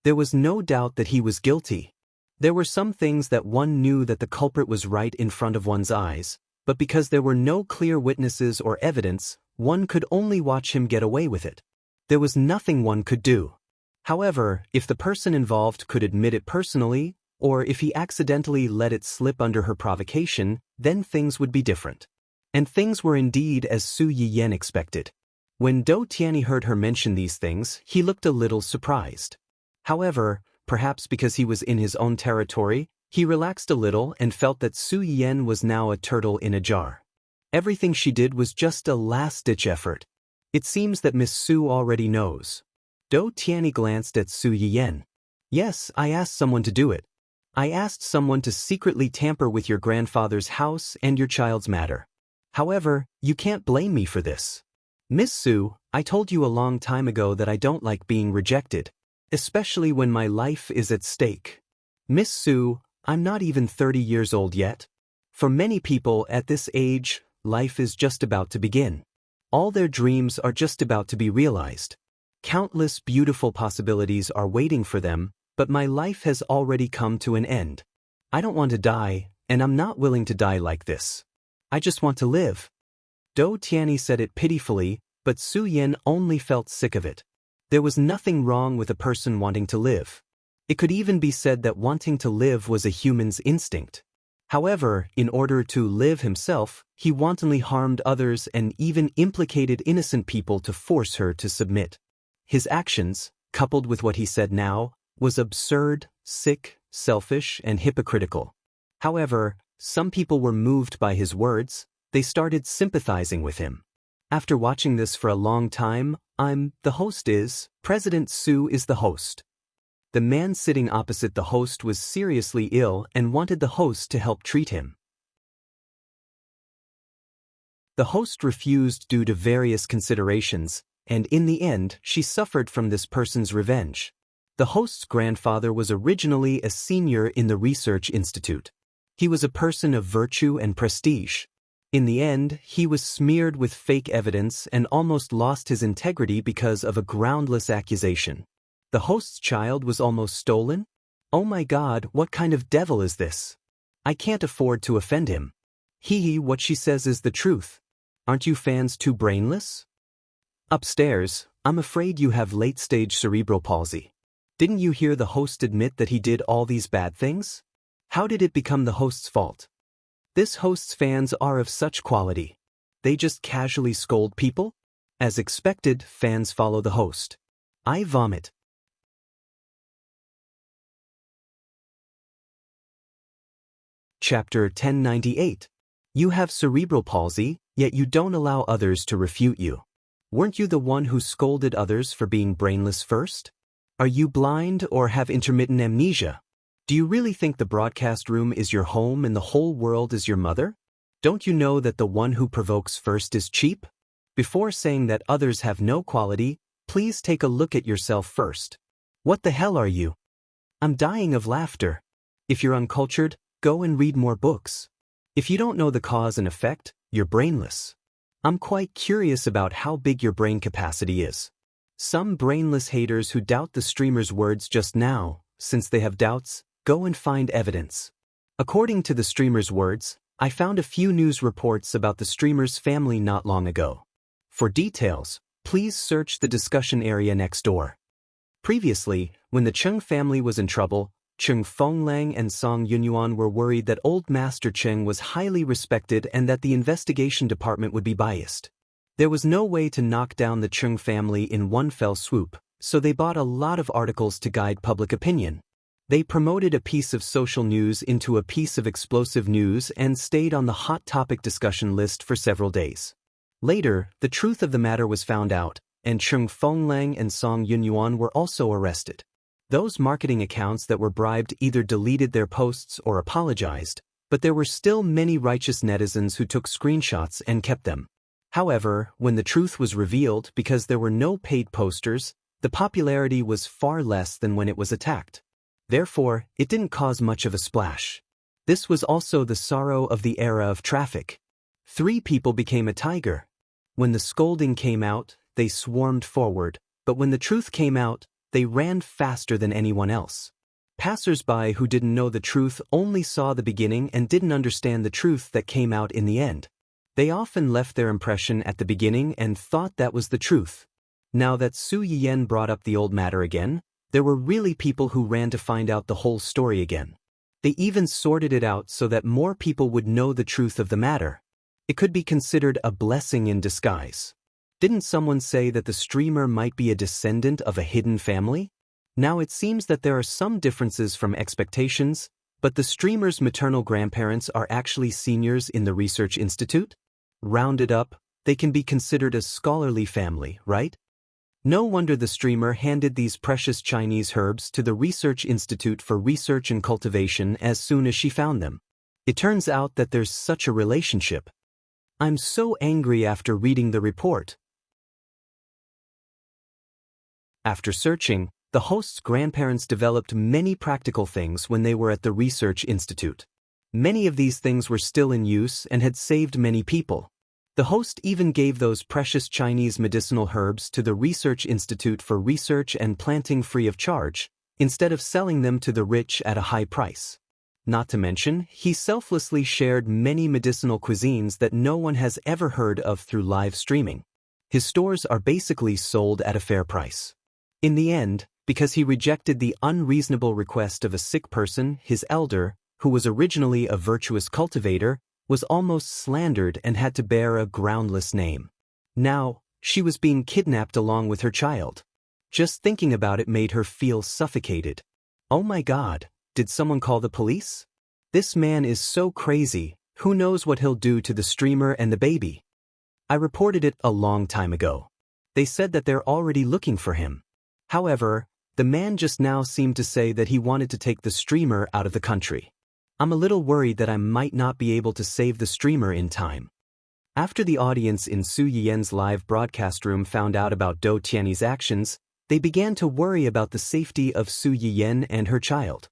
There was no doubt that he was guilty. There were some things that one knew that the culprit was right in front of one's eyes, but because there were no clear witnesses or evidence, one could only watch him get away with it. There was nothing one could do. However, if the person involved could admit it personally, or if he accidentally let it slip under her provocation, then things would be different. And things were indeed as Su Yiyan expected. When Dou Tianyi heard her mention these things, he looked a little surprised. However, perhaps because he was in his own territory, he relaxed a little and felt that Su Yiyan was now a turtle in a jar. Everything she did was just a last-ditch effort. It seems that Miss Su already knows. Dou Tianyi glanced at Su Yiyan. Yes, I asked someone to do it. I asked someone to secretly tamper with your grandfather's house and your child's matter. However, you can't blame me for this. Miss Su, I told you a long time ago that I don't like being rejected, especially when my life is at stake. Miss Su, I'm not even 30 years old yet. For many people at this age, life is just about to begin. All their dreams are just about to be realized. Countless beautiful possibilities are waiting for them, but my life has already come to an end. I don't want to die, and I'm not willing to die like this. I just want to live. Do Tianyi said it pitifully, but Su Yan only felt sick of it. There was nothing wrong with a person wanting to live. It could even be said that wanting to live was a human's instinct. However, in order to live himself, he wantonly harmed others and even implicated innocent people to force her to submit. His actions, coupled with what he said now, was absurd, sick, selfish, and hypocritical. However, some people were moved by his words. They started sympathizing with him. After watching this for a long time, President Su is the host. The man sitting opposite the host was seriously ill and wanted the host to help treat him. The host refused due to various considerations, and in the end, she suffered from this person's revenge. The host's grandfather was originally a senior in the research institute. He was a person of virtue and prestige. In the end, he was smeared with fake evidence and almost lost his integrity because of a groundless accusation. The host's child was almost stolen? Oh my God, what kind of devil is this? I can't afford to offend him. What she says is the truth. Aren't you fans too brainless? Upstairs, I'm afraid you have late-stage cerebral palsy. Didn't you hear the host admit that he did all these bad things? How did it become the host's fault? This host's fans are of such quality. They just casually scold people? As expected, fans follow the host. I vomit. Chapter 1098. You have cerebral palsy, yet you don't allow others to refute you. Weren't you the one who scolded others for being brainless first? Are you blind or have intermittent amnesia? Do you really think the broadcast room is your home and the whole world is your mother? Don't you know that the one who provokes first is cheap? Before saying that others have no quality, please take a look at yourself first. What the hell are you? I'm dying of laughter. If you're uncultured, go and read more books. If you don't know the cause and effect, you're brainless. I'm quite curious about how big your brain capacity is. Some brainless haters who doubt the streamer's words just now, since they have doubts, go and find evidence. According to the streamer's words, I found a few news reports about the streamer's family not long ago. For details, please search the discussion area next door. Previously, when the Cheng family was in trouble, Cheng Fenglang and Song Yunyuan were worried that Old Master Cheng was highly respected and that the investigation department would be biased. There was no way to knock down the Cheng family in one fell swoop, so they bought a lot of articles to guide public opinion. They promoted a piece of social news into a piece of explosive news and stayed on the hot topic discussion list for several days. Later, the truth of the matter was found out, and Cheng Fenglang and Song Yunyuan were also arrested. Those marketing accounts that were bribed either deleted their posts or apologized, but there were still many righteous netizens who took screenshots and kept them. However, when the truth was revealed because there were no paid posters, the popularity was far less than when it was attacked. Therefore, it didn't cause much of a splash. This was also the sorrow of the era of traffic. 3 people became a tiger. When the scolding came out, they swarmed forward, but when the truth came out, they ran faster than anyone else. Passers-by who didn't know the truth only saw the beginning and didn't understand the truth that came out in the end. They often left their impression at the beginning and thought that was the truth. Now that Su Yiyan brought up the old matter again, there were really people who ran to find out the whole story again. They even sorted it out so that more people would know the truth of the matter. It could be considered a blessing in disguise. Didn't someone say that the streamer might be a descendant of a hidden family? Now it seems that there are some differences from expectations, but the streamer's maternal grandparents are actually seniors in the research institute? Rounded up, they can be considered a scholarly family, right? No wonder the streamer handed these precious Chinese herbs to the Research Institute for research and cultivation as soon as she found them. It turns out that there's such a relationship. I'm so angry after reading the report. After searching, the host's grandparents developed many practical things when they were at the Research Institute. Many of these things were still in use and had saved many people. The host even gave those precious Chinese medicinal herbs to the Research Institute for research and planting free of charge, instead of selling them to the rich at a high price. Not to mention, he selflessly shared many medicinal cuisines that no one has ever heard of through live streaming. His stores are basically sold at a fair price. In the end, because he rejected the unreasonable request of a sick person, his elder, who was originally a virtuous cultivator, was almost slandered and had to bear a groundless name. Now, she was being kidnapped along with her child. Just thinking about it made her feel suffocated. Oh my God, did someone call the police? This man is so crazy, who knows what he'll do to the streamer and the baby? I reported it a long time ago. They said that they're already looking for him. However, the man just now seemed to say that he wanted to take the streamer out of the country. I'm a little worried that I might not be able to save the streamer in time. After the audience in Su Yiyen's live broadcast room found out about Do Tianyi's actions, they began to worry about the safety of Su Yiyen and her child.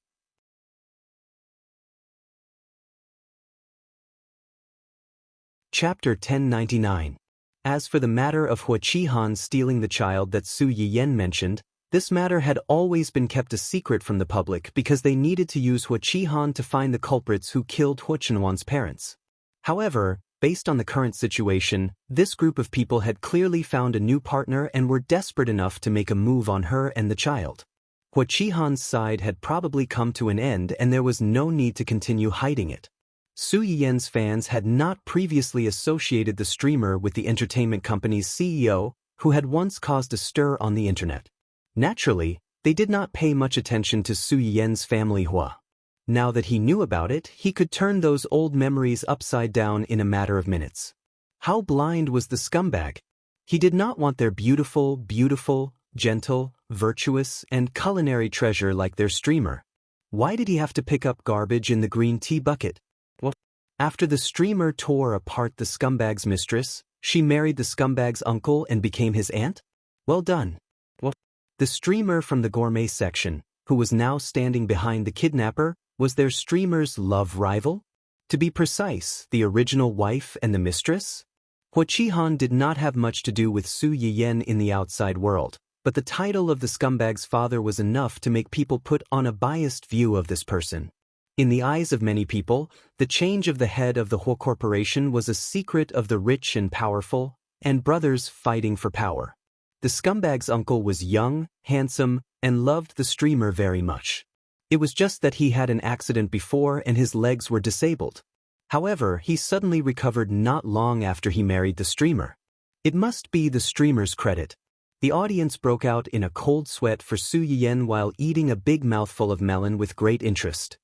Chapter 1099. As for the matter of Hua Qihan stealing the child that Su Yiyen mentioned, this matter had always been kept a secret from the public because they needed to use Hua Qihan to find the culprits who killed Hua Chenhuan's parents. However, based on the current situation, this group of people had clearly found a new partner and were desperate enough to make a move on her and the child. Hua Qihan's side had probably come to an end and there was no need to continue hiding it. Su Yiyen's fans had not previously associated the streamer with the entertainment company's CEO, who had once caused a stir on the internet. Naturally, they did not pay much attention to Su Yiyen's family Hua. Now that he knew about it, he could turn those old memories upside down in a matter of minutes. How blind was the scumbag? He did not want their beautiful, gentle, virtuous, and culinary treasure like their streamer. Why did he have to pick up garbage in the green tea bucket? After the streamer tore apart the scumbag's mistress, she married the scumbag's uncle and became his aunt? Well done. The streamer from the gourmet section, who was now standing behind the kidnapper, was their streamer's love rival? To be precise, the original wife and the mistress? Hua Qihan did not have much to do with Su Yiyen in the outside world, but the title of the scumbag's father was enough to make people put on a biased view of this person. In the eyes of many people, the change of the head of the Hua Corporation was a secret of the rich and powerful, and brothers fighting for power. The scumbag's uncle was young, handsome, and loved the streamer very much. It was just that he had an accident before and his legs were disabled. However, he suddenly recovered not long after he married the streamer. It must be the streamer's credit. The audience broke out in a cold sweat for Su Yiyen while eating a big mouthful of melon with great interest.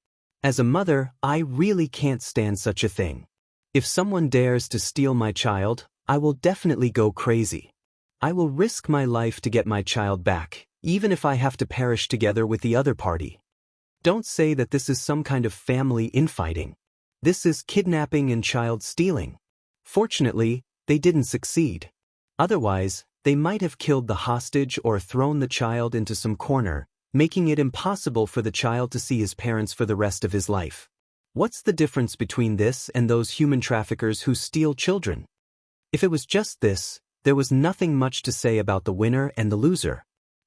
As a mother, I really can't stand such a thing. If someone dares to steal my child, I will definitely go crazy. I will risk my life to get my child back, even if I have to perish together with the other party. Don't say that this is some kind of family infighting. This is kidnapping and child stealing. Fortunately, they didn't succeed. Otherwise, they might have killed the hostage or thrown the child into some corner, making it impossible for the child to see his parents for the rest of his life. What's the difference between this and those human traffickers who steal children? If it was just this, there was nothing much to say about the winner and the loser.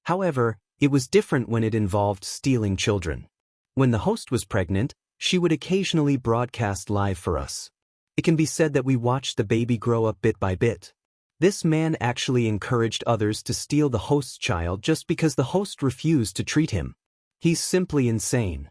However, it was different when it involved stealing children. When the host was pregnant, she would occasionally broadcast live for us. It can be said that we watched the baby grow up bit by bit. This man actually encouraged others to steal the host's child just because the host refused to treat him. He's simply insane.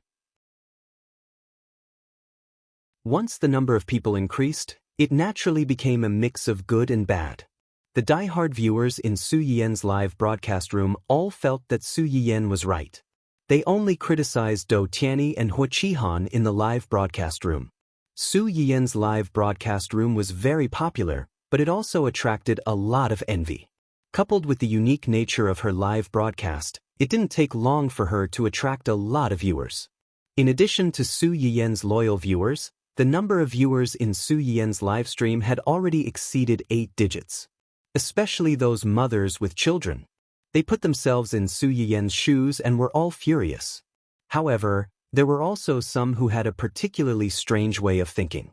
Once the number of people increased, it naturally became a mix of good and bad. The die-hard viewers in Su Yiyen's live broadcast room all felt that Su Yiyen was right. They only criticized Do Tianyi and Hua Qihan in the live broadcast room. Su Yiyen's live broadcast room was very popular, but it also attracted a lot of envy. Coupled with the unique nature of her live broadcast, it didn't take long for her to attract a lot of viewers. In addition to Su Yiyen's loyal viewers, the number of viewers in Su Yiyen's livestream had already exceeded 8 digits. Especially those mothers with children. They put themselves in Su Yiyen's shoes and were all furious. However, there were also some who had a particularly strange way of thinking.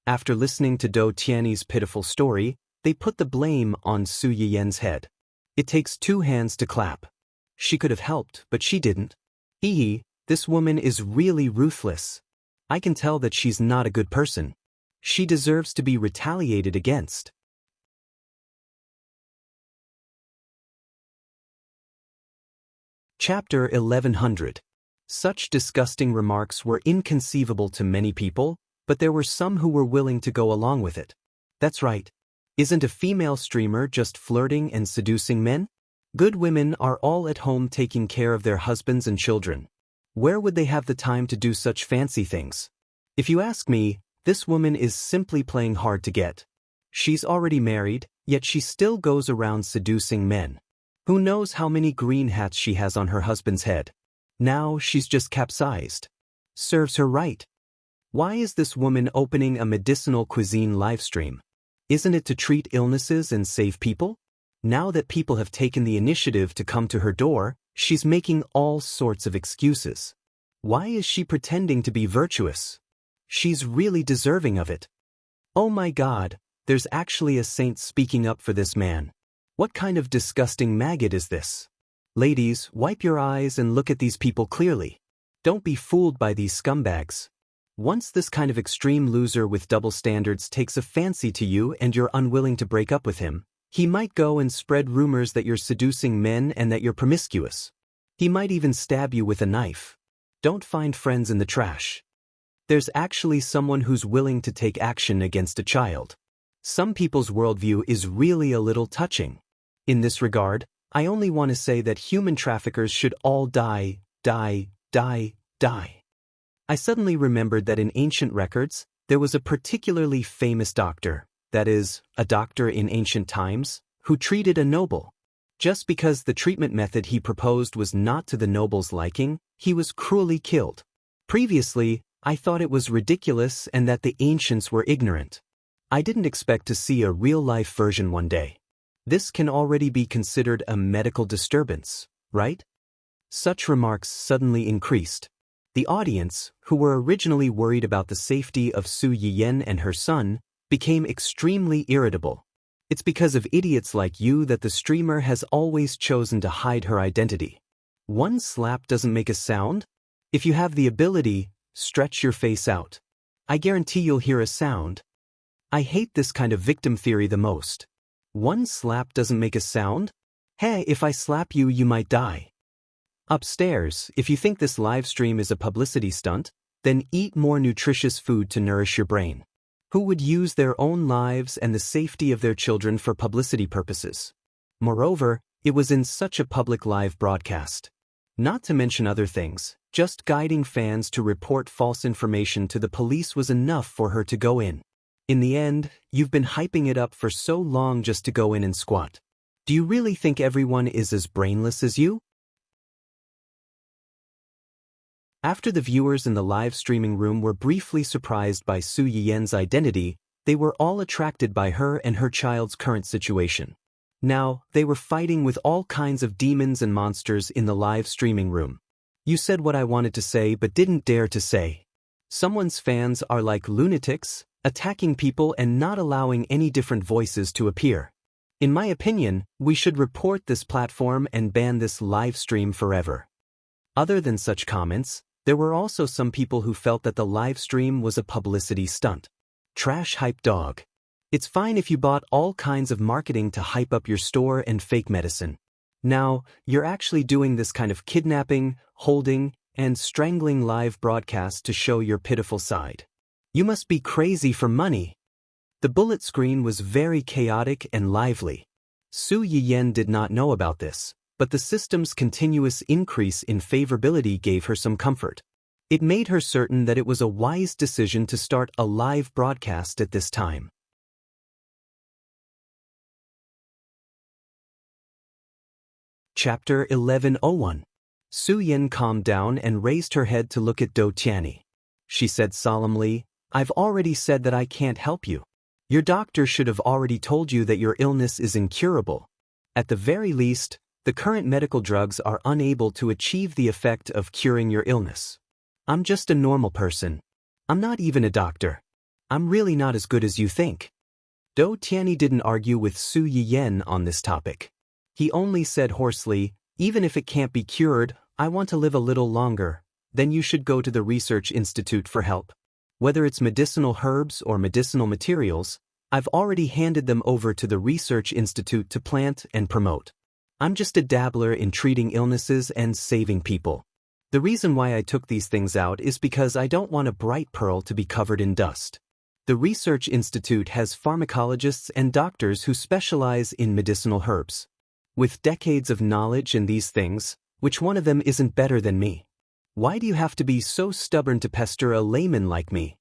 After listening to Do Tianyi's pitiful story, they put the blame on Su Yiyen's head. It takes 2 hands to clap. She could have helped, but she didn't. This woman is really ruthless. I can tell that she's not a good person. She deserves to be retaliated against. Chapter 1100. Such disgusting remarks were inconceivable to many people, but there were some who were willing to go along with it. That's right. Isn't a female streamer just flirting and seducing men? Good women are all at home taking care of their husbands and children. Where would they have the time to do such fancy things? If you ask me, this woman is simply playing hard to get. She's already married, yet she still goes around seducing men. Who knows how many green hats she has on her husband's head? Now she's just capsized. Serves her right. Why is this woman opening a medicinal cuisine livestream? Isn't it to treat illnesses and save people? Now that people have taken the initiative to come to her door, she's making all sorts of excuses. Why is she pretending to be virtuous? She's really deserving of it. Oh my God, there's actually a saint speaking up for this man. What kind of disgusting maggot is this? Ladies, wipe your eyes and look at these people clearly. Don't be fooled by these scumbags. Once this kind of extreme loser with double standards takes a fancy to you and you're unwilling to break up with him, he might go and spread rumors that you're seducing men and that you're promiscuous. He might even stab you with a knife. Don't find friends in the trash. There's actually someone who's willing to take action against a child. Some people's worldview is really a little touching. In this regard, I only want to say that human traffickers should all die. I suddenly remembered that in ancient records, there was a particularly famous doctor, that is, a doctor in ancient times, who treated a noble. Just because the treatment method he proposed was not to the noble's liking, he was cruelly killed. Previously, I thought it was ridiculous and that the ancients were ignorant. I didn't expect to see a real-life version one day. This can already be considered a medical disturbance, right? Such remarks suddenly increased. The audience, who were originally worried about the safety of Su Yiyan and her son, became extremely irritable. It's because of idiots like you that the streamer has always chosen to hide her identity. One slap doesn't make a sound? If you have the ability, stretch your face out. I guarantee you'll hear a sound. I hate this kind of victim theory the most. One slap doesn't make a sound? Hey, if I slap you, you might die. Upstairs, if you think this live stream is a publicity stunt, then eat more nutritious food to nourish your brain. Who would use their own lives and the safety of their children for publicity purposes? Moreover, it was in such a public live broadcast. Not to mention other things, just guiding fans to report false information to the police was enough for her to go in. In the end, you've been hyping it up for so long just to go in and squat. Do you really think everyone is as brainless as you? After the viewers in the live streaming room were briefly surprised by Su Yiyan's identity, they were all attracted by her and her child's current situation. Now, they were fighting with all kinds of demons and monsters in the live streaming room. You said what I wanted to say but didn't dare to say. Someone's fans are like lunatics, attacking people and not allowing any different voices to appear. In my opinion, we should report this platform and ban this live stream forever. Other than such comments, there were also some people who felt that the live stream was a publicity stunt. Trash hype dog. It's fine if you bought all kinds of marketing to hype up your store and fake medicine. Now, you're actually doing this kind of kidnapping, holding, and strangling live broadcast to show your pitiful side. You must be crazy for money. The bullet screen was very chaotic and lively. Su Yiyan did not know about this, but the system's continuous increase in favorability gave her some comfort. It made her certain that it was a wise decision to start a live broadcast at this time. Chapter 1101. Su Yiyan calmed down and raised her head to look at Do Tianyi. She said solemnly, "I've already said that I can't help you. Your doctor should have already told you that your illness is incurable. At the very least, the current medical drugs are unable to achieve the effect of curing your illness. I'm just a normal person. I'm not even a doctor. I'm really not as good as you think." Do Tianyi didn't argue with Su Yiyan on this topic. He only said hoarsely, "Even if it can't be cured, I want to live a little longer. Then you should go to the research institute for help." Whether it's medicinal herbs or medicinal materials, I've already handed them over to the Research Institute to plant and promote. I'm just a dabbler in treating illnesses and saving people. The reason why I took these things out is because I don't want a bright pearl to be covered in dust. The Research Institute has pharmacologists and doctors who specialize in medicinal herbs. With decades of knowledge in these things, which one of them isn't better than me? Why do you have to be so stubborn to pester a layman like me?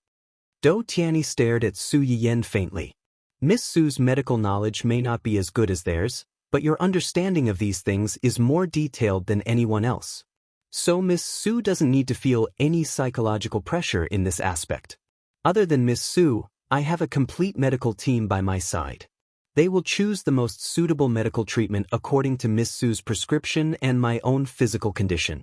Dou Tianyi stared at Su Yiyan faintly. Miss Su's medical knowledge may not be as good as theirs, but your understanding of these things is more detailed than anyone else. So Miss Su doesn't need to feel any psychological pressure in this aspect. Other than Miss Su, I have a complete medical team by my side. They will choose the most suitable medical treatment according to Miss Su's prescription and my own physical condition.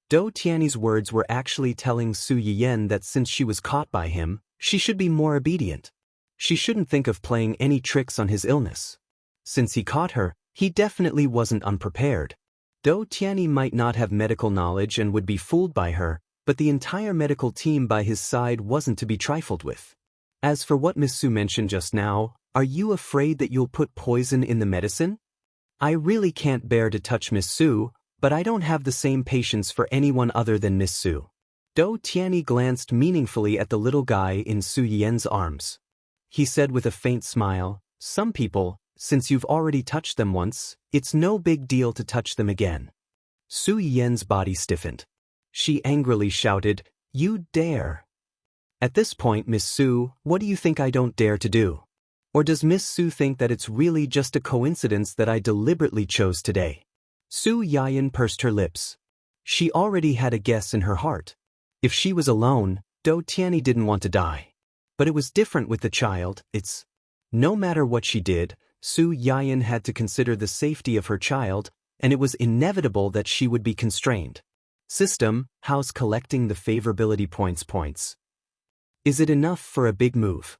Dou Tianyi's words were actually telling Su Yiyan that since she was caught by him, she should be more obedient. She shouldn't think of playing any tricks on his illness. Since he caught her, he definitely wasn't unprepared. Dou Tianyi might not have medical knowledge and would be fooled by her, but the entire medical team by his side wasn't to be trifled with. As for what Miss Su mentioned just now, are you afraid that you'll put poison in the medicine? I really can't bear to touch Miss Su, but I don't have the same patience for anyone other than Miss Su. Dou Tianyi glanced meaningfully at the little guy in Su Yiyan's arms. He said with a faint smile, "Some people, since you've already touched them once, it's no big deal to touch them again." Su Yiyan's body stiffened. She angrily shouted, "You dare!" At this point, Miss Su, what do you think I don't dare to do? Or does Miss Su think that it's really just a coincidence that I deliberately chose today? Su Yiyan pursed her lips. She already had a guess in her heart. If she was alone, Dou Tianyi didn't want to die. But it was different with the child. No matter what she did, Su Yiyan had to consider the safety of her child, and it was inevitable that she would be constrained. System, how's collecting the favorability points? Is it enough for a big move?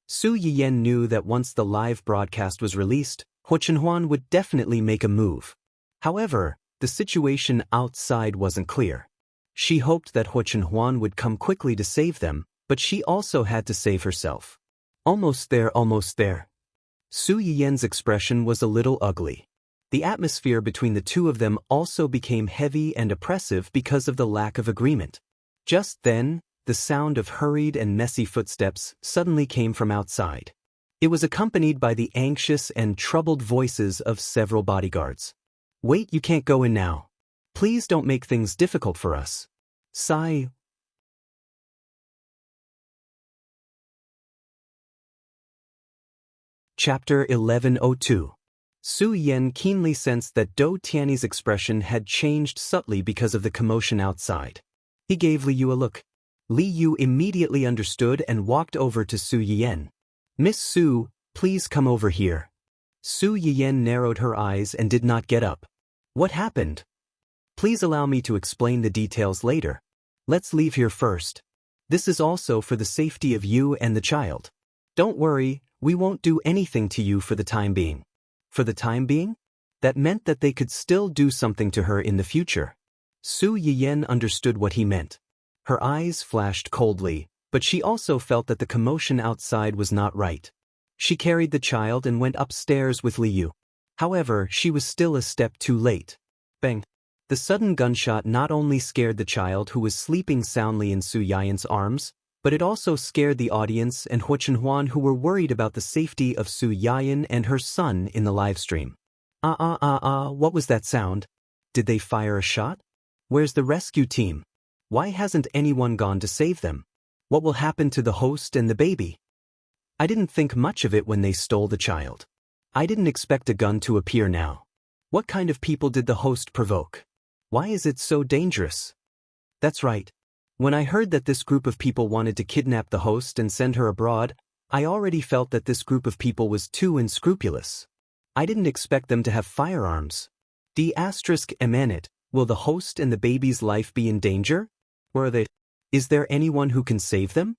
Su Yiyan knew that once the live broadcast was released, Huo Chenhuan would definitely make a move. However, the situation outside wasn't clear. She hoped that Huo Chenhuan would come quickly to save them, but she also had to save herself. Almost there. Su Yiyan's expression was a little ugly. The atmosphere between the two of them also became heavy and oppressive because of the lack of agreement. Just then, the sound of hurried and messy footsteps suddenly came from outside. It was accompanied by the anxious and troubled voices of several bodyguards. "Wait, you can't go in now. Please don't make things difficult for us." Sigh. Chapter 1102. Su Yiyan keenly sensed that Dou Tianyi's expression had changed subtly because of the commotion outside. He gave Li Yu a look. Li Yu immediately understood and walked over to Su Yiyan. "Miss Su, please come over here." Su Yiyan narrowed her eyes and did not get up. "What happened?" "Please allow me to explain the details later. Let's leave here first. This is also for the safety of you and the child. Don't worry, we won't do anything to you for the time being." For the time being? That meant that they could still do something to her in the future. Su Yiyan understood what he meant. Her eyes flashed coldly, but she also felt that the commotion outside was not right. She carried the child and went upstairs with Li Yu. However, she was still a step too late. Bang! The sudden gunshot not only scared the child who was sleeping soundly in Su Yiyan's arms, but it also scared the audience and Huo Chenhuan who were worried about the safety of Su Yiyan and her son in the livestream. What was that sound? Did they fire a shot? Where's the rescue team? Why hasn't anyone gone to save them? What will happen to the host and the baby? I didn't think much of it when they stole the child. I didn't expect a gun to appear now. What kind of people did the host provoke? Why is it so dangerous? That's right. When I heard that this group of people wanted to kidnap the host and send her abroad, I already felt that this group of people was too unscrupulous. I didn't expect them to have firearms. D***, will the host and the baby's life be in danger? Or are they? Is there anyone who can save them?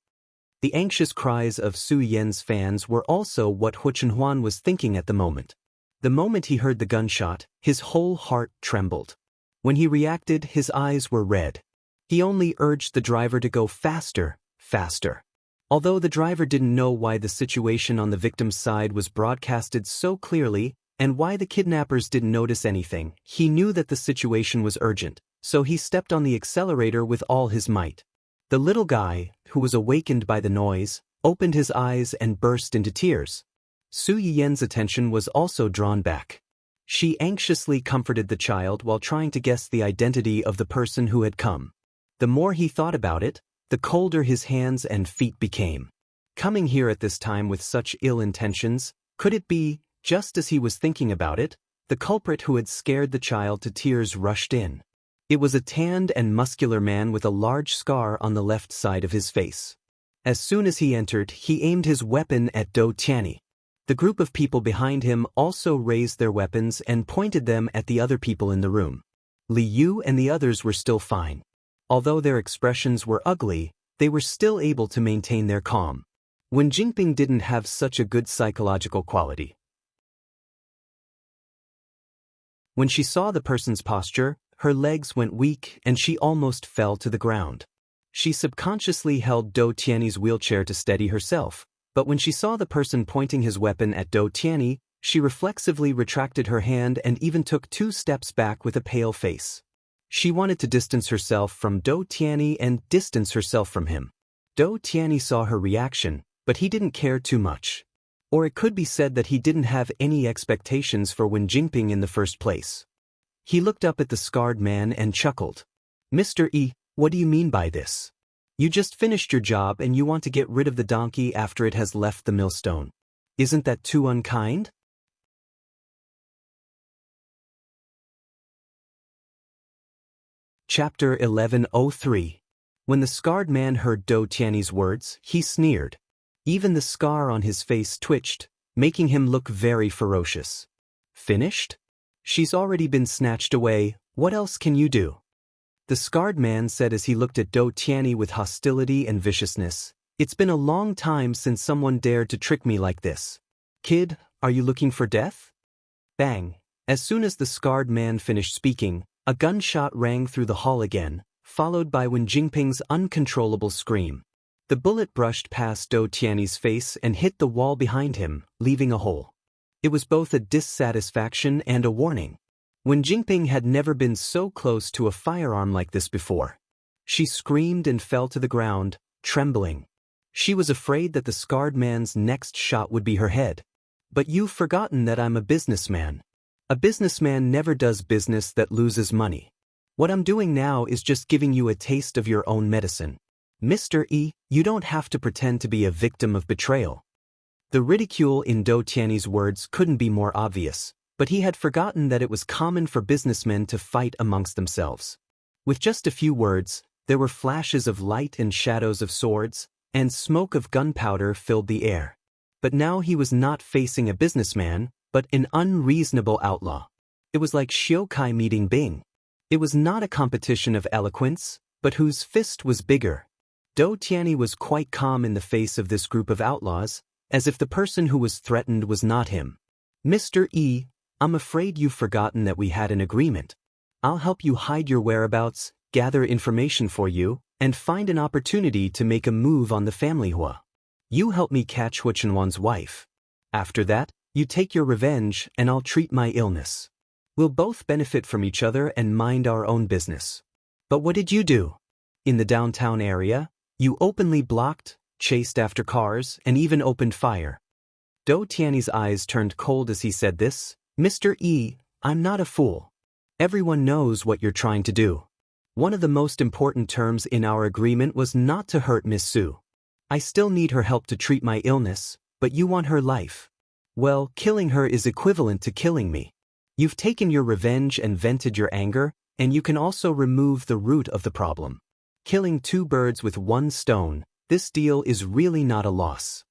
The anxious cries of Su Yiyan's fans were also what Huo Chenhuan was thinking at the moment. The moment he heard the gunshot, his whole heart trembled. When he reacted, his eyes were red. He only urged the driver to go faster, faster. Although the driver didn't know why the situation on the victim's side was broadcasted so clearly and why the kidnappers didn't notice anything, he knew that the situation was urgent, so he stepped on the accelerator with all his might. The little guy, who was awakened by the noise, opened his eyes and burst into tears. Su Yiyen's attention was also drawn back. She anxiously comforted the child while trying to guess the identity of the person who had come. The more he thought about it, the colder his hands and feet became. Coming here at this time with such ill intentions, could it be, just as he was thinking about it, the culprit who had scared the child to tears rushed in? It was a tanned and muscular man with a large scar on the left side of his face. As soon as he entered, he aimed his weapon at Do Tianyi. The group of people behind him also raised their weapons and pointed them at the other people in the room. Li Yu and the others were still fine. Although their expressions were ugly, they were still able to maintain their calm. Wen Jingping didn't have such a good psychological quality. When she saw the person's posture, her legs went weak and she almost fell to the ground. She subconsciously held Do Tianyi's wheelchair to steady herself, but when she saw the person pointing his weapon at Do Tianyi, she reflexively retracted her hand and even took 2 steps back with a pale face. She wanted to distance herself from Do Tianyi and distance herself from him. Do Tianyi saw her reaction, but he didn't care too much. Or it could be said that he didn't have any expectations for Wen Jingping in the first place. He looked up at the scarred man and chuckled. "Mr. Yi, what do you mean by this? You just finished your job and you want to get rid of the donkey after it has left the millstone. Isn't that too unkind?" Chapter 1103. When the scarred man heard Do Tianyi's words, he sneered. Even the scar on his face twitched, making him look very ferocious. "Finished? She's already been snatched away, what else can you do?" The scarred man said as he looked at Do Tianyi with hostility and viciousness. "It's been a long time since someone dared to trick me like this. Kid, are you looking for death?" Bang! As soon as the scarred man finished speaking, a gunshot rang through the hall again, followed by Wen Jingping's uncontrollable scream. The bullet brushed past Do Tianyi's face and hit the wall behind him, leaving a hole. It was both a dissatisfaction and a warning. Wen Jingping had never been so close to a firearm like this before. She screamed and fell to the ground, trembling. She was afraid that the scarred man's next shot would be her head. "But you've forgotten that I'm a businessman. A businessman never does business that loses money. What I'm doing now is just giving you a taste of your own medicine. Mr. Yi, you don't have to pretend to be a victim of betrayal." The ridicule in Do Tianyi's words couldn't be more obvious, but he had forgotten that it was common for businessmen to fight amongst themselves. With just a few words, there were flashes of light and shadows of swords, and smoke of gunpowder filled the air. But now he was not facing a businessman, but an unreasonable outlaw. It was like Xiukai meeting Bing. It was not a competition of eloquence, but whose fist was bigger. Do Tianyi was quite calm in the face of this group of outlaws, as if the person who was threatened was not him. "Mr. Yi, I'm afraid you've forgotten that we had an agreement. I'll help you hide your whereabouts, gather information for you, and find an opportunity to make a move on the family Hua. You help me catch Hu Chenwan's wife. After that, you take your revenge and I'll treat my illness. We'll both benefit from each other and mind our own business." "But what did you do? In the downtown area, you openly blocked, chased after cars, and even opened fire." Do Tianyi's eyes turned cold as he said this. "Mr. Yi, I'm not a fool. Everyone knows what you're trying to do. One of the most important terms in our agreement was not to hurt Miss Su. I still need her help to treat my illness, but you want her life. Well, killing her is equivalent to killing me. You've taken your revenge and vented your anger, and you can also remove the root of the problem. Killing 2 birds with 1 stone, this deal is really not a loss."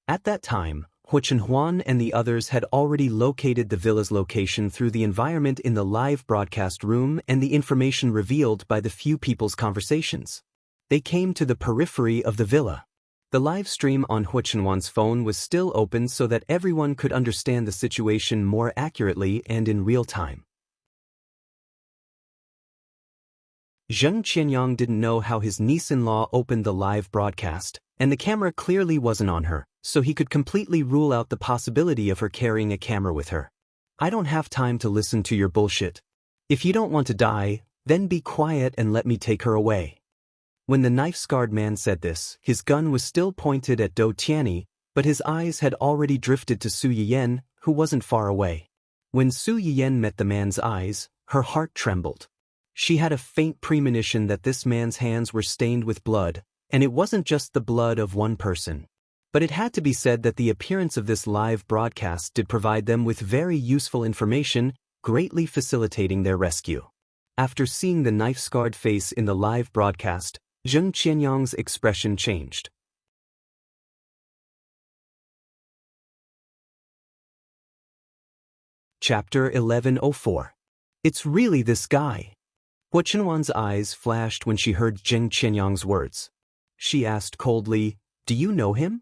At that time, Hu Chenwan and the others had already located the villa's location through the environment in the live broadcast room and the information revealed by the few people's conversations. They came to the periphery of the villa. The live stream on Hu Chenwan's phone was still open so that everyone could understand the situation more accurately and in real time. Zheng Qianyang didn't know how his niece-in-law opened the live broadcast, and the camera clearly wasn't on her, so he could completely rule out the possibility of her carrying a camera with her. I don't have time to listen to your bullshit. If you don't want to die, then be quiet and let me take her away. When the knife-scarred man said this, his gun was still pointed at Dou Tianyi, but his eyes had already drifted to Su Yiyan, who wasn't far away. When Su Yiyan met the man's eyes, her heart trembled. She had a faint premonition that this man's hands were stained with blood, and it wasn't just the blood of one person. But it had to be said that the appearance of this live broadcast did provide them with very useful information, greatly facilitating their rescue. After seeing the knife-scarred face in the live broadcast, Zheng Qianyang's expression changed. Chapter 1104. It's really this guy. Hua Chenhuan's eyes flashed when she heard Zheng Qianyang's words. She asked coldly, "Do you know him?"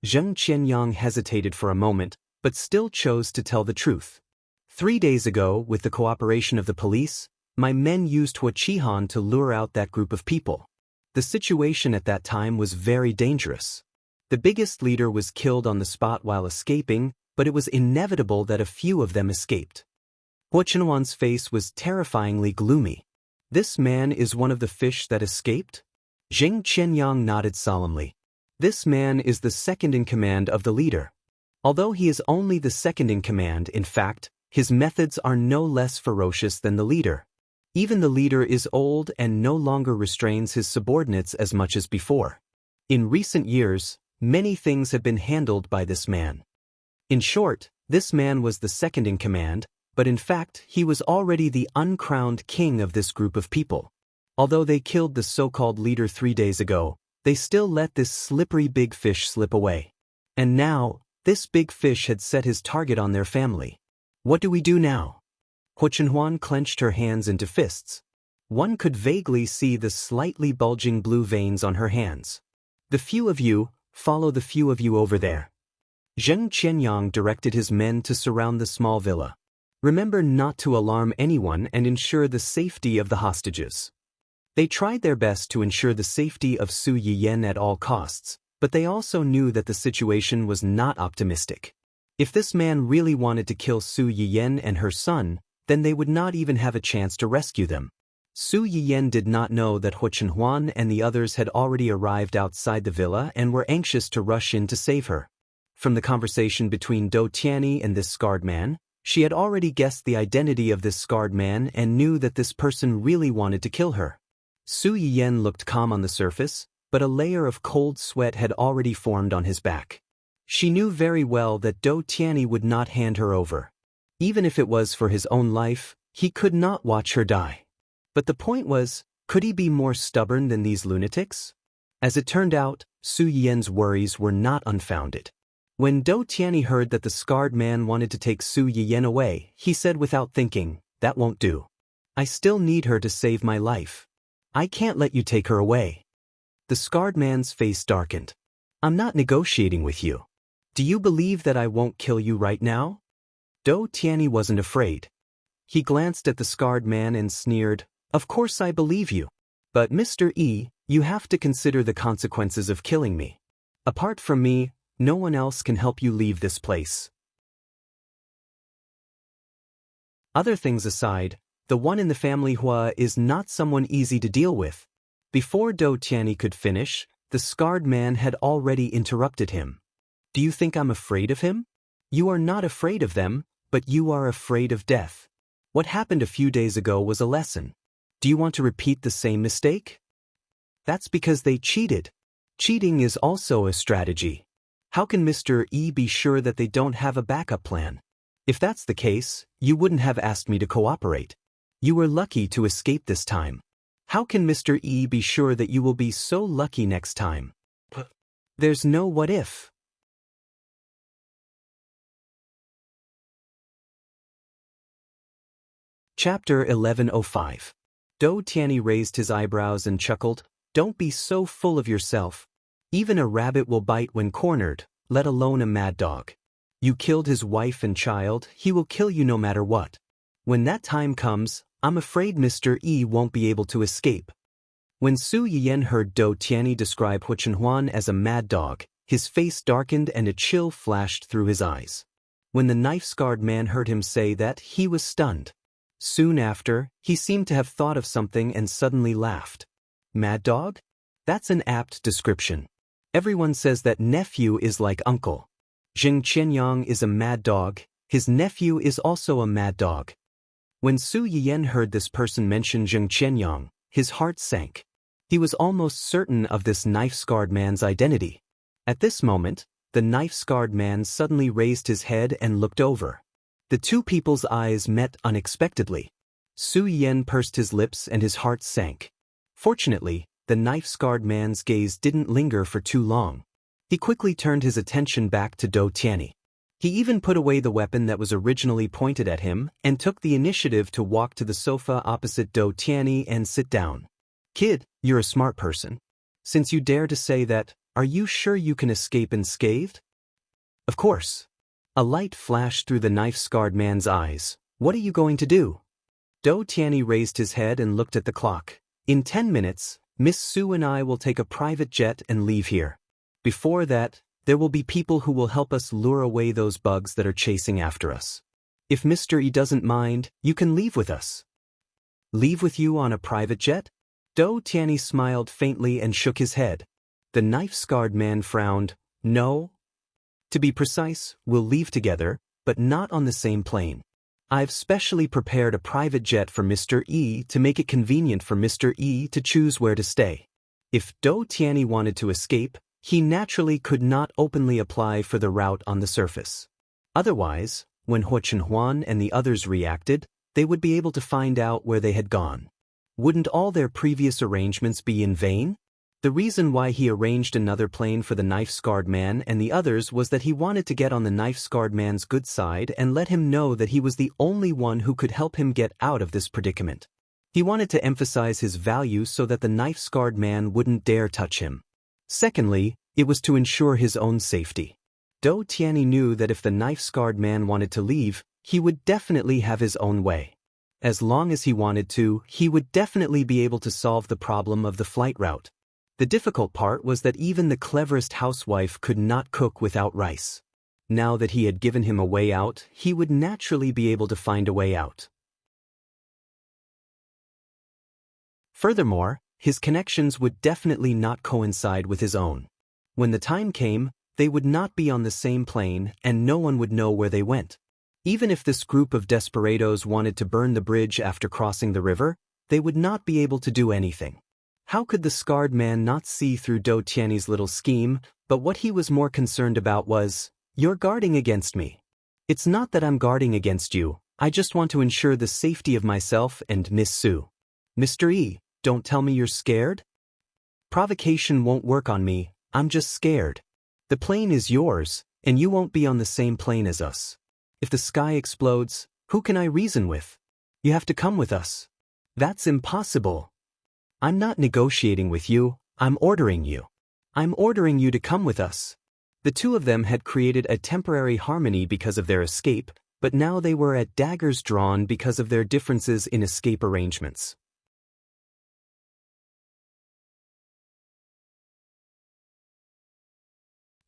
Zheng Qianyang hesitated for a moment, but still chose to tell the truth. 3 days ago, with the cooperation of the police, my men used Hua Qihan to lure out that group of people. The situation at that time was very dangerous. The biggest leader was killed on the spot while escaping, but it was inevitable that a few of them escaped. Hua Chenhuan's face was terrifyingly gloomy. This man is one of the fish that escaped? Zheng Qianyang nodded solemnly. This man is the second in command of the leader. Although he is only the second in command, in fact, his methods are no less ferocious than the leader. Even the leader is old and no longer restrains his subordinates as much as before. In recent years, many things have been handled by this man. In short, this man was the second in command, but in fact he was already the uncrowned king of this group of people. Although they killed the so-called leader 3 days ago, they still let this slippery big fish slip away. And now, this big fish had set his target on their family. What do we do now? Hua Chenhuan clenched her hands into fists. One could vaguely see the slightly bulging blue veins on her hands. The few of you, follow the few of you over there. Zheng Qianyang directed his men to surround the small villa. Remember not to alarm anyone and ensure the safety of the hostages. They tried their best to ensure the safety of Su Yiyan at all costs, but they also knew that the situation was not optimistic. If this man really wanted to kill Su Yiyan and her son, then they would not even have a chance to rescue them. Su Yiyan did not know that Hua Chenhuan and the others had already arrived outside the villa and were anxious to rush in to save her. From the conversation between Dou Tianyi and this scarred man, she had already guessed the identity of this scarred man and knew that this person really wanted to kill her. Su Yiyan looked calm on the surface, but a layer of cold sweat had already formed on his back. She knew very well that Dou Tianyi would not hand her over. Even if it was for his own life, he could not watch her die. But the point was, could he be more stubborn than these lunatics? As it turned out, Su Yiyan's worries were not unfounded. When Dou Tianyi heard that the scarred man wanted to take Su Yiyan away, he said without thinking, "That won't do. I still need her to save my life. I can't let you take her away." The scarred man's face darkened. "I'm not negotiating with you. Do you believe that I won't kill you right now?" Dou Tianyi wasn't afraid. He glanced at the scarred man and sneered, "Of course I believe you. But Mr. Yi, you have to consider the consequences of killing me. Apart from me, no one else can help you leave this place." Other things aside, the one in the family Hua is not someone easy to deal with. Before Dou Tianyi could finish, the scarred man had already interrupted him. "Do you think I'm afraid of him? You are not afraid of them, but you are afraid of death. What happened a few days ago was a lesson. Do you want to repeat the same mistake? That's because they cheated. Cheating is also a strategy. How can Mr. Yi be sure that they don't have a backup plan? If that's the case, you wouldn't have asked me to cooperate. You were lucky to escape this time. How can Mr. Yi be sure that you will be so lucky next time? There's no what if." Chapter 1105. Dou Tianyi raised his eyebrows and chuckled, "Don't be so full of yourself. Even a rabbit will bite when cornered, let alone a mad dog. You killed his wife and child, he will kill you no matter what. When that time comes, I'm afraid Mr. E won't be able to escape. When Su Yiyan heard Do Tianyi describe Hu Chenhuan as a mad dog, his face darkened and a chill flashed through his eyes. When the knife-scarred man heard him say that, he was stunned. Soon after, he seemed to have thought of something and suddenly laughed. Mad dog? That's an apt description. Everyone says that nephew is like uncle. Zheng Qianyang is a mad dog, his nephew is also a mad dog. When Su Yiyan heard this person mention Zheng Qianyang, his heart sank. He was almost certain of this knife-scarred man's identity. At this moment, the knife-scarred man suddenly raised his head and looked over. The two people's eyes met unexpectedly. Su Yiyan pursed his lips and his heart sank. Fortunately, the knife-scarred man's gaze didn't linger for too long. He quickly turned his attention back to Do Tianyi. He even put away the weapon that was originally pointed at him and took the initiative to walk to the sofa opposite Do Tianyi and sit down. Kid, you're a smart person. Since you dare to say that, are you sure you can escape unscathed? Of course. A light flashed through the knife-scarred man's eyes. What are you going to do? Do Tianyi raised his head and looked at the clock. In 10 minutes, Miss Su and I will take a private jet and leave here. Before that, there will be people who will help us lure away those bugs that are chasing after us. If Mr. E doesn't mind, you can leave with us. Leave with you on a private jet? Do Tianyi smiled faintly and shook his head. The knife-scarred man frowned. No. To be precise, we'll leave together, but not on the same plane. I've specially prepared a private jet for Mr. E to make it convenient for Mr. E to choose where to stay. If Do Tianyi wanted to escape, he naturally could not openly apply for the route on the surface. Otherwise, when Hu Chenhuan and the others reacted, they would be able to find out where they had gone. Wouldn't all their previous arrangements be in vain? The reason why he arranged another plane for the knife-scarred man and the others was that he wanted to get on the knife-scarred man's good side and let him know that he was the only one who could help him get out of this predicament. He wanted to emphasize his value so that the knife-scarred man wouldn't dare touch him. Secondly, it was to ensure his own safety. Do Tianyi knew that if the knife-scarred man wanted to leave, he would definitely have his own way. As long as he wanted to, he would definitely be able to solve the problem of the flight route. The difficult part was that even the cleverest housewife could not cook without rice. Now that he had given him a way out, he would naturally be able to find a way out. Furthermore, his connections would definitely not coincide with his own. When the time came, they would not be on the same plane and no one would know where they went. Even if this group of desperados wanted to burn the bridge after crossing the river, they would not be able to do anything. How could the scarred man not see through Do Tianyi's little scheme, but what he was more concerned about was, "You're guarding against me." It's not that I'm guarding against you, I just want to ensure the safety of myself and Miss Su. Mr. E, don't tell me you're scared? Provocation won't work on me, I'm just scared. The plane is yours, and you won't be on the same plane as us. If the sky explodes, who can I reason with? You have to come with us. That's impossible. I'm not negotiating with you, I'm ordering you. I'm ordering you to come with us. The two of them had created a temporary harmony because of their escape, but now they were at daggers drawn because of their differences in escape arrangements.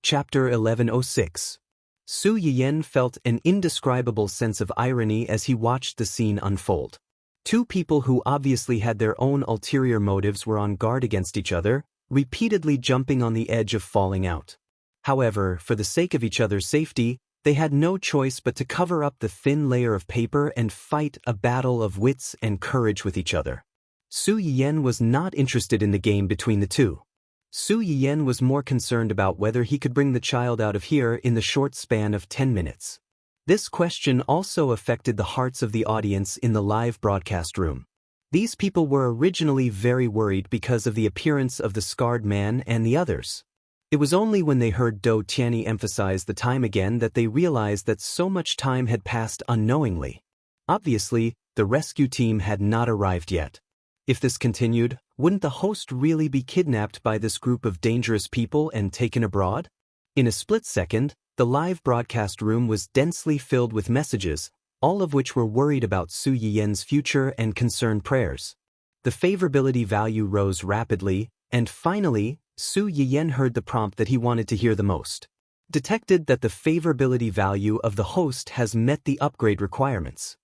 Chapter 1106. Su Yiyan felt an indescribable sense of irony as he watched the scene unfold. Two people who obviously had their own ulterior motives were on guard against each other, repeatedly jumping on the edge of falling out. However, for the sake of each other's safety, they had no choice but to cover up the thin layer of paper and fight a battle of wits and courage with each other. Su Yiyan was not interested in the game between the two. Su Yiyan was more concerned about whether he could bring the child out of here in the short span of 10 minutes. This question also affected the hearts of the audience in the live broadcast room. These people were originally very worried because of the appearance of the scarred man and the others. It was only when they heard Do Tianyi emphasize the time again that they realized that so much time had passed unknowingly. Obviously, the rescue team had not arrived yet. If this continued, wouldn't the host really be kidnapped by this group of dangerous people and taken abroad? In a split second, the live broadcast room was densely filled with messages. all of which were worried about Su Yiyen's future and concerned prayers. The favorability value rose rapidly, and finally, Su Yiyen heard the prompt that he wanted to hear the most. Detected that the favorability value of the host has met the upgrade requirements.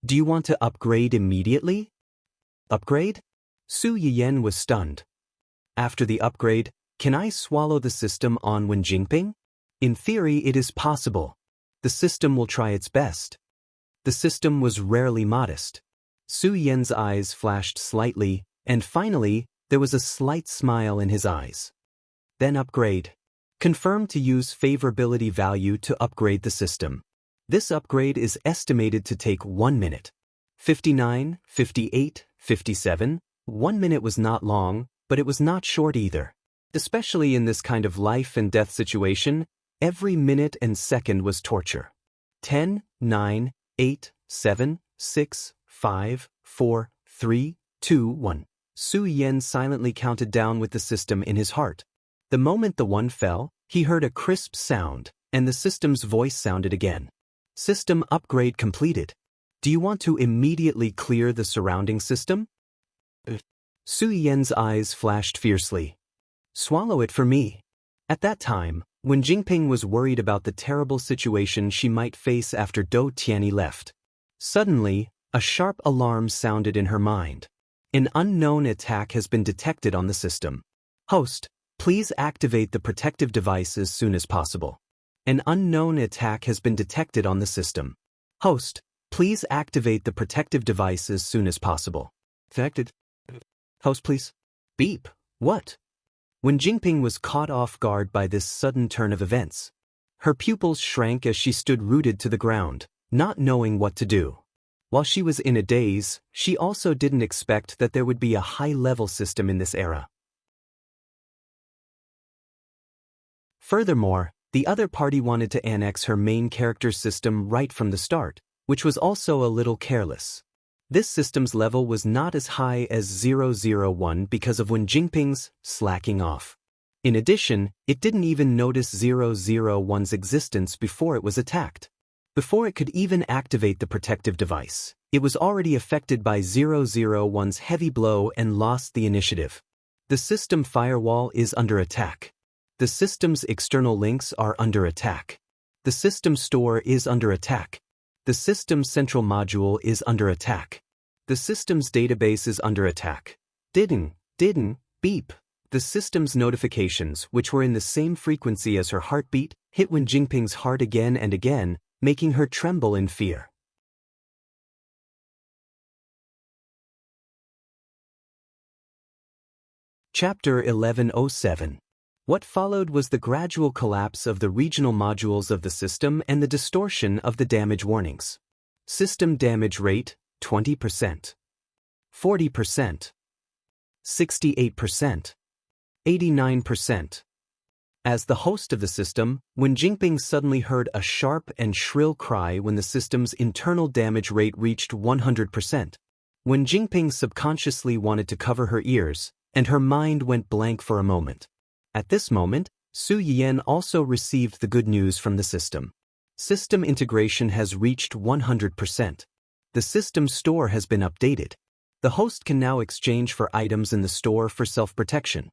Do you want to upgrade immediately? Upgrade? Su Yiyen was stunned. After the upgrade, can I swallow the system on Wen Jingping? In theory, it is possible. The system will try its best. The system was rarely modest. Su Yiyen's eyes flashed slightly, and finally, there was a slight smile in his eyes. Then upgrade. Confirm to use favorability value to upgrade the system. This upgrade is estimated to take 1 minute. 59, 58, 57. 1 minute was not long, but it was not short either. Especially in this kind of life and death situation, every minute and second was torture. 10, 9, 8, 7, 6, 5, 4, 3, 2, 1. Su Yiyen silently counted down with the system in his heart. The moment the 1 fell, he heard a crisp sound, and the system's voice sounded again. System upgrade completed. Do you want to immediately clear the surrounding system? Su Yiyen's eyes flashed fiercely. Swallow it for me. At that time, Wen Jingping was worried about the terrible situation she might face after Dou Tianyi left. Suddenly, a sharp alarm sounded in her mind. An unknown attack has been detected on the system. Host, please activate the protective device as soon as possible. An unknown attack has been detected on the system. Host, please activate the protective device as soon as possible. Affected. Host, please. Beep. What? Wen Jingping was caught off guard by this sudden turn of events. Her pupils shrank as she stood rooted to the ground, not knowing what to do. While she was in a daze, she also didn't expect that there would be a high-level system in this era. Furthermore, the other party wanted to annex her main character's system right from the start, which was also a little careless. This system's level was not as high as 001 because of Wen Jingping's slacking off. In addition, it didn't even notice 001's existence before it was attacked. Before it could even activate the protective device, it was already affected by 001's heavy blow and lost the initiative. The system firewall is under attack. The system's external links are under attack. The system store is under attack. The system's central module is under attack. The system's database is under attack. Didn't, beep. The system's notifications, which were in the same frequency as her heartbeat, hit Wen Jingping's heart again and again, making her tremble in fear. Chapter 1107. What followed was the gradual collapse of the regional modules of the system and the distortion of the damage warnings. System damage rate, 20%. 40%. 68%. 89%. As the host of the system, Wen Jingping suddenly heard a sharp and shrill cry when the system's internal damage rate reached 100%. Wen Jingping subconsciously wanted to cover her ears, and her mind went blank for a moment. At this moment, Su Yiyen also received the good news from the system. System integration has reached 100%. The system store has been updated. The host can now exchange for items in the store for self-protection.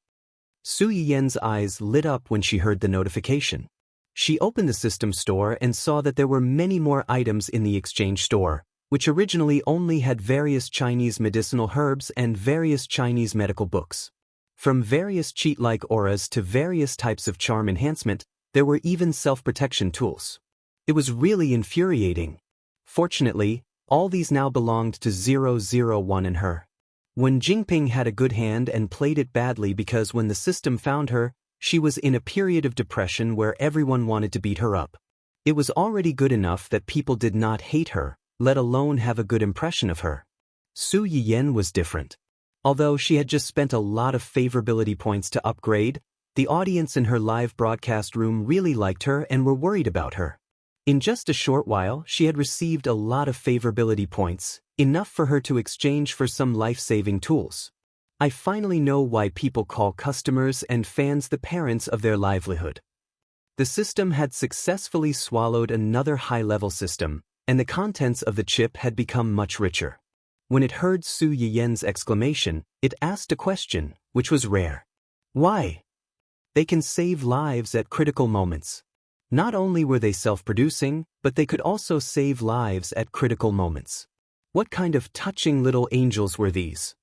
Su Yiyen's eyes lit up when she heard the notification. She opened the system store and saw that there were many more items in the exchange store, which originally only had various Chinese medicinal herbs and various Chinese medical books. From various cheat-like auras to various types of charm enhancement, there were even self-protection tools. It was really infuriating. Fortunately, all these now belonged to 001 and her. Wen Jingping had a good hand and played it badly because when the system found her, she was in a period of depression where everyone wanted to beat her up. It was already good enough that people did not hate her, let alone have a good impression of her. Su Yiyen was different. Although she had just spent a lot of favorability points to upgrade, the audience in her live broadcast room really liked her and were worried about her. In just a short while, she had received a lot of favorability points, enough for her to exchange for some life-saving tools. I finally know why people call customers and fans the parents of their livelihood. The system had successfully swallowed another high-level system, and the contents of the chip had become much richer. When it heard Su Yiyen's exclamation, it asked a question, which was rare. Why? They can save lives at critical moments. Not only were they self-producing, but they could also save lives at critical moments. What kind of touching little angels were these?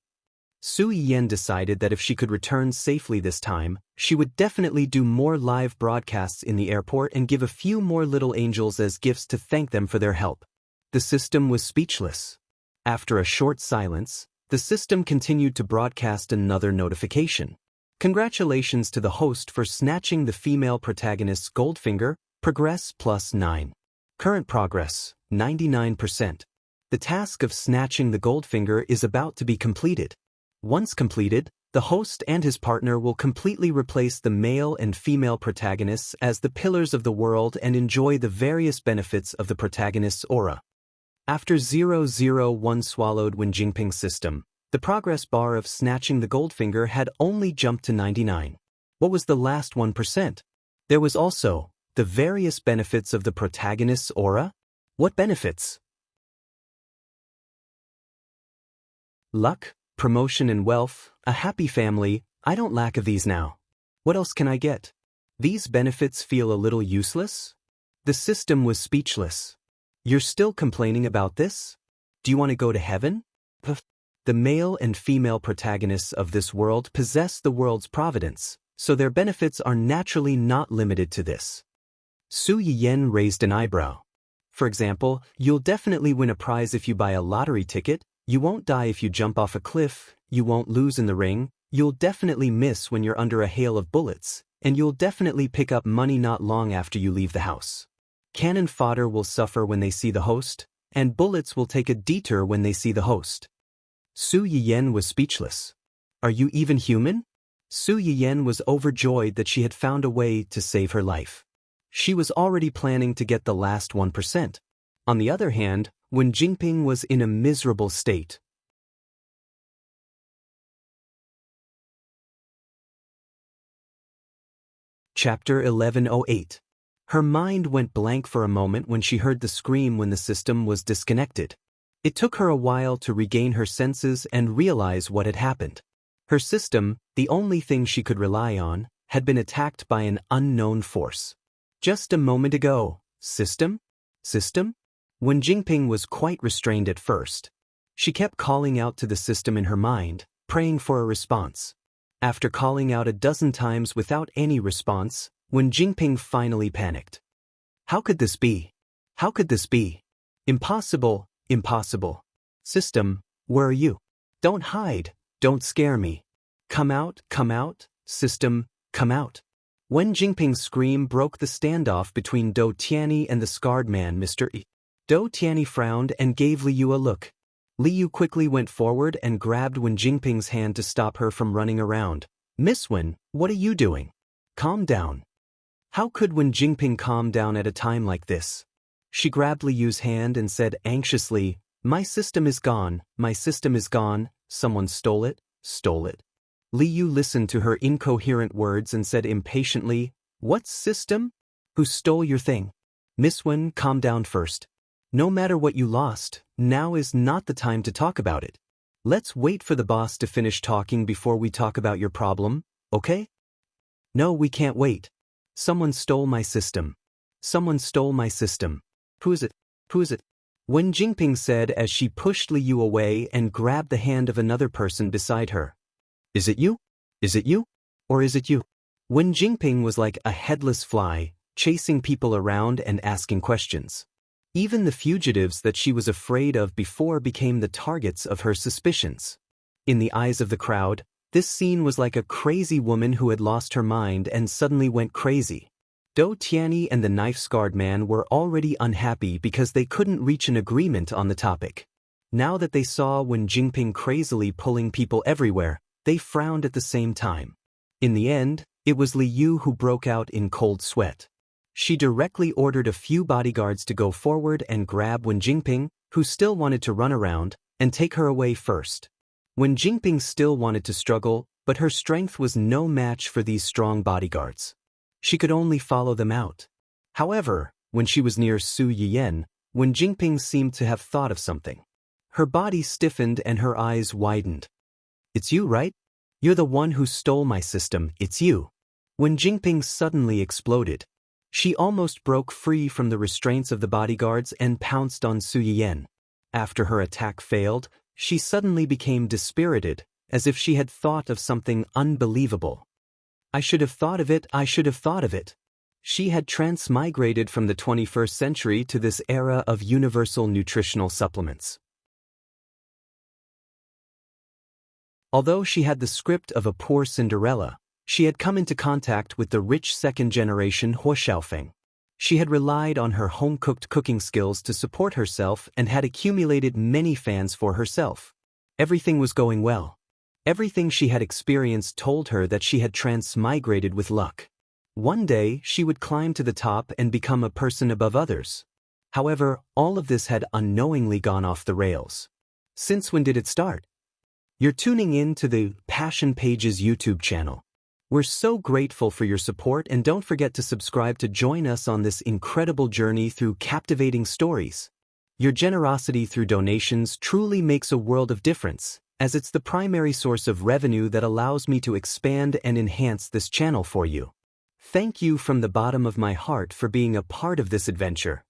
Su Yiyen decided that if she could return safely this time, she would definitely do more live broadcasts in the airport and give a few more little angels as gifts to thank them for their help. The system was speechless. After a short silence, the system continued to broadcast another notification. Congratulations to the host for snatching the female protagonist's Goldfinger, progress +9. Current progress, 99%. The task of snatching the Goldfinger is about to be completed. Once completed, the host and his partner will completely replace the male and female protagonists as the pillars of the world and enjoy the various benefits of the protagonist's aura. After 001 swallowed Wen Jingping's system, the progress bar of snatching the Goldfinger had only jumped to 99. What was the last 1%? There was also the various benefits of the protagonist's aura? What benefits? Luck, promotion and wealth, a happy family. I don't lack of these now. What else can I get? These benefits feel a little useless? The system was speechless. You're still complaining about this? Do you want to go to heaven? The male and female protagonists of this world possess the world's providence, so their benefits are naturally not limited to this. Su Yiyen raised an eyebrow. For example, you'll definitely win a prize if you buy a lottery ticket, you won't die if you jump off a cliff, you won't lose in the ring, you'll definitely miss when you're under a hail of bullets, and you'll definitely pick up money not long after you leave the house. Cannon fodder will suffer when they see the host, and bullets will take a detour when they see the host. Su Yiyen was speechless. Are you even human? Su Yiyen was overjoyed that she had found a way to save her life. She was already planning to get the last 1%. On the other hand, Wen Jingping was in a miserable state. Chapter 1108. Her mind went blank for a moment when she heard the scream when the system was disconnected. It took her a while to regain her senses and realize what had happened. Her system, the only thing she could rely on, had been attacked by an unknown force. Just a moment ago, system? System? Wen Jingping was quite restrained at first. She kept calling out to the system in her mind, praying for a response. After calling out a dozen times without any response, Wen Jingping finally panicked. How could this be? How could this be? Impossible, impossible. System, where are you? Don't hide, don't scare me. Come out, system, come out. Wen Jingping's scream broke the standoff between Do Tianyi and the scarred man Mr. E. Do Tianyi frowned and gave Li Yu a look. Li Yu quickly went forward and grabbed Wen Jingping's hand to stop her from running around. Miss Wen, what are you doing? Calm down. How could Wen Jingping calm down at a time like this? She grabbed Li Yu's hand and said anxiously, my system is gone, my system is gone, someone stole it, stole it. Li Yu listened to her incoherent words and said impatiently, what system? Who stole your thing? Miss Wen, calm down first. No matter what you lost, now is not the time to talk about it. Let's wait for the boss to finish talking before we talk about your problem, okay? No, we can't wait. Someone stole my system. Someone stole my system. Who is it? Who is it? Wen Jingping said as she pushed Li Yu away and grabbed the hand of another person beside her. Is it you? Is it you? Or is it you? Wen Jingping was like a headless fly, chasing people around and asking questions. Even the fugitives that she was afraid of before became the targets of her suspicions. In the eyes of the crowd, this scene was like a crazy woman who had lost her mind and suddenly went crazy. Do Tianyi and the knife-scarred man were already unhappy because they couldn't reach an agreement on the topic. Now that they saw Wen Jingping crazily pulling people everywhere, they frowned at the same time. In the end, it was Li Yu who broke out in cold sweat. She directly ordered a few bodyguards to go forward and grab Wen Jingping, who still wanted to run around, and take her away first. Wen Jingping still wanted to struggle, but her strength was no match for these strong bodyguards. She could only follow them out. However, when she was near Su Yiyen, when Jingping seemed to have thought of something. Her body stiffened and her eyes widened. It's you, right? You're the one who stole my system, it's you. When Jingping suddenly exploded, she almost broke free from the restraints of the bodyguards and pounced on Su Yiyan. After her attack failed, she suddenly became dispirited, as if she had thought of something unbelievable. I should have thought of it, I should have thought of it. She had transmigrated from the 21st century to this era of universal nutritional supplements. Although she had the script of a poor Cinderella, she had come into contact with the rich second-generation Huo Xiaofeng. She had relied on her home-cooked cooking skills to support herself and had accumulated many fans for herself. Everything was going well. Everything she had experienced told her that she had transmigrated with luck. One day, she would climb to the top and become a person above others. However, all of this had unknowingly gone off the rails. Since when did it start? You're tuning in to the Passion Pages YouTube channel. We're so grateful for your support, and don't forget to subscribe to join us on this incredible journey through captivating stories. Your generosity through donations truly makes a world of difference, as it's the primary source of revenue that allows me to expand and enhance this channel for you. Thank you from the bottom of my heart for being a part of this adventure.